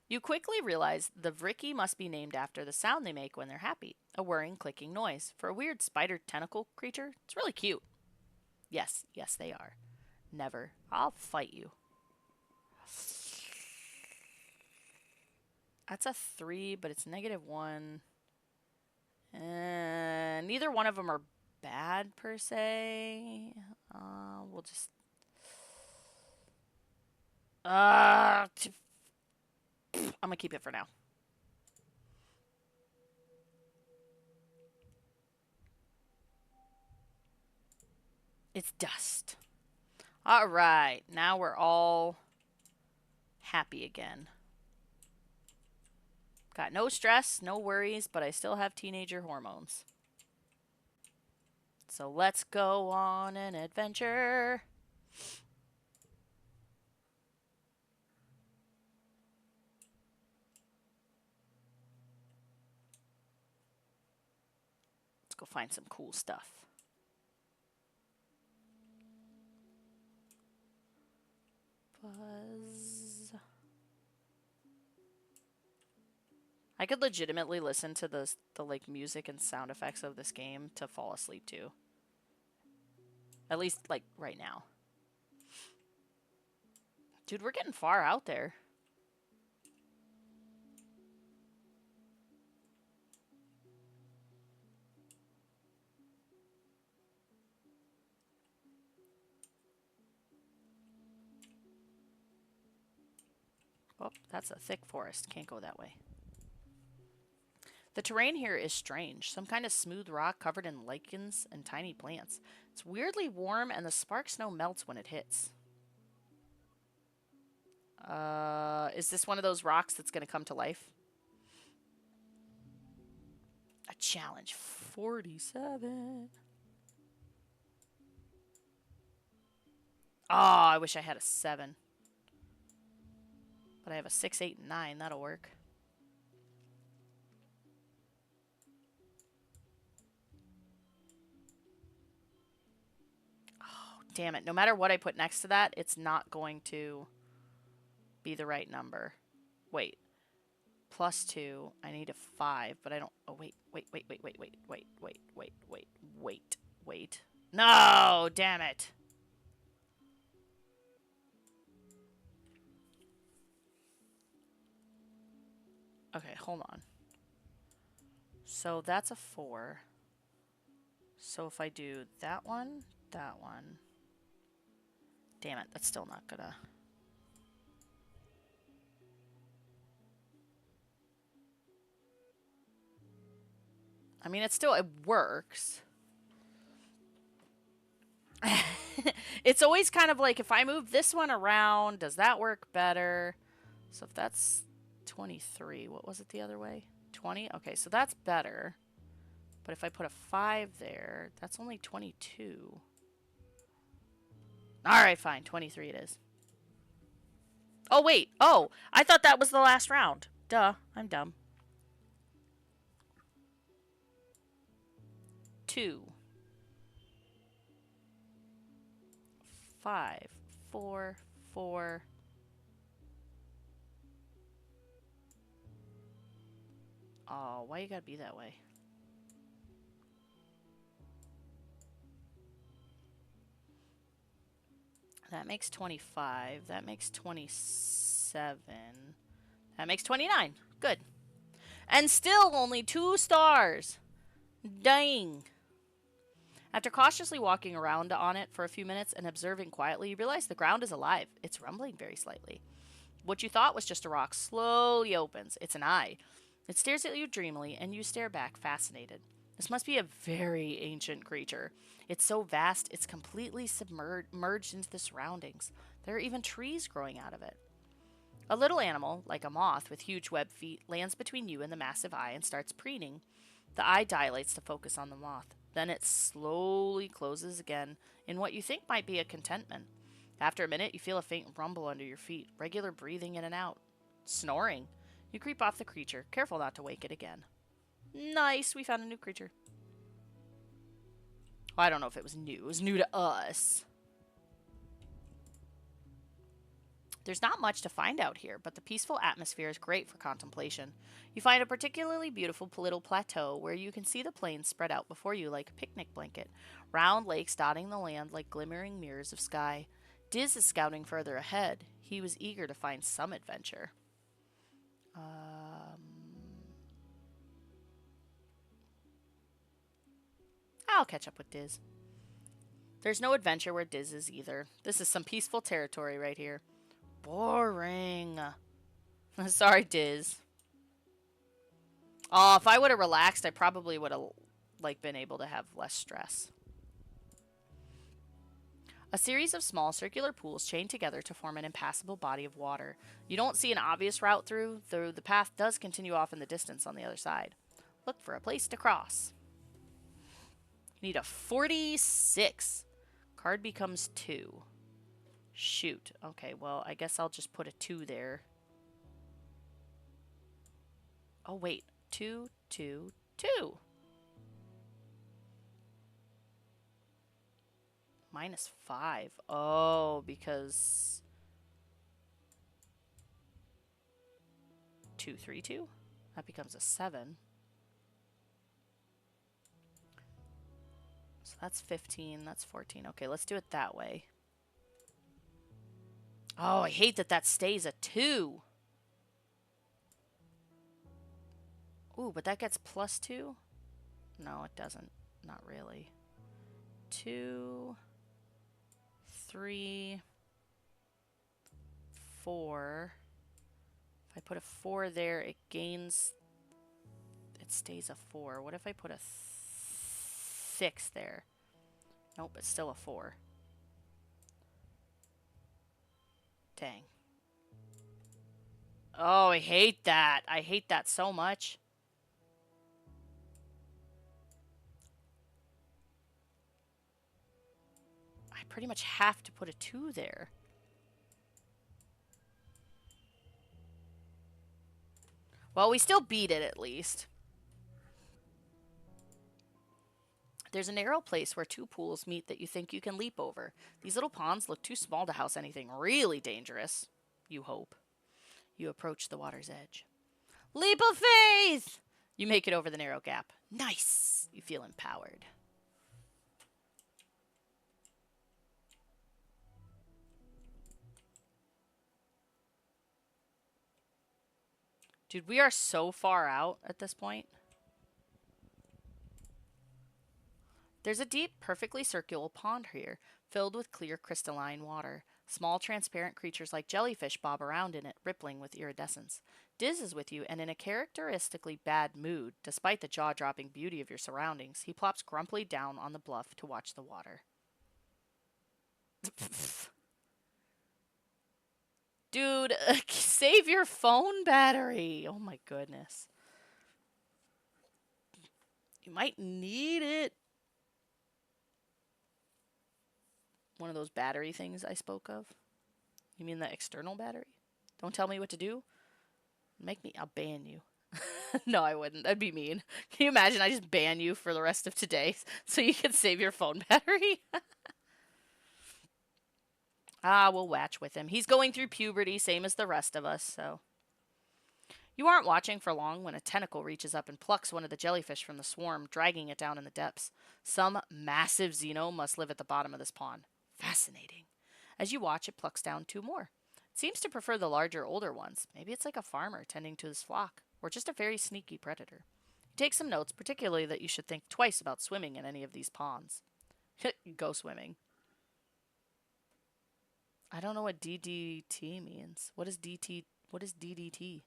You quickly realize the Vricky must be named after the sound they make when they're happy. A whirring, clicking noise. For a weird spider tentacle creature, it's really cute. Yes, they are. Never. I'll fight you. That's a 3, but it's -1. Neither one of them are bad, per se. We'll just... I'm going to keep it for now. It's dust. All right. Now we're all happy again. Got no stress, no worries, but I still have teenager hormones. So let's go on an adventure. Let's go find some cool stuff. Buzz. I could legitimately listen to the like music and sound effects of this game to fall asleep to. At least like right now. Dude, we're getting far out there. Oh, that's a thick forest. Can't go that way. The terrain here is strange. Some kind of smooth rock covered in lichens and tiny plants. It's weirdly warm and the spark snow melts when it hits. Is this one of those rocks that's going to come to life? A challenge. 47. Oh, I wish I had a 7. But I have a 6, 8, and 9. That'll work. Oh, damn it. No matter what I put next to that, it's not going to be the right number. Wait. plus 2. I need a 5, but I don't... Oh, wait. Wait. No! Damn it. Okay, hold on. So that's a 4. So if I do that one... Damn it, that's still not gonna... I mean, it works. It's always kind of like, if I move this one around, does that work better? So if that's 23, what was it the other way? 20? Okay, so that's better. But if I put a 5 there, that's only 22. Alright, fine. 23 it is. Oh, wait. Oh, I thought that was the last round. Duh, I'm dumb. 2. 5. 4. 4. Oh, why you gotta be that way? That makes 25. That makes 27. That makes 29. Good. And still only 2 stars. Dang. After cautiously walking around on it for a few minutes and observing quietly, you realize the ground is alive. It's rumbling very slightly. What you thought was just a rock slowly opens. It's an eye. It stares at you dreamily, and you stare back, fascinated. This must be a very ancient creature. It's so vast, it's completely submerged into the surroundings. There are even trees growing out of it. A little animal, like a moth with huge web feet, lands between you and the massive eye and starts preening. The eye dilates to focus on the moth. Then it slowly closes again in what you think might be a contentment. After a minute, you feel a faint rumble under your feet, regular breathing in and out. Snoring. You creep off the creature, careful not to wake it again. Nice, we found a new creature. Well, I don't know if it was new. It was new to us. There's not much to find out here, but the peaceful atmosphere is great for contemplation. You find a particularly beautiful little plateau where you can see the plains spread out before you like a picnic blanket, round lakes dotting the land like glimmering mirrors of sky. Diz is scouting further ahead. He was eager to find some adventure. I'll catch up with Diz. There's no adventure where Diz is either. This is some peaceful territory right here. Boring. Sorry, Diz. Oh, if I would have relaxed, I probably would have been able to have less stress. A series of small circular pools chain together to form an impassable body of water. You don't see an obvious route through, though the path does continue off in the distance on the other side. Look for a place to cross. You need a 46. Card becomes 2. Shoot. Okay, well, I guess I'll just put a 2 there. Oh, wait. 2, 2, 2. Minus 5. Oh, because 2, 3, 2? That becomes a 7. So that's 15. That's 14. Okay, let's do it that way. Oh, I hate that stays a 2. Ooh, but that gets plus 2? No, it doesn't. Not really. 2, 3, 4. If I put a 4 there, it gains... It stays a 4. What if I put a 6 there? Nope, it's still a 4. Dang. Oh, I hate that. I hate that so much. I pretty much have to put a 2 there. Well, we still beat it at least. There's a narrow place where 2 pools meet that you think you can leap over. These little ponds look too small to house anything really dangerous. You hope. You approach the water's edge. Leap of faith! You make it over the narrow gap. Nice! You feel empowered. Dude, we are so far out at this point. There's a deep, perfectly circular pond here, filled with clear crystalline water. Small, transparent creatures like jellyfish bob around in it, rippling with iridescence. Diz is with you, and in a characteristically bad mood, despite the jaw-dropping beauty of your surroundings, he plops grumpily down on the bluff to watch the water. Dude, save your phone battery. Oh my goodness. You might need it. One of those battery things I spoke of. You mean the external battery? Don't tell me what to do. I'll ban you. No, I wouldn't. That'd be mean. Can you imagine I just ban you for the rest of today so you can save your phone battery? We'll watch with him. He's going through puberty, same as the rest of us, so. You aren't watching for long when a tentacle reaches up and plucks one of the jellyfish from the swarm, dragging it down in the depths. Some massive xeno must live at the bottom of this pond. Fascinating. As you watch, it plucks down 2 more. It seems to prefer the larger, older ones. Maybe it's like a farmer tending to his flock, or just a very sneaky predator. You take some notes, particularly that you should think twice about swimming in any of these ponds. Go swimming. I don't know what DDT means. What is DT? What is DDT?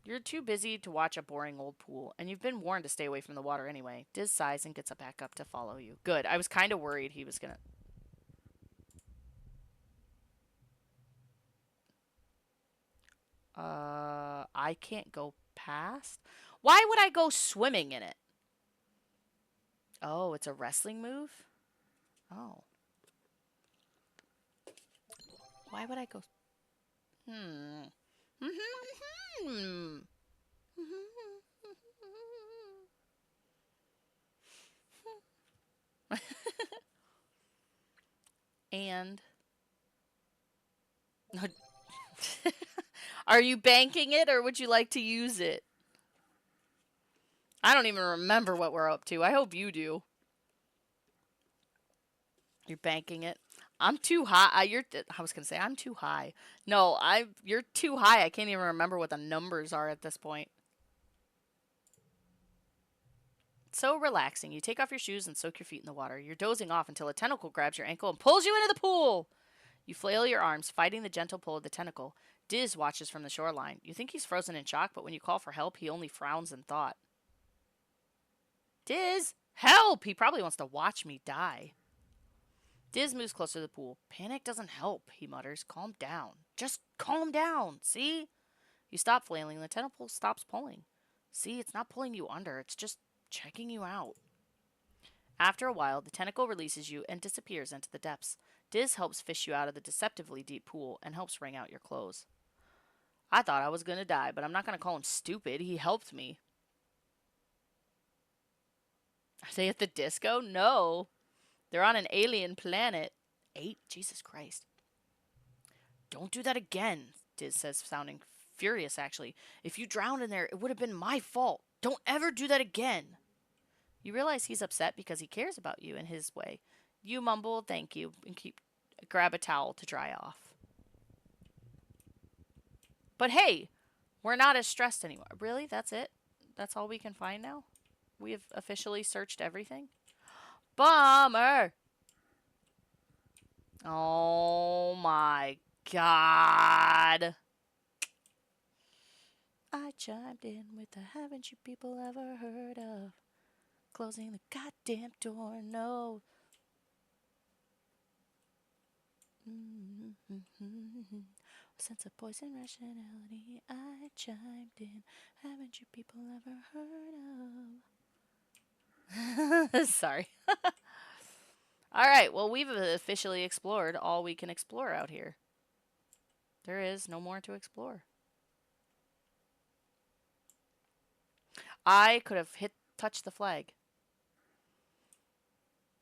You're too busy to watch a boring old pool, and you've been warned to stay away from the water anyway. Diz sighs and gets back up to follow you. Good. I was kind of worried he was gonna... I can't go past? Why would I go swimming in it? Oh, it's a wrestling move? Oh. Why would I go... Hmm. And... Are you banking it, or would you like to use it? I don't even remember what we're up to. I hope you do. You're banking it. I'm too high. I was gonna say I'm too high. No, you're too high. I can't even remember what the numbers are at this point. It's so relaxing. You take off your shoes and soak your feet in the water. You're dozing off until a tentacle grabs your ankle and pulls you into the pool. You flail your arms, fighting the gentle pull of the tentacle. Diz watches from the shoreline. You think he's frozen in shock, but when you call for help, he only frowns in thought. Diz, help! He probably wants to watch me die. Diz moves closer to the pool. Panic doesn't help, he mutters. Calm down. Just calm down, see? You stop flailing and the tentacle stops pulling. See, it's not pulling you under, it's just checking you out. After a while, the tentacle releases you and disappears into the depths. Diz helps fish you out of the deceptively deep pool and helps wring out your clothes. I thought I was going to die, but I'm not going to call him stupid. He helped me. Are they at the disco? No. They're on an alien planet. 8? Jesus Christ. Don't do that again, Diz says, sounding furious, actually. If you drowned in there, it would have been my fault. Don't ever do that again. You realize he's upset because he cares about you in his way. You mumble, thank you, and grab a towel to dry off. But hey, we're not as stressed anymore. Really? That's it? That's all we can find now? We have officially searched everything? Bummer! Oh my god. I chimed in with the haven't you people ever heard of? Closing the goddamn door, no. Sense of poison rationality, I chimed in. Haven't you people ever heard of? Sorry. Alright, well, we've officially explored all we can explore out here. There is no more to explore. I could have touched the flag.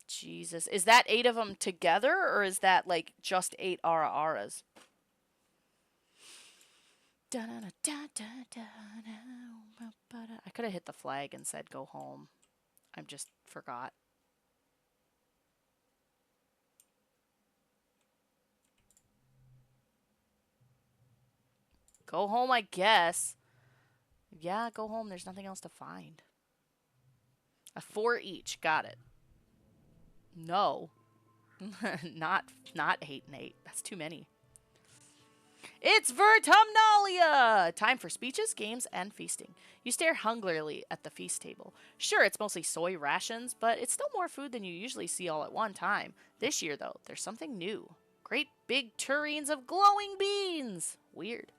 Jesus. Is that 8 of them together, or is that like just 8 aras? I could have hit the flag and said go home. I just forgot. Go home, I guess. Yeah, go home. There's nothing else to find. A 4 each. Got it. No. not 8 and 8. That's too many. It's Vertumnalia! Time for speeches, games, and feasting. You stare hungrily at the feast table. Sure, it's mostly soy rations, but it's still more food than you usually see all at one time. This year, though, there's something new. Great big tureens of glowing beans! Weird.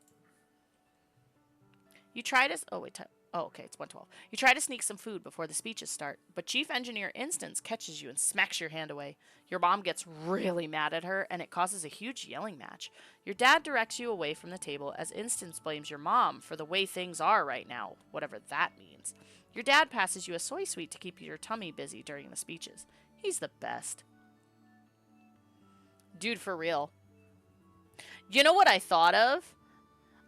You try to... Oh, wait. Oh, okay, it's 112. You try to sneak some food before the speeches start, but Chief Engineer Instance catches you and smacks your hand away. Your mom gets really mad at her, and it causes a huge yelling match. Your dad directs you away from the table as Instance blames your mom for the way things are right now, whatever that means. Your dad passes you a soy sweet to keep your tummy busy during the speeches. He's the best. Dude, for real. You know what I thought of?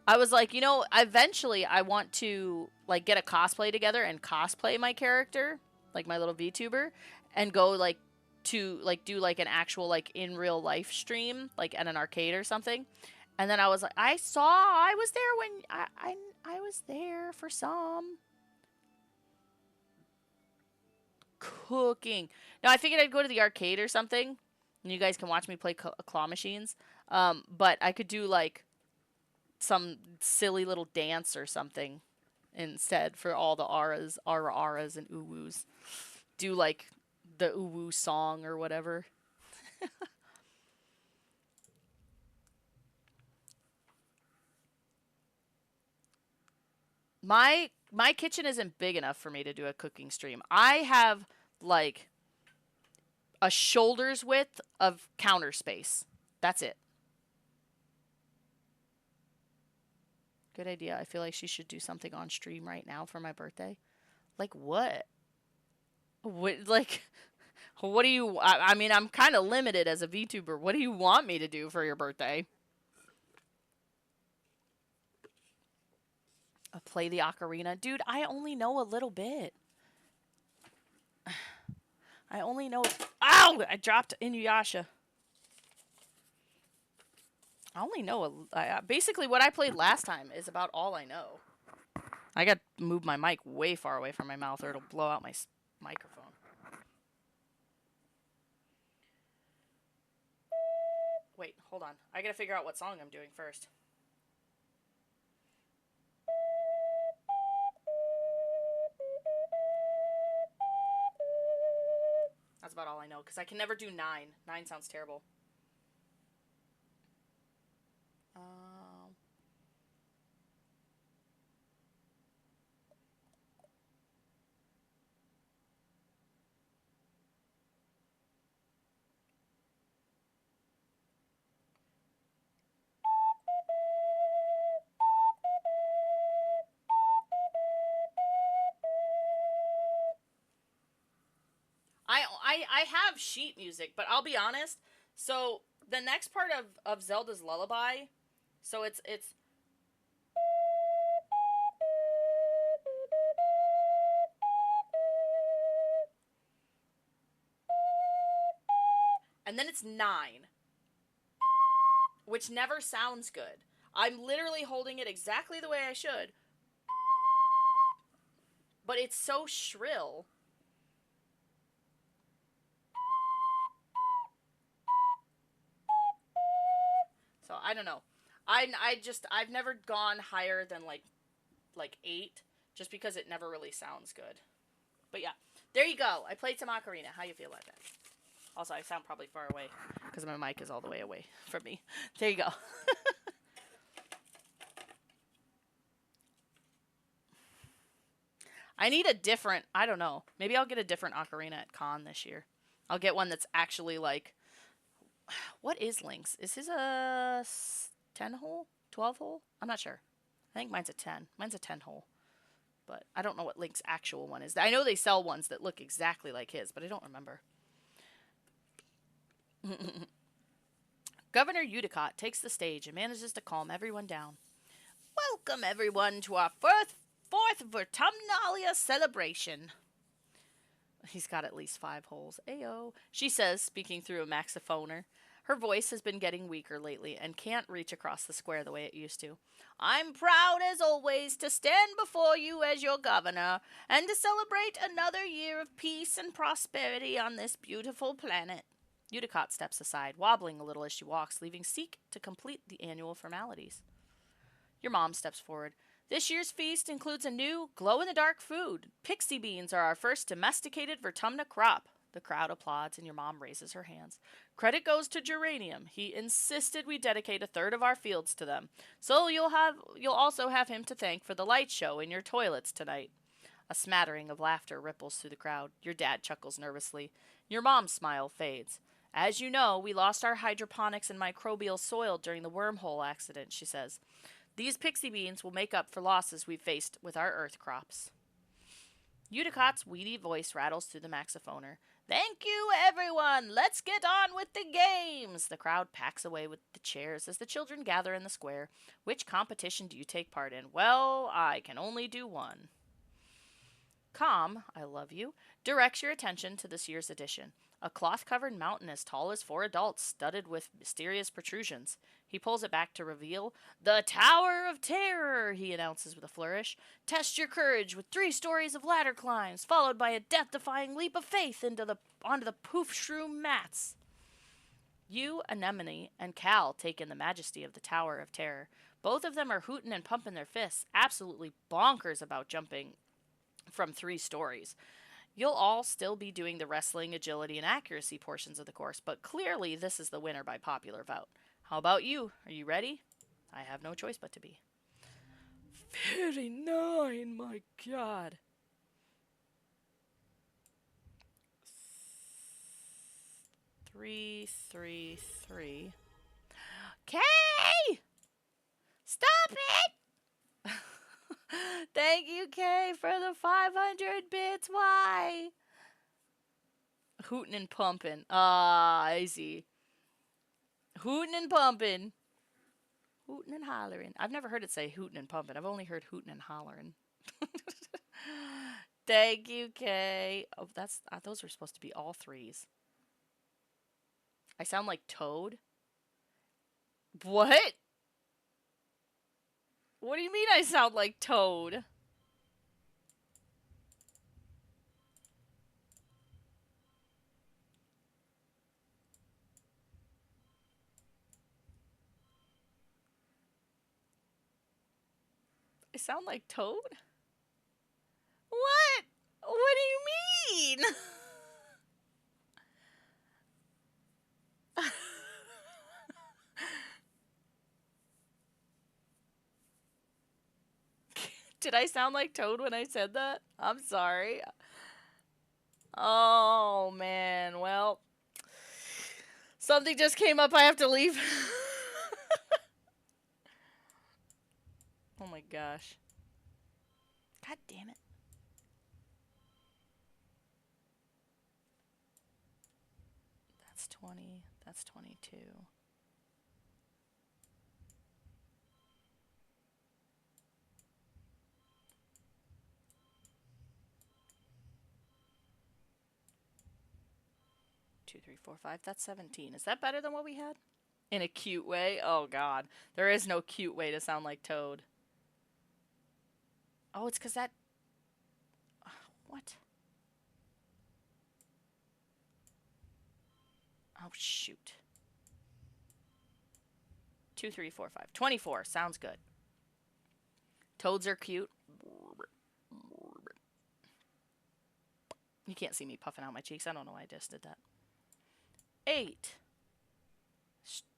I was like, eventually I want to like get a cosplay together and cosplay my character, like my little VTuber, and go like to like do like an actual like in real life stream, like at an arcade or something. And then I was like, I was there when I was there for some cooking. Now I figured I'd go to the arcade or something, and you guys can watch me play claw machines. But I could do like some silly little dance or something instead for all the aras and uwus. Do like the uwu song or whatever. my kitchen isn't big enough for me to do a cooking stream. I have like a shoulder's width of counter space. That's it. Good idea. I feel like she should do something on stream right now for my birthday. Like what? What like what do you I mean, I'm kind of limited as a VTuber. What do you want me to do for your birthday? Play the ocarina? Dude, I only know a little bit. I only know Ow! I dropped Inuyasha. I only know basically what I played last time is about all I know. I got to move my mic way far away from my mouth or it'll blow out my microphone. Wait, hold on. I gotta figure out what song I'm doing first. That's about all I know, because I can never do 9. 9 sounds terrible. I have sheet music, but I'll be honest. So the next part of Zelda's Lullaby, so it's and then it's 9, which never sounds good. I'm literally holding it exactly the way I should, but it's so shrill. So I don't know. I've never gone higher than like 8, just because it never really sounds good. But yeah, there you go. I played some ocarina. How you feel about that? Also, I sound probably far away because my mic is all the way away from me. There you go. I need a different, I don't know. Maybe I'll get a different ocarina at con this year. I'll get one that's actually like, what is Link's? Is his a 10 hole? 12 hole? I'm not sure. I think mine's a 10. Mine's a 10 hole. But I don't know what Link's actual one is. I know they sell ones that look exactly like his, but I don't remember. Governor Udicott takes the stage and manages to calm everyone down. Welcome, everyone, to our fourth Vertumnalia celebration. He's got at least 5 holes. Ayo, she says, speaking through a maxophoner. Her voice has been getting weaker lately and can't reach across the square the way it used to. I'm proud, as always, to stand before you as your governor and to celebrate another year of peace and prosperity on this beautiful planet. Udicott steps aside, wobbling a little as she walks, leaving Seek to complete the annual formalities. Your mom steps forward. This year's feast includes a new glow-in-the-dark food. Pixie beans are our first domesticated Vertumna crop. The crowd applauds and your mom raises her hands. Credit goes to Geranium. He insisted we dedicate a third of our fields to them. So you'll also have him to thank for the light show in your toilets tonight. A smattering of laughter ripples through the crowd. Your dad chuckles nervously. Your mom's smile fades. As you know, we lost our hydroponics and microbial soil during the wormhole accident, she says. These pixie beans will make up for losses we've faced with our earth crops. Udicott's weedy voice rattles through the maxophoner. Thank you, everyone! Let's get on with the games! The crowd packs away with the chairs as the children gather in the square. Which competition do you take part in? Well, I can only do one. Calm, I love you, directs your attention to this year's edition. A cloth-covered mountain as tall as 4 adults, studded with mysterious protrusions. He pulls it back to reveal, the Tower of Terror, he announces with a flourish. Test your courage with 3 stories of ladder climbs, followed by a death-defying leap of faith onto the poof shroom mats. You, Anemone, and Cal take in the majesty of the Tower of Terror. Both of them are hooting and pumping their fists, absolutely bonkers about jumping from 3 stories. You'll all still be doing the wrestling, agility, and accuracy portions of the course, but clearly this is the winner by popular vote. How about you? Are you ready? I have no choice but to be. 59, my God. 3, 3, 3. Kay! Stop it! Thank you, Kay, for the 500 bits. Why? Hootin' and pumping. Ah, I see. Hootin' and pumping. Hootin' and hollering. I've never heard it say hootin' and pumping. I've only heard hootin' and hollering. Thank you, Kay. Oh, those were supposed to be all 3s. I sound like Toad. What? What do you mean I sound like Toad? I sound like Toad? What? What do you mean? Did I sound like Toad when I said that? I'm sorry. Oh, man. Well, something just came up. I have to leave. Oh, my gosh. God damn it. That's 20. That's 22. Two, three, four, five. That's 17. Is that better than what we had? In a cute way? Oh, God. There is no cute way to sound like Toad. Oh, it's because that... What? Oh, shoot. 2, 3, 4, 5. 24. Sounds good. Toads are cute. You can't see me puffing out my cheeks. I don't know why I just did that. 8.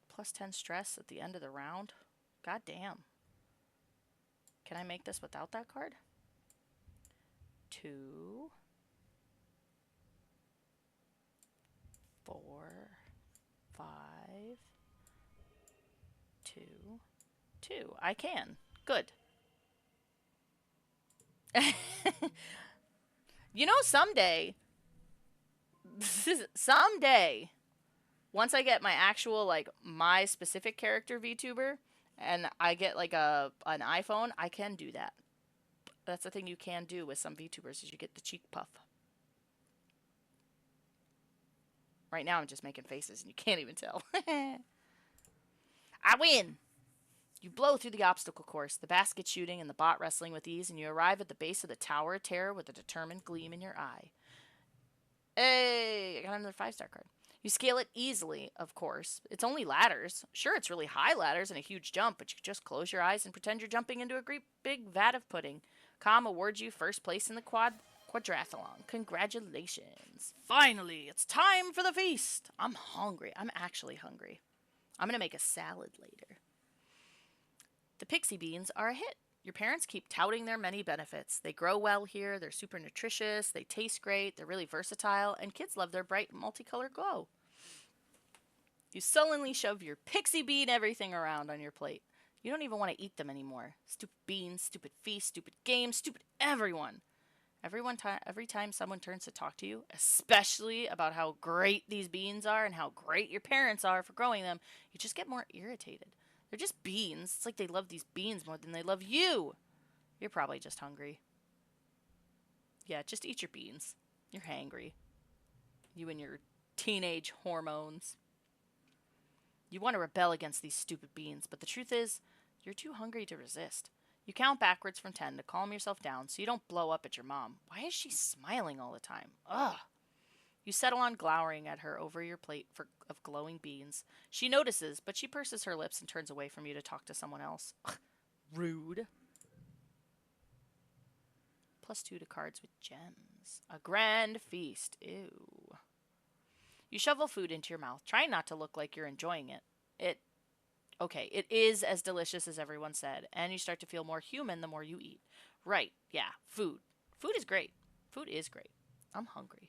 Plus 10 stress at the end of the round. God damn. Can I make this without that card? 2. 4. 5. 2. 2. I can. Good. You know, someday, Once I get my actual, like, my specific character VTuber, and I get, like, an iPhone, I can do that. That's the thing you can do with some VTubers is you get the cheek puff. Right now I'm just making faces and you can't even tell. I win! You blow through the obstacle course, the basket shooting and the bot wrestling with ease, and you arrive at the base of the Tower of Terror with a determined gleam in your eye. Hey, I got another 5-star card. You scale it easily, of course. It's only ladders. Sure, it's really high ladders and a huge jump, but you just close your eyes and pretend you're jumping into a great big vat of pudding. Com awards you first place in the quadrathlon. Congratulations. Finally, it's time for the feast. I'm hungry. I'm actually hungry. I'm going to make a salad later. The pixie beans are a hit. Your parents keep touting their many benefits. They grow well here, they're super nutritious, they taste great, they're really versatile, and kids love their bright multicolored glow. You sullenly shove your pixie bean everything around on your plate. You don't even want to eat them anymore. Stupid beans, stupid feast, stupid games, stupid everyone. Every time someone turns to talk to you, especially about how great these beans are and how great your parents are for growing them, you just get more irritated. They're just beans. It's like they love these beans more than they love you. You're probably just hungry. Yeah, just eat your beans. You're hangry. You and your teenage hormones. You want to rebel against these stupid beans, but the truth is, you're too hungry to resist. You count backwards from 10 to calm yourself down so you don't blow up at your mom. Why is she smiling all the time? Ugh. You settle on glowering at her over your plate of glowing beans. She notices, but she purses her lips and turns away from you to talk to someone else. Rude. +2 to cards with gems. A grand feast. Ew. You shovel food into your mouth, trying not to look like you're enjoying it. It is as delicious as everyone said, and you start to feel more human the more you eat. Right, yeah, food. Food is great. Food is great. I'm hungry.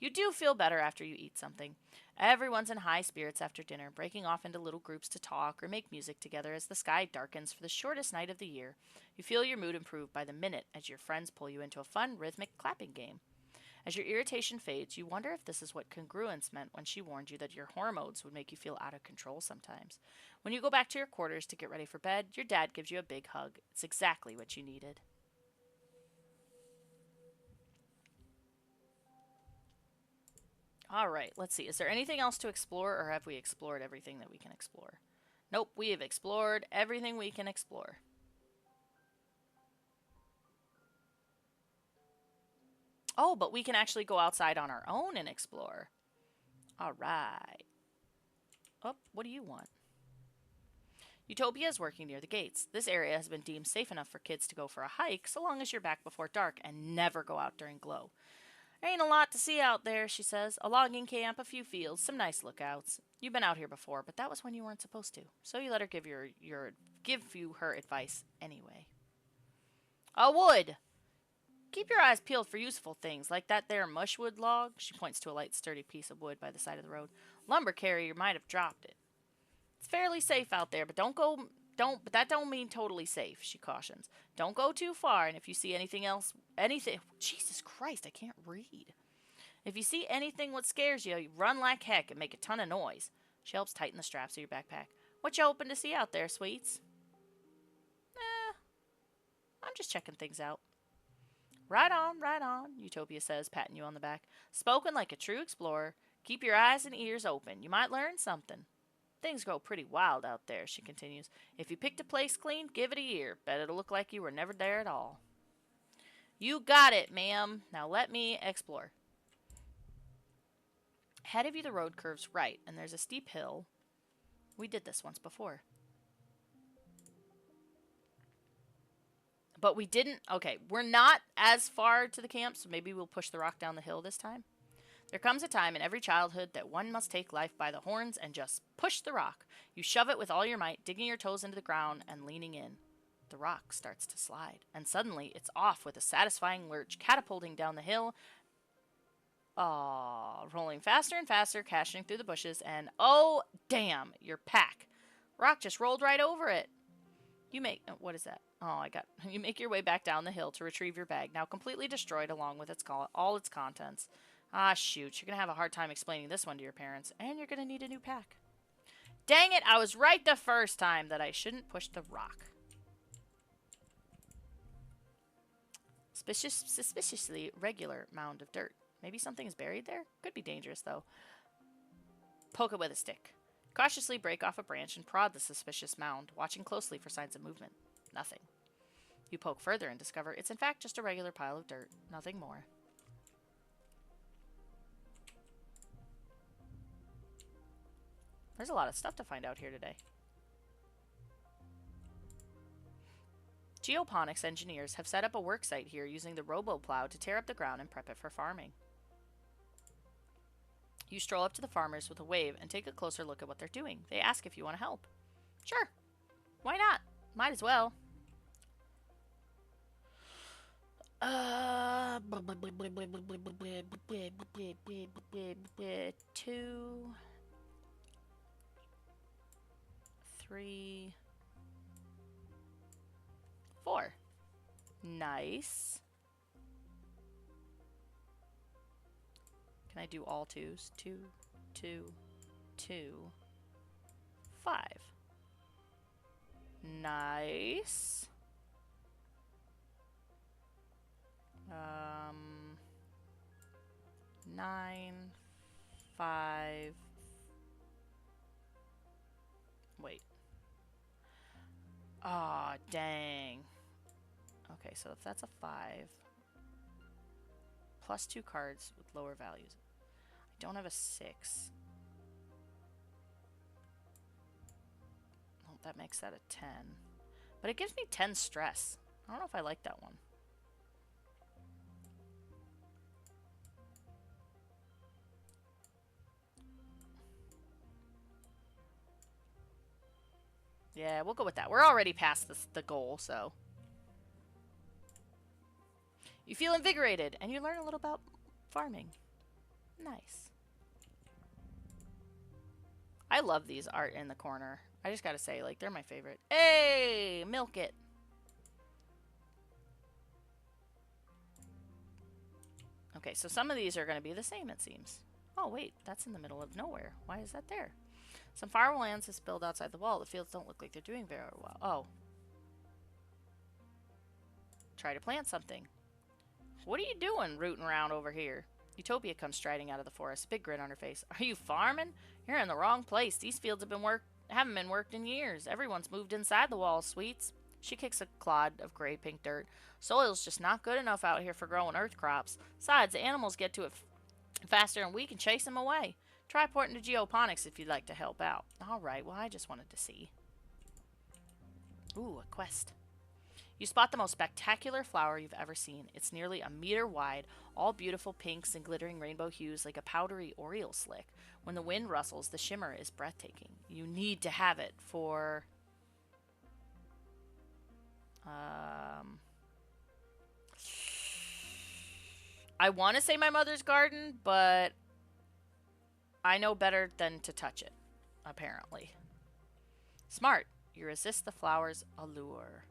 You do feel better after you eat something. Everyone's in high spirits after dinner, breaking off into little groups to talk or make music together as the sky darkens for the shortest night of the year. You feel your mood improve by the minute as your friends pull you into a fun, rhythmic clapping game. As your irritation fades, you wonder if this is what congruence meant when she warned you that your hormones would make you feel out of control sometimes. When you go back to your quarters to get ready for bed, your dad gives you a big hug. It's exactly what you needed. All right, let's see. Is there anything else to explore, or have we explored everything that we can explore? Nope, we have explored everything we can explore. Oh, but we can actually go outside on our own and explore. All right. Oh, what do you want? Utopia is working near the gates. This area has been deemed safe enough for kids to go for a hike so long as you're back before dark and never go out during glow. There ain't a lot to see out there, she says. A logging camp, a few fields, some nice lookouts. You've been out here before, but that was when you weren't supposed to. So you let her give you her advice anyway. A wood! Keep your eyes peeled for useful things, like that there mushwood log. She points to a light, sturdy piece of wood by the side of the road. Lumber carrier might have dropped it. It's fairly safe out there, but but that don't mean totally safe, she cautions. Don't go too far, and if you see anything, Jesus Christ, I can't read. If you see anything what scares you, you run like heck and make a ton of noise. She helps tighten the straps of your backpack. What you hoping to see out there, sweets? I'm just checking things out. Right on, Utopia says, patting you on the back. Spoken like a true explorer. Keep your eyes and ears open. You might learn something. Things go pretty wild out there, she continues. If you picked a place clean, give it a year. Bet it'll look like you were never there at all. You got it, ma'am. Now let me explore. Ahead of you, the road curves right, and there's a steep hill. We did this once before. But we didn't... Okay, we're not as far to the camp, so maybe we'll push the rock down the hill this time. There comes a time in every childhood that one must take life by the horns and just push the rock. You shove it with all your might, digging your toes into the ground and leaning in. The rock starts to slide, and suddenly it's off with a satisfying lurch, catapulting down the hill. Rolling faster and faster, crashing through the bushes, and oh, damn, your pack. Rock just rolled right over it. What is that? You make your way back down the hill to retrieve your bag, now completely destroyed along with all its contents. Ah, shoot. You're going to have a hard time explaining this one to your parents, and you're going to need a new pack. Dang it, I was right the first time that I shouldn't push the rock. Suspiciously regular mound of dirt. Maybe something is buried there? Could be dangerous, though. Poke it with a stick. Cautiously break off a branch and prod the suspicious mound, watching closely for signs of movement. Nothing. You poke further and discover it's in fact just a regular pile of dirt. Nothing more. There's a lot of stuff to find out here today. Geoponics engineers have set up a work site here using the robo-plow to tear up the ground and prep it for farming. You stroll up to the farmers with a wave and take a closer look at what they're doing. They ask if you want to help. Sure. Why not? Might as well. 2, 3, 4. Nice. Can I do all 2s? 2, 2, 2, 5. Nice. 9, 5. Wait. Aw, dang. Okay, so if that's a 5, plus 2 cards with lower values. I don't have a 6. Oh, that makes that a 10. But it gives me 10 stress. I don't know if I like that one. Yeah, we'll go with that. We're already past the goal, so. You feel invigorated, and you learn a little about farming. Nice. I love these art in the corner. I just gotta say, like, they're my favorite. Hey! Milk it! Okay, so some of these are gonna be the same, it seems. Oh, wait, that's in the middle of nowhere. Why is that there? Some farmlands is spilled outside the wall. The fields don't look like they're doing very well. Oh. Try to plant something. What are you doing rooting around over here? Utopia comes striding out of the forest, big grin on her face. Are you farming? You're in the wrong place. These fields haven't been worked in years. Everyone's moved inside the walls, sweets. She kicks a clod of gray-pink dirt. Soil's just not good enough out here for growing earth crops. Besides, the animals get to it faster and we can chase them away. Try porting to geoponics if you'd like to help out. Alright, well, I just wanted to see. Ooh, a quest. You spot the most spectacular flower you've ever seen. It's nearly a meter wide, all beautiful pinks and glittering rainbow hues like a powdery oriole slick. When the wind rustles, the shimmer is breathtaking. You need to have it for... I want to say my mother's garden, but I know better than to touch it, apparently. Smart. You resist the flower's allure.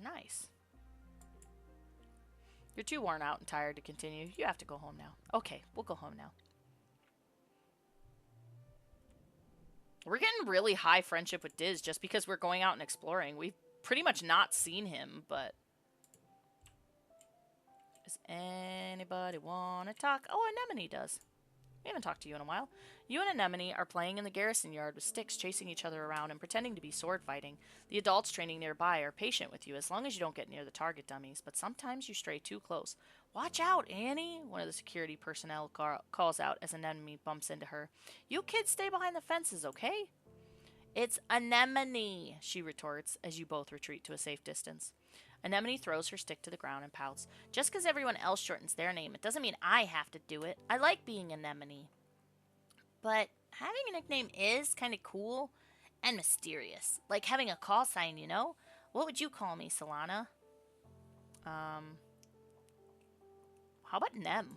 Nice. You're too worn out and tired to continue. You have to go home now. Okay, we'll go home now. We're getting really high friendship with Diz just because we're going out and exploring. We've pretty much not seen him, but... Does anybody want to talk? Oh, Anemone does. We haven't talked to you in a while. You and Anemone are playing in the garrison yard with sticks, chasing each other around and pretending to be sword fighting. The adults training nearby are patient with you as long as you don't get near the target dummies, but sometimes you stray too close. Watch out, Annie, one of the security personnel calls out as Anemone bumps into her. You kids stay behind the fences, okay? It's Anemone, she retorts as you both retreat to a safe distance. Anemone throws her stick to the ground and pouts. Just because everyone else shortens their name, it doesn't mean I have to do it. I like being Anemone. But having a nickname is kind of cool and mysterious. Like having a call sign, you know? What would you call me, Solana? How about Nem?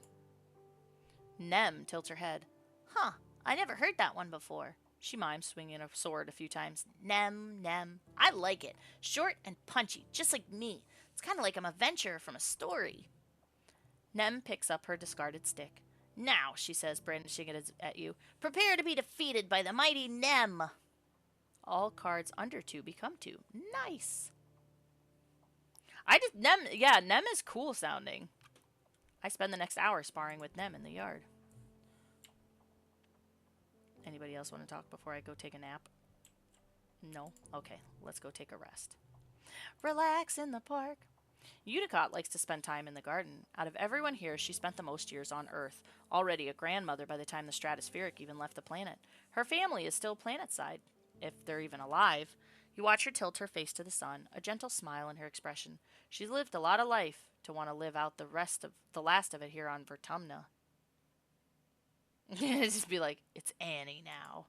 Nem tilts her head. Huh, I never heard that one before. She mimes, swinging a sword a few times. Nem, Nem. I like it. Short and punchy, just like me. It's kind of like I'm a venture from a story. Nem picks up her discarded stick. Now, she says, brandishing it at you, prepare to be defeated by the mighty Nem. All cards under 2 become 2. Nice. Nem is cool sounding. I spend the next hour sparring with Nem in the yard. Anybody else want to talk before I go take a nap? No? Okay, let's go take a rest. Relax in the park. Unicott likes to spend time in the garden. Out of everyone here, she spent the most years on Earth. Already a grandmother by the time the stratospheric even left the planet. Her family is still planet-side, if they're even alive. You watch her tilt her face to the sun, a gentle smile in her expression. She's lived a lot of life to want to live out the last of it here on Vertumna. Just be like, it's Annie now.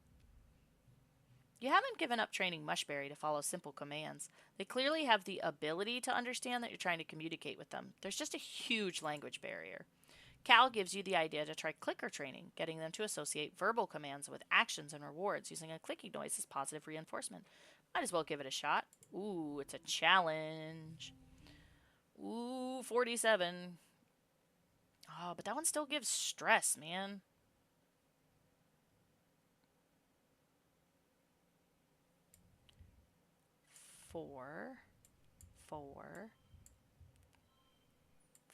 You haven't given up training Mushberry to follow simple commands. They clearly have the ability to understand that you're trying to communicate with them. There's just a huge language barrier. Cal gives you the idea to try clicker training, getting them to associate verbal commands with actions and rewards using a clicking noise as positive reinforcement. Might as well give it a shot. Ooh, it's a challenge. Ooh, 47. Oh, but that one still gives stress, man. Four.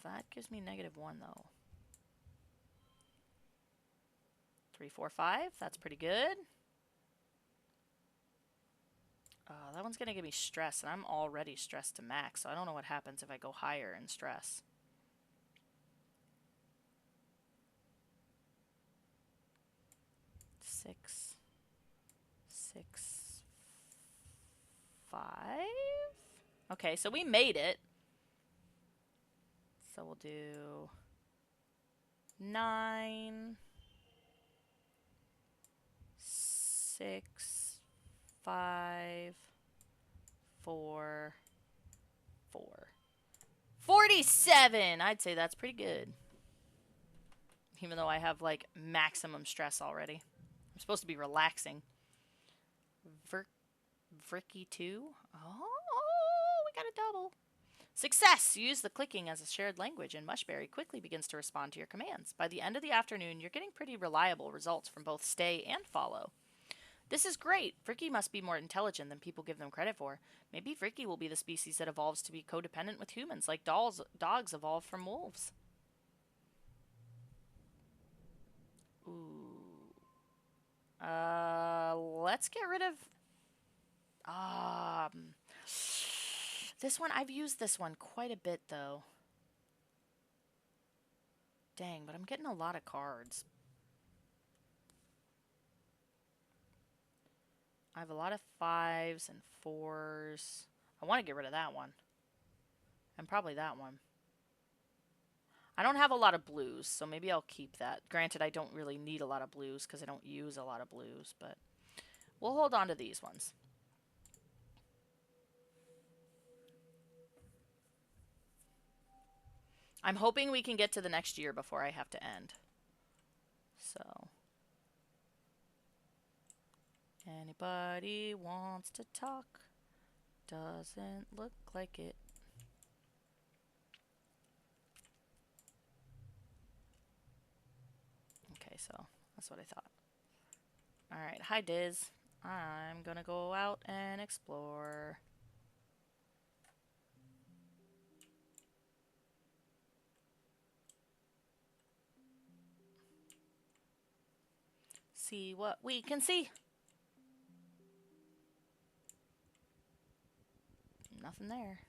That gives me -1, though. 3, 4, 5. That's pretty good. That one's going to give me stress, and I'm already stressed to max, so I don't know what happens if I go higher in stress. Six, 5. Okay, so we made it. So we'll do 9, 6, 5, 4, 4. 47! I'd say that's pretty good. Even though I have, like, maximum stress already. I'm supposed to be relaxing. Vricky 2? Oh, we got a double. Success! Use the clicking as a shared language, and Mushberry quickly begins to respond to your commands. By the end of the afternoon, you're getting pretty reliable results from both stay and follow. This is great. Vricky must be more intelligent than people give them credit for. Maybe Vricky will be the species that evolves to be codependent with humans, like dogs evolve from wolves. Ooh. Let's get rid of... This one, I've used this one quite a bit, though. Dang, but I'm getting a lot of cards. I have a lot of 5s and 4s. I want to get rid of that one. And probably that one. I don't have a lot of blues, so maybe I'll keep that. Granted, I don't really need a lot of blues because I don't use a lot of blues, but we'll hold on to these ones. I'm hoping we can get to the next year before I have to end. So, anybody wants to talk? Doesn't look like it. Okay, so that's what I thought. Alright, hi Diz. I'm gonna go out and explore. See what we can see. Nothing there.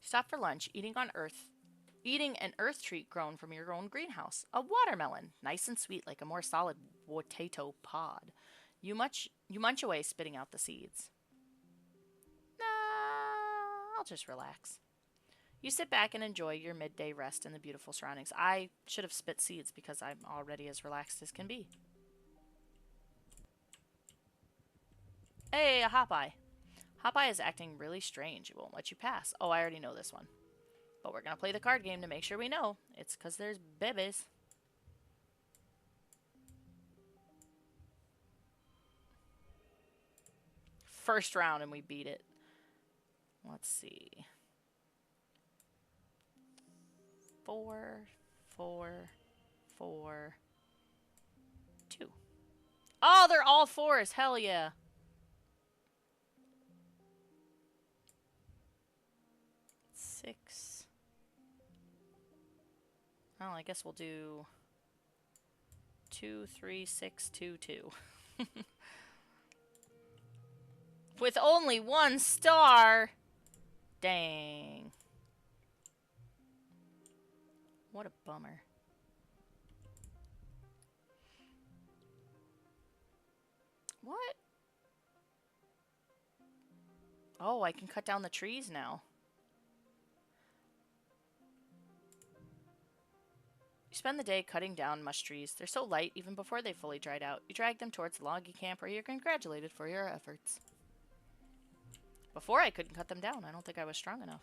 Stop for lunch, eating an earth treat grown from your own greenhouse. A watermelon, nice and sweet like a more solid potato pod. You munch away, spitting out the seeds. Nah, I'll just relax. You sit back and enjoy your midday rest in the beautiful surroundings. I should have spit seeds because I'm already as relaxed as can be. Hey, a Hopeye. Hopeye is acting really strange. It won't let you pass. Oh, I already know this one. But we're going to play the card game to make sure we know. It's because there's babies. First round and we beat it. Let's see. 4, 4, 4, 2. Oh, they're all 4s. Hell yeah. 6. Well, I guess we'll do 2, 3, 6, 2, 2. With only 1 star. Dang. What a bummer. What? Oh, I can cut down the trees now. You spend the day cutting down mush trees. They're so light even before they fully dried out. You drag them towards the loggy camp where you're congratulated for your efforts. Before I couldn't cut them down. I don't think I was strong enough.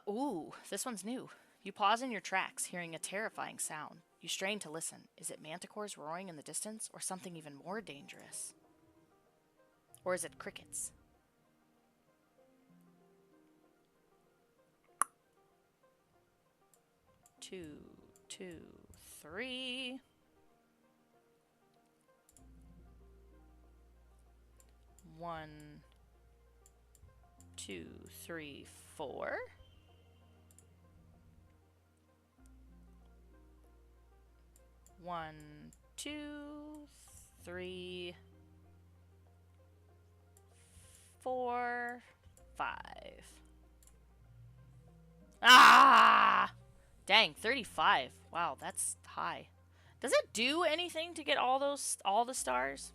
Ooh, this one's new. You pause in your tracks, hearing a terrifying sound. You strain to listen. Is it manticores roaring in the distance, or something even more dangerous? Or is it crickets? Two, 3. 1, 2, 3, 4. 1, 2, 3, 4, 5. Ah! Dang, 35. Wow, that's high. Does it do anything to get all the stars?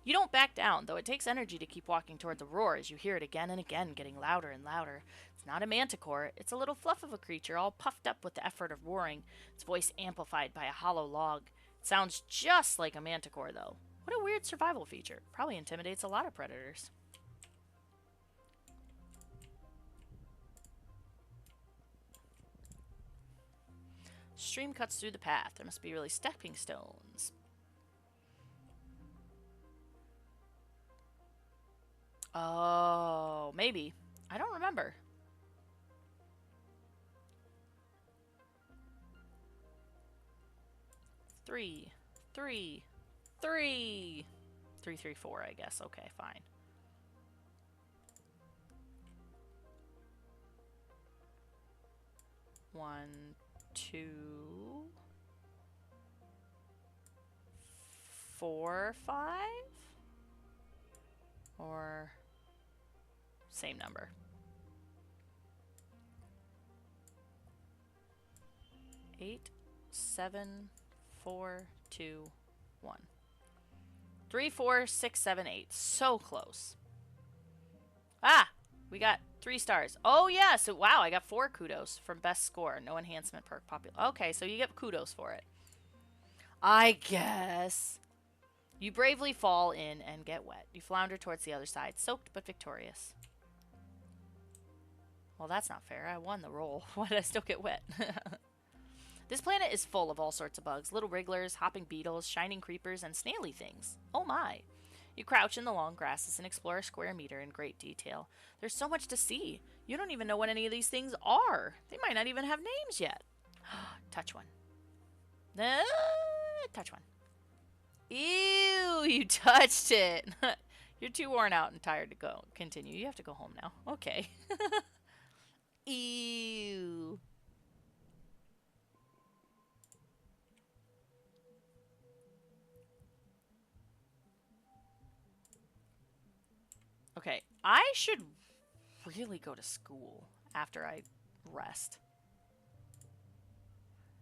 You don't back down, though it takes energy to keep walking toward the roar as you hear it again and again, getting louder and louder. It's not a manticore, it's a little fluff of a creature all puffed up with the effort of roaring, its voice amplified by a hollow log. It sounds just like a manticore, though. What a weird survival feature. Probably intimidates a lot of predators. Stream cuts through the path. There must be really stepping stones. Oh, maybe. I don't remember. Three, 3, 3. 3, 3, 4, I guess. Okay, fine. One, 2, 4, 5? Or same number. 8, 7, 4, 2, 1. 3, 4, 6, 7, 8. So close. Ah! We got 3 stars. Oh, yeah. So, wow, I got 4 kudos from best score. No enhancement perk popular. Okay, so you get kudos for it. I guess. You bravely fall in and get wet. You flounder towards the other side, soaked but victorious. Well, that's not fair. I won the roll. Why did I still get wet? This planet is full of all sorts of bugs. Little wrigglers, hopping beetles, shining creepers, and snaily things. Oh my. You crouch in the long grasses and explore a square meter in great detail. There's so much to see. You don't even know what any of these things are. They might not even have names yet. Touch one. Touch one. Ew, you touched it. You're too worn out and tired to go. Continue. You have to go home now. Okay. Ew. Okay, I should really go to school after I rest.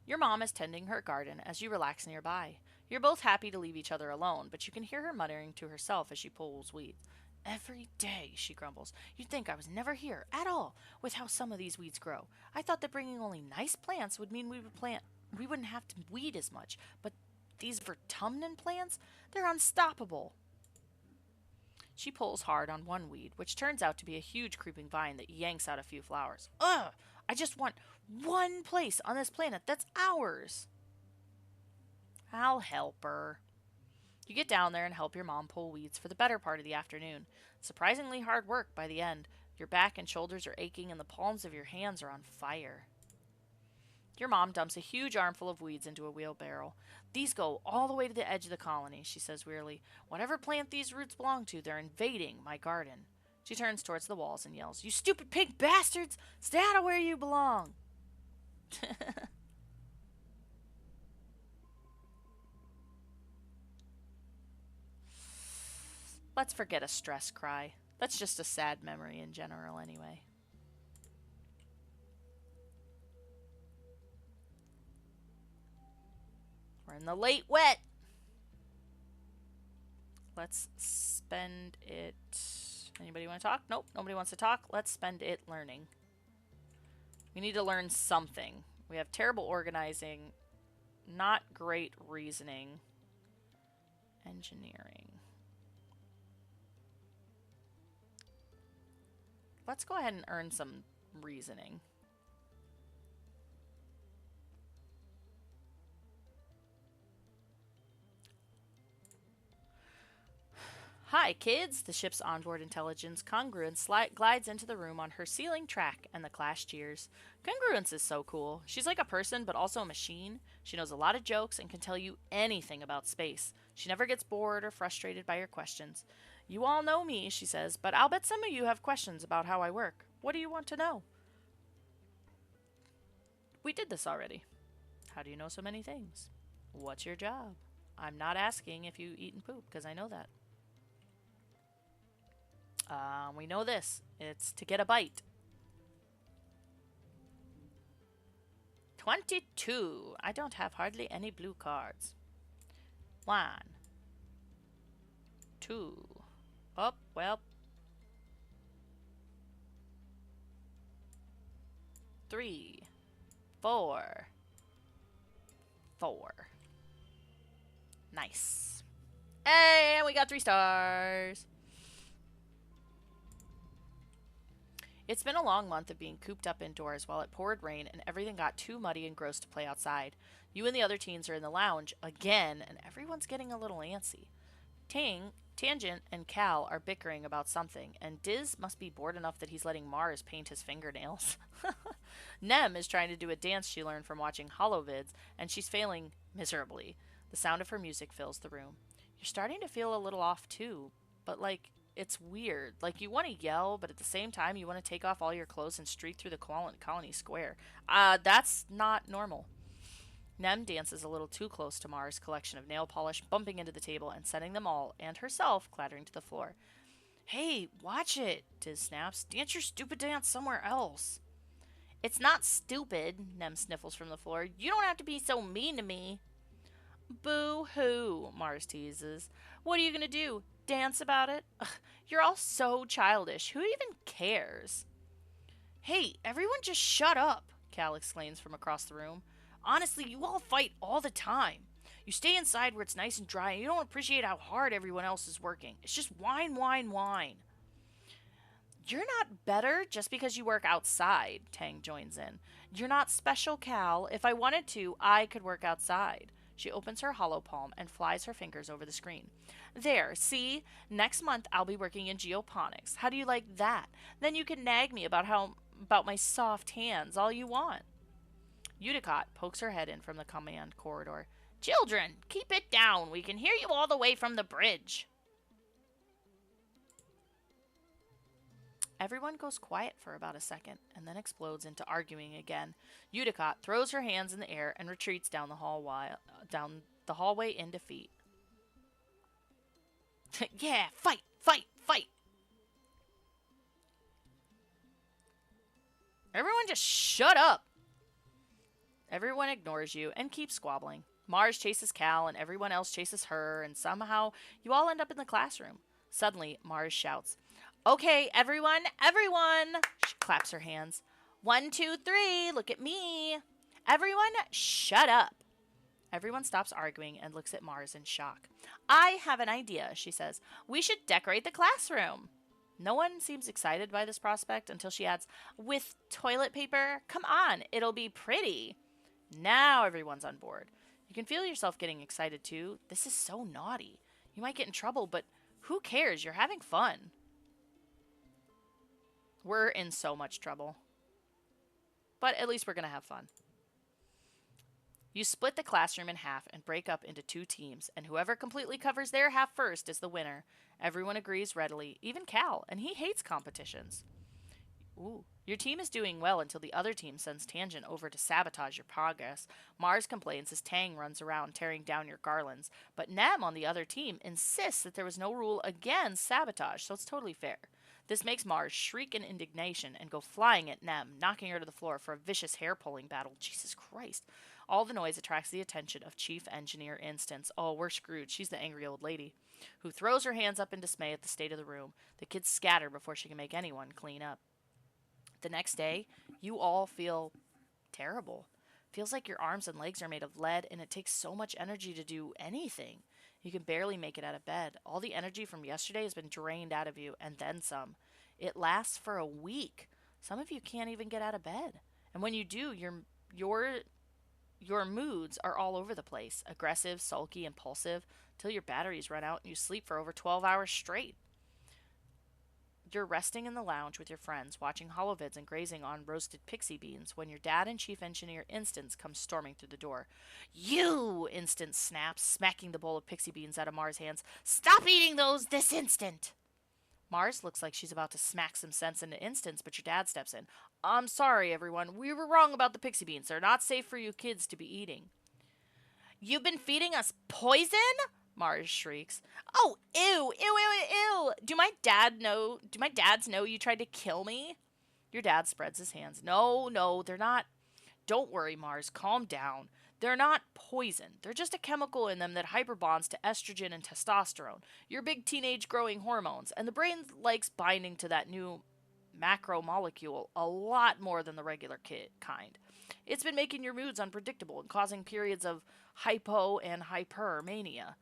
Your mom is tending her garden as you relax nearby. You're both happy to leave each other alone, but you can hear her muttering to herself as she pulls weeds. Every day, she grumbles. You'd think I was never here at all with how some of these weeds grow. I thought that bringing only nice plants would mean we wouldn't have to weed as much, but these vertumnant plants, they're unstoppable. She pulls hard on one weed, which turns out to be a huge creeping vine that yanks out a few flowers. Ugh! I just want one place on this planet that's ours. I'll help her. You get down there and help your mom pull weeds for the better part of the afternoon. Surprisingly hard work by the end. Your back and shoulders are aching and the palms of your hands are on fire. Your mom dumps a huge armful of weeds into a wheelbarrow. These go all the way to the edge of the colony, she says wearily. Whatever plant these roots belong to, they're invading my garden. She turns towards the walls and yells, "You stupid pig bastards! Stay out of where you belong!" Let's forget a stress cry. That's just a sad memory in general anyway. We're in the late wet. Let's spend it... Anybody want to talk? Nope, nobody wants to talk. Let's spend it learning. We need to learn something. We have terrible organizing, not great reasoning, engineering. Let's go ahead and earn some reasoning. Hi, kids! The ship's onboard intelligence Congruence glides into the room on her ceiling track, and the class cheers. Congruence is so cool. She's like a person, but also a machine. She knows a lot of jokes and can tell you anything about space. She never gets bored or frustrated by your questions. You all know me, she says, but I'll bet some of you have questions about how I work. What do you want to know? We did this already. How do you know so many things? What's your job? I'm not asking if you eat and poop, because I know that. We know this. It's to get a bite. 22. I don't have hardly any blue cards. 1. 2. Oh, well. 3. 4. 4. Nice. Hey, we got 3 stars. It's been a long month of being cooped up indoors while it poured rain and everything got too muddy and gross to play outside. You and the other teens are in the lounge again, and everyone's getting a little antsy. Tangent and Cal are bickering about something, and Diz must be bored enough that he's letting Mars paint his fingernails. Nem is trying to do a dance she learned from watching holovids, and she's failing miserably. The sound of her music fills the room. You're starting to feel a little off too, but it's weird. Like, you want to yell, but at the same time, you want to take off all your clothes and streak through the colony square. That's not normal. Nem dances a little too close to Mars' collection of nail polish, bumping into the table and sending them all, and herself, clattering to the floor. Hey, watch it, Diz snaps. Dance your stupid dance somewhere else. It's not stupid, Nem sniffles from the floor. You don't have to be so mean to me. Boo-hoo, Mars teases. What are you going to do? Dance about it? Ugh, you're all so childish. Who even cares? Hey, everyone just shut up, Cal exclaims from across the room. Honestly, you all fight all the time. You stay inside where it's nice and dry, and you don't appreciate how hard everyone else is working. It's just whine, whine, whine. You're not better just because you work outside, Tang joins in. You're not special, Cal. If I wanted to, I could work outside. She opens her hollow palm and flies her fingers over the screen. There, see? Next month I'll be working in geoponics. How do you like that? Then you can nag me about my soft hands all you want. Udicott pokes her head in from the command corridor. Children, keep it down. We can hear you all the way from the bridge. Everyone goes quiet for about a second and then explodes into arguing again. Udicott throws her hands in the air and retreats down the hallway in defeat. Yeah, fight, fight, fight. Everyone just shut up. Everyone ignores you and keeps squabbling. Mars chases Cal and everyone else chases her, and somehow you all end up in the classroom. Suddenly, Mars shouts, Okay, everyone, everyone! She claps her hands. 1, 2, 3, look at me. Everyone, shut up. Everyone stops arguing and looks at Mars in shock. I have an idea, she says. We should decorate the classroom. No one seems excited by this prospect until she adds, with toilet paper? Come on, it'll be pretty. Now everyone's on board. You can feel yourself getting excited too. This is so naughty. You might get in trouble, but who cares? You're having fun. We're in so much trouble. But at least we're going to have fun. You split the classroom in half and break up into 2 teams, and whoever completely covers their half first is the winner. Everyone agrees readily, even Cal, and he hates competitions. Ooh. Your team is doing well until the other team sends Tangent over to sabotage your progress. Mars complains as Tang runs around tearing down your garlands, but Nem on the other team insists that there was no rule against sabotage, so it's totally fair. This makes Mars shriek in indignation and go flying at Nem, knocking her to the floor for a vicious hair-pulling battle. Jesus Christ. All the noise attracts the attention of Chief Engineer Instance. Oh, we're screwed. She's the angry old lady, who throws her hands up in dismay at the state of the room. The kids scatter before she can make anyone clean up. The next day, you all feel terrible. Feels like your arms and legs are made of lead, and it takes so much energy to do anything. You can barely make it out of bed. All the energy from yesterday has been drained out of you, and then some. It lasts for a week. Some of you can't even get out of bed. And when you do, your moods are all over the place. Aggressive, sulky, impulsive, till your batteries run out and you sleep for over 12 hours straight. You're resting in the lounge with your friends, watching holovids and grazing on roasted pixie beans when your dad and Chief Engineer Instance come storming through the door. You! Instance snaps, smacking the bowl of pixie beans out of Mars' hands. Stop eating those this instant! Mars looks like she's about to smack some sense into Instance, but your dad steps in. I'm sorry, everyone. We were wrong about the pixie beans. They're not safe for you kids to be eating. You've been feeding us poison? Mars shrieks. Oh, ew, ew, ew, ew. Do my dads know you tried to kill me? Your dad spreads his hands. No, they're not. Don't worry, Mars. Calm down. They're not poison. They're just a chemical in them that hyperbonds to estrogen and testosterone, your big teenage growing hormones, and the brain likes binding to that new macromolecule a lot more than the regular kind. It's been making your moods unpredictable and causing periods of hypo and hypermania.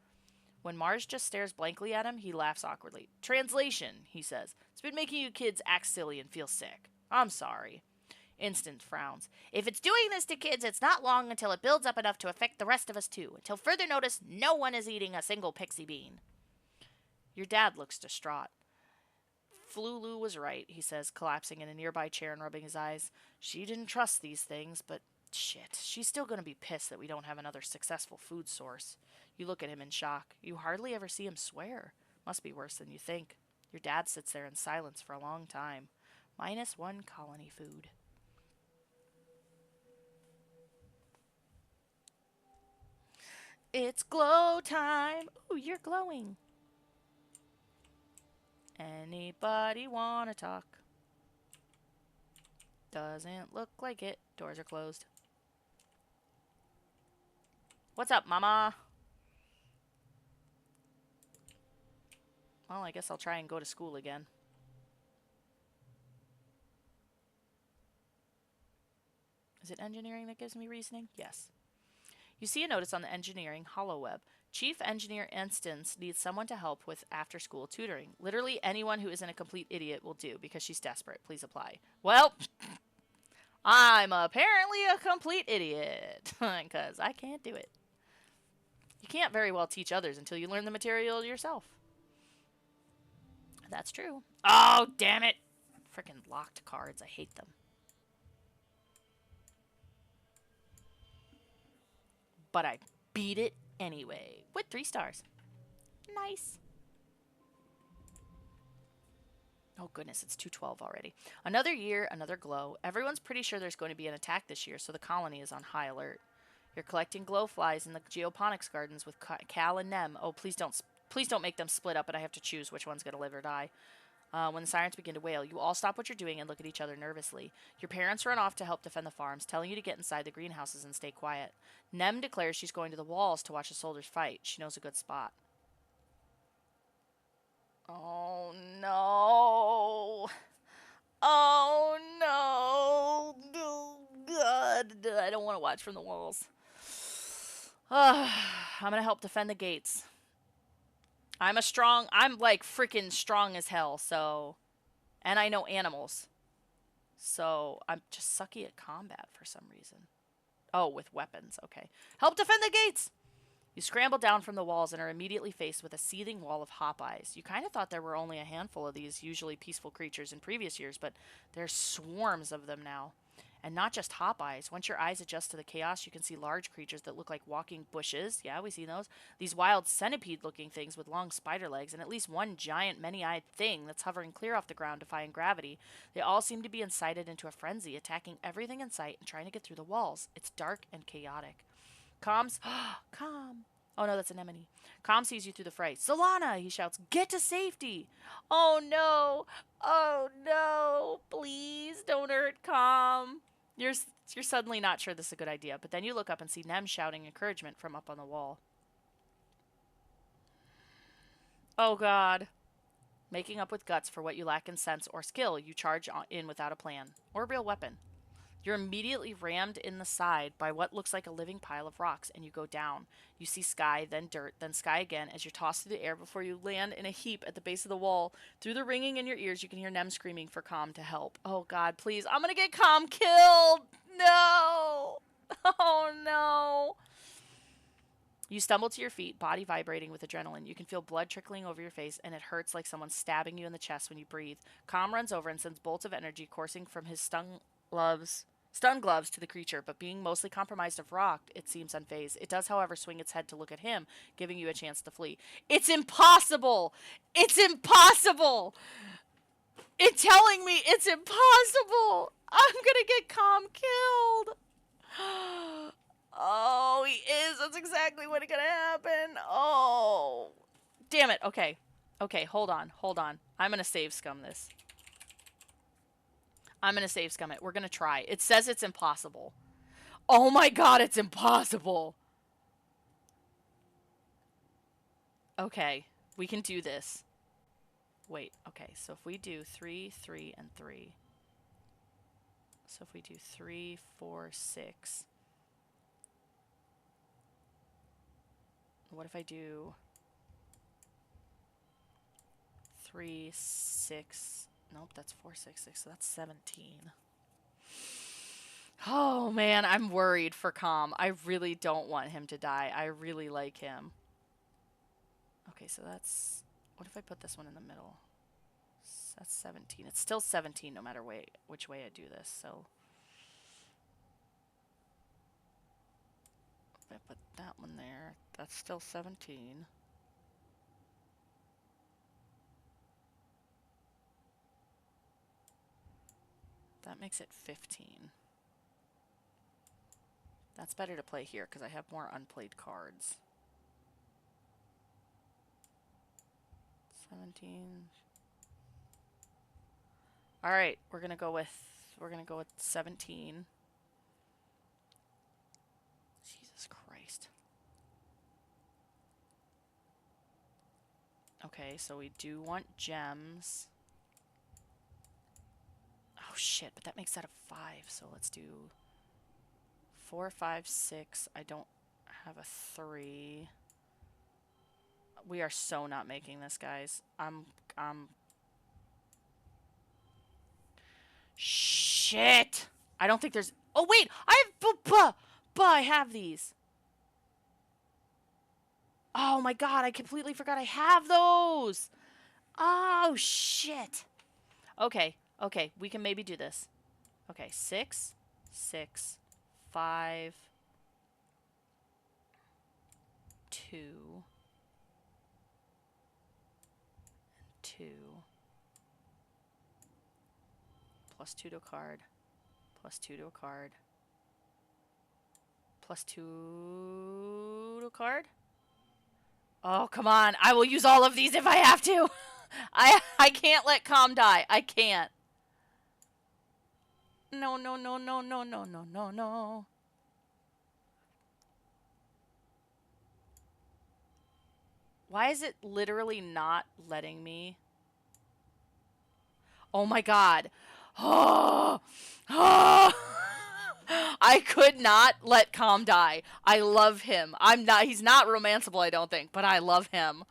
When Mars just stares blankly at him, he laughs awkwardly. Translation, he says. It's been making you kids act silly and feel sick. I'm sorry. Instant frowns. If it's doing this to kids, it's not long until it builds up enough to affect the rest of us too. Until further notice, no one is eating a single pixie bean. Your dad looks distraught. Flulu was right, he says, collapsing in a nearby chair and rubbing his eyes. She didn't trust these things, but shit, she's still going to be pissed that we don't have another successful food source. You look at him in shock. You hardly ever see him swear. Must be worse than you think. Your dad sits there in silence for a long time. -1 colony food. It's glow time. Ooh, you're glowing. Anybody wanna talk? Doesn't look like it. Doors are closed. What's up, mama? Well, I guess I'll try and go to school again. Is it engineering that gives me reasoning? Yes. You see a notice on the engineering HoloWeb. Chief Engineer Instance needs someone to help with after-school tutoring. Literally anyone who isn't a complete idiot will do because she's desperate. Please apply. Well, I'm apparently a complete idiot because I can't do it. You can't very well teach others until you learn the material yourself. That's true. Oh, damn it. Frickin' locked cards. I hate them. But I beat it anyway with 3 stars. Nice. Oh goodness, it's 2:12 already. Another year, another glow. Everyone's pretty sure there's going to be an attack this year, so the colony is on high alert. You're collecting glow flies in the geoponics gardens with Cal and Nem. Oh, please don't make them split up, and I have to choose which one's going to live or die. When the sirens begin to wail, you all stop what you're doing and look at each other nervously. Your parents run off to help defend the farms, telling you to get inside the greenhouses and stay quiet. Nem declares she's going to the walls to watch the soldiers fight. She knows a good spot. Oh, no. Oh, no. Oh, God. I don't want to watch from the walls. I'm going to help defend the gates. I'm like freaking strong as hell, so, and I know animals. So, I'm just sucky at combat for some reason. Oh, with weapons, okay. Help defend the gates! You scramble down from the walls and are immediately faced with a seething wall of hop eyes. You kind of thought there were only a handful of these usually peaceful creatures in previous years, but there's swarms of them now. And not just hop eyes. Once your eyes adjust to the chaos, you can see large creatures that look like walking bushes. Yeah, we see those. These wild centipede looking things with long spider legs, and at least one giant, many eyed thing that's hovering clear off the ground, defying gravity. They all seem to be incited into a frenzy, attacking everything in sight and trying to get through the walls. It's dark and chaotic. Calms. Calm. Oh no, that's an anemone. Calm sees you through the fray. Solana, he shouts, get to safety. Oh no. Oh no. Please don't hurt Calm. You're suddenly not sure this is a good idea, but then you look up and see Nem shouting encouragement from up on the wall. Oh god. Making up with guts for what you lack in sense or skill, you charge in without a plan or a real weapon. You're immediately rammed in the side by what looks like a living pile of rocks, and you go down. You see sky, then dirt, then sky again as you're tossed through the air before you land in a heap at the base of the wall. Through the ringing in your ears, you can hear Nem screaming for Calm to help. Oh, God, please. I'm going to get Calm killed. No. Oh, no. You stumble to your feet, body vibrating with adrenaline. You can feel blood trickling over your face, and it hurts like someone stabbing you in the chest when you breathe. Calm runs over and sends bolts of energy coursing from his stun gloves to the creature, but being mostly compromised of rock, it seems unfazed. It does, however, swing its head to look at him, giving you a chance to flee. It's impossible! It's impossible! It's telling me it's impossible! I'm gonna get Calm killed! Oh, he is. That's exactly what's gonna happen. Oh. Damn it. Okay. Okay, hold on. Hold on. I'm gonna save scum this. I'm going to save scum it. We're going to try. It says it's impossible. Oh my god, it's impossible. Okay, we can do this. Wait, okay, so if we do 3, 3, and 3. So if we do 3, 4, 6. What if I do 3, 6... Nope, that's 4, 6, 6, so that's 17. Oh, man, I'm worried for Calm. I really don't want him to die. I really like him. Okay, so that's... What if I put this one in the middle? That's 17. It's still 17 no matter which way I do this, so... If I put that one there, that's still 17. That makes it 15. That's better to play here because I have more unplayed cards. 17. All right, we're gonna go with 17. Jesus Christ. Okay, so we do want gems. Oh shit, but that makes that a 5, so let's do 4, 5, 6. I don't have a 3. We are so not making this, guys. Shit! I don't think there's... Oh, wait! I have these. Oh my god, I completely forgot I have those! Oh, shit! Okay, okay, we can maybe do this. Okay, 6, 6, 5, 2, 2, plus 2 to a card, plus 2 to a card, plus 2 to a card. Oh, come on. I will use all of these if I have to. I can't let Calm die. I can't. No, no, no, no, no, no, no, no, no. Why is it literally not letting me? Oh my god. Oh, oh. I could not let Calm die. I love him. He's not romanceable, I don't think, but I love him.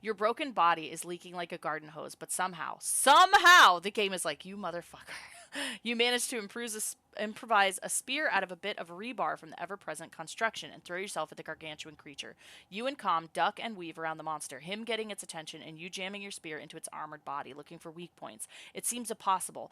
Your broken body is leaking like a garden hose, but somehow, the game is like, you motherfucker. You manage to improvise a spear out of a bit of rebar from the ever-present construction and throw yourself at the gargantuan creature. You and Calm duck and weave around the monster, him getting its attention and you jamming your spear into its armored body, looking for weak points. It seems impossible.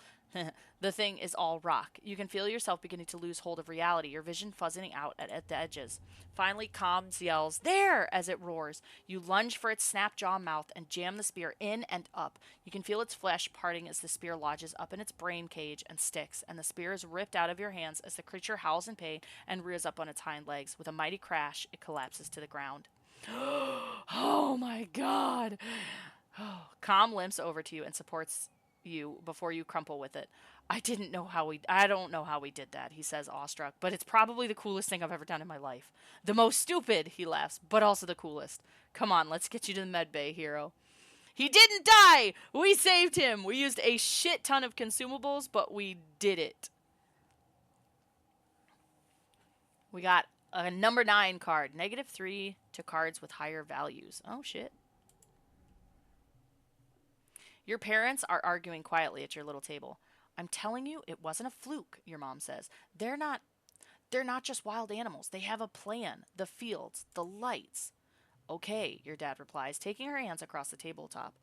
The thing is all rock. You can feel yourself beginning to lose hold of reality, your vision fuzzing out at the edges. Finally, Calm yells, "There!" as it roars. You lunge for its snap-jaw mouth and jam the spear in and up. You can feel its flesh parting as the spear lodges up in its brain cage and sticks, and the spear is ripped out of your hands as the creature howls in pain and rears up on its hind legs. With a mighty crash, it collapses to the ground. Oh my god! Calm limps over to you and supports you before you crumple with it. I don't know how we did that, he says, awestruck, but it's probably the coolest thing I've ever done in my life. The most stupid, he laughs, but also the coolest. Come on, let's get you to the med bay, hero. He didn't die! We saved him! We used a shit ton of consumables, but we did it. We got a number 9 card. -3 to cards with higher values. Oh, shit. Your parents are arguing quietly at your little table. I'm telling you, it wasn't a fluke, your mom says. They're not just wild animals. They have a plan. The fields, the lights. Okay, your dad replies, taking her hands across the tabletop.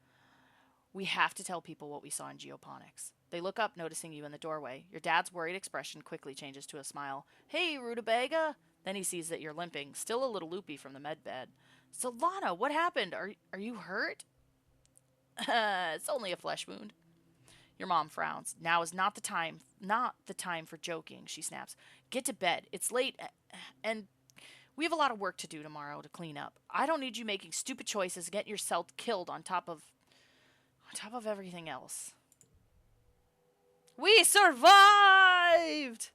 We have to tell people what we saw in geoponics. They look up, noticing you in the doorway. Your dad's worried expression quickly changes to a smile. Hey, rutabaga! Then he sees that you're limping, still a little loopy from the med bed. Solana, what happened? Are you hurt? It's only a flesh wound. Your mom frowns. Now is not the time for joking, she snaps. Get to bed. It's late, and we have a lot of work to do tomorrow to clean up. I don't need you making stupid choices and getting yourself killed on top of everything else. We survived!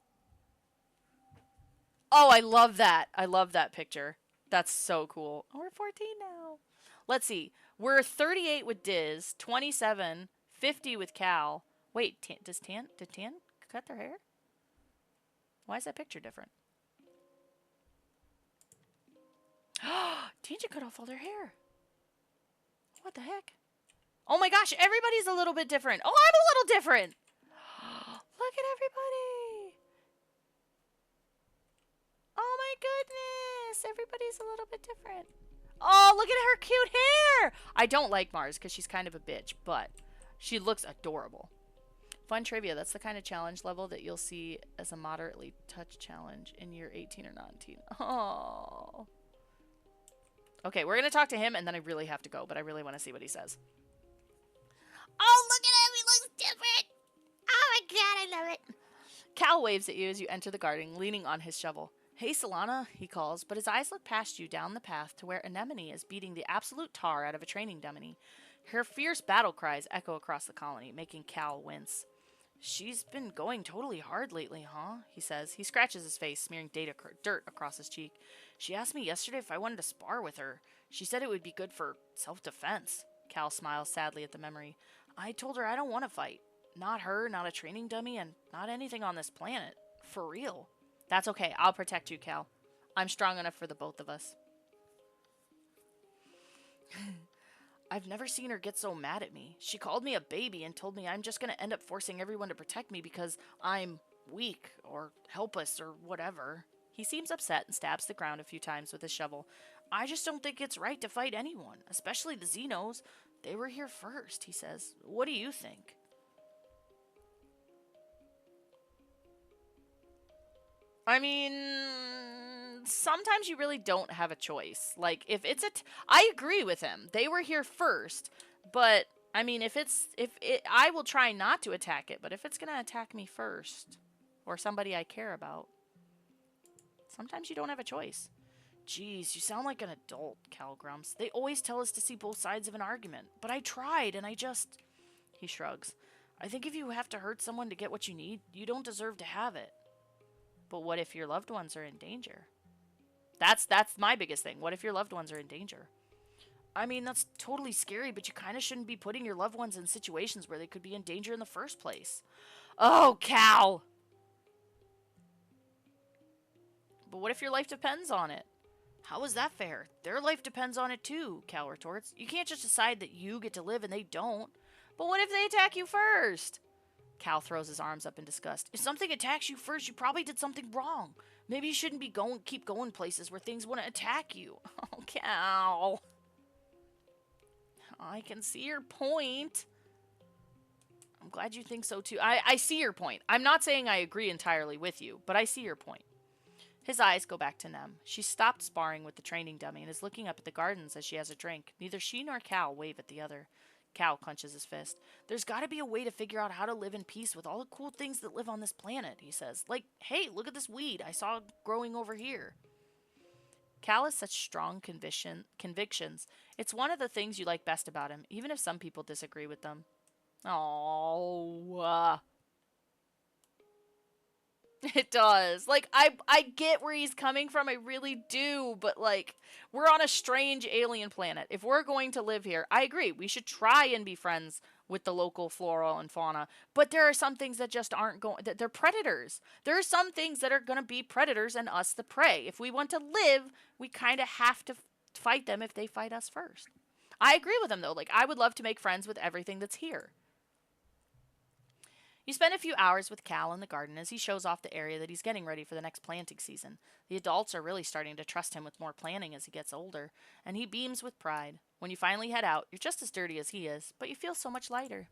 Oh, I love that. I love that picture. That's so cool. Oh, we're 14 now. Let's see. We're 38 with Diz, 27, 50 with Cal. Wait, did Tan cut their hair? Why is that picture different? Tanja cut off all their hair. What the heck? Oh my gosh, everybody's a little bit different. Oh, I'm a little different. Look at everybody. Oh my goodness. Everybody's a little bit different. Oh, look at her cute hair. I don't like Mars because she's kind of a bitch, but she looks adorable. Fun trivia. That's the kind of challenge level that you'll see as a moderately touch challenge in year 18 or 19. Oh. Okay, we're going to talk to him, and then I really have to go, but I really want to see what he says. Oh, look at him. He looks different. Oh, my God, I love it. Cal waves at you as you enter the garden, leaning on his shovel. Hey, Solana, he calls, but his eyes look past you down the path to where Anemone is beating the absolute tar out of a training dummy. Her fierce battle cries echo across the colony, making Cal wince. She's been going totally hard lately, huh? He says. He scratches his face, smearing dirt across his cheek. She asked me yesterday if I wanted to spar with her. She said it would be good for self-defense. Cal smiles sadly at the memory. I told her I don't want to fight. Not her, not a training dummy, and not anything on this planet. For real. That's okay. I'll protect you, Cal. I'm strong enough for the both of us. I've never seen her get so mad at me. She called me a baby and told me I'm just going to end up forcing everyone to protect me because I'm weak or helpless or whatever. He seems upset and stabs the ground a few times with his shovel. I just don't think it's right to fight anyone, especially the Xenos. They were here first, he says. What do you think? I mean, sometimes you really don't have a choice. Like, if it's I agree with him. They were here first, but I mean, I will try not to attack it, but if it's gonna attack me first, or somebody I care about, sometimes you don't have a choice. Jeez, you sound like an adult, Cal grumps. They always tell us to see both sides of an argument, but I tried, and He shrugs. I think if you have to hurt someone to get what you need, you don't deserve to have it. But what if your loved ones are in danger? That's my biggest thing. What if your loved ones are in danger? I mean, that's totally scary, but you kind of shouldn't be putting your loved ones in situations where they could be in danger in the first place. Oh, Cal! But what if your life depends on it? How is that fair? Their life depends on it too, Cal retorts. You can't just decide that you get to live and they don't. But what if they attack you first? Cal throws his arms up in disgust. If something attacks you first, you probably did something wrong. Maybe you shouldn't keep going places where things wouldn't attack you. Oh, Cal. I can see your point. I'm glad you think so too. I see your point. I'm not saying I agree entirely with you, but I see your point. His eyes go back to Nem. She stopped sparring with the training dummy and is looking up at the gardens as she has a drink. Neither she nor Cal wave at the other. Cal clenches his fist. There's got to be a way to figure out how to live in peace with all the cool things that live on this planet, he says. Like, hey, look at this weed I saw growing over here. Cal has such strong convictions. It's one of the things you like best about him, even if some people disagree with them. Oh, it does. Like, I get where he's coming from. I really do. But, like, we're on a strange alien planet. If we're going to live here, I agree. We should try and be friends with the local flora and fauna. But there are some things that just aren't going... They're predators. There are some things that are going to be predators and us the prey. If we want to live, we kind of have to fight them if they fight us first. I agree with him, though. Like, I would love to make friends with everything that's here. You spend a few hours with Cal in the garden as he shows off the area that he's getting ready for the next planting season. The adults are really starting to trust him with more planting as he gets older, and he beams with pride. When you finally head out, you're just as dirty as he is, but you feel so much lighter.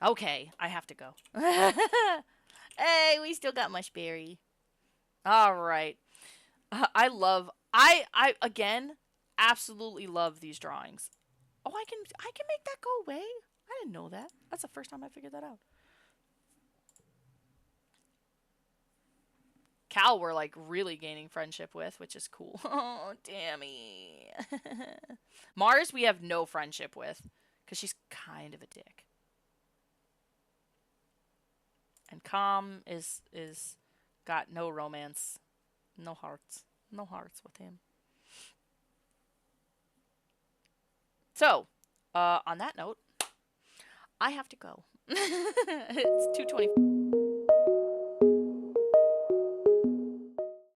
Okay, I have to go. Hey, we still got Mushberry. All right. I again absolutely love these drawings. Oh, I can make that go away. I didn't know that. That's the first time I figured that out. Cal we're like really gaining friendship with, which is cool. Oh, Dammy. Mars we have no friendship with because she's kind of a dick. And Calm is got no romance, no hearts with him. So, on that note, I have to go. It's 2:20.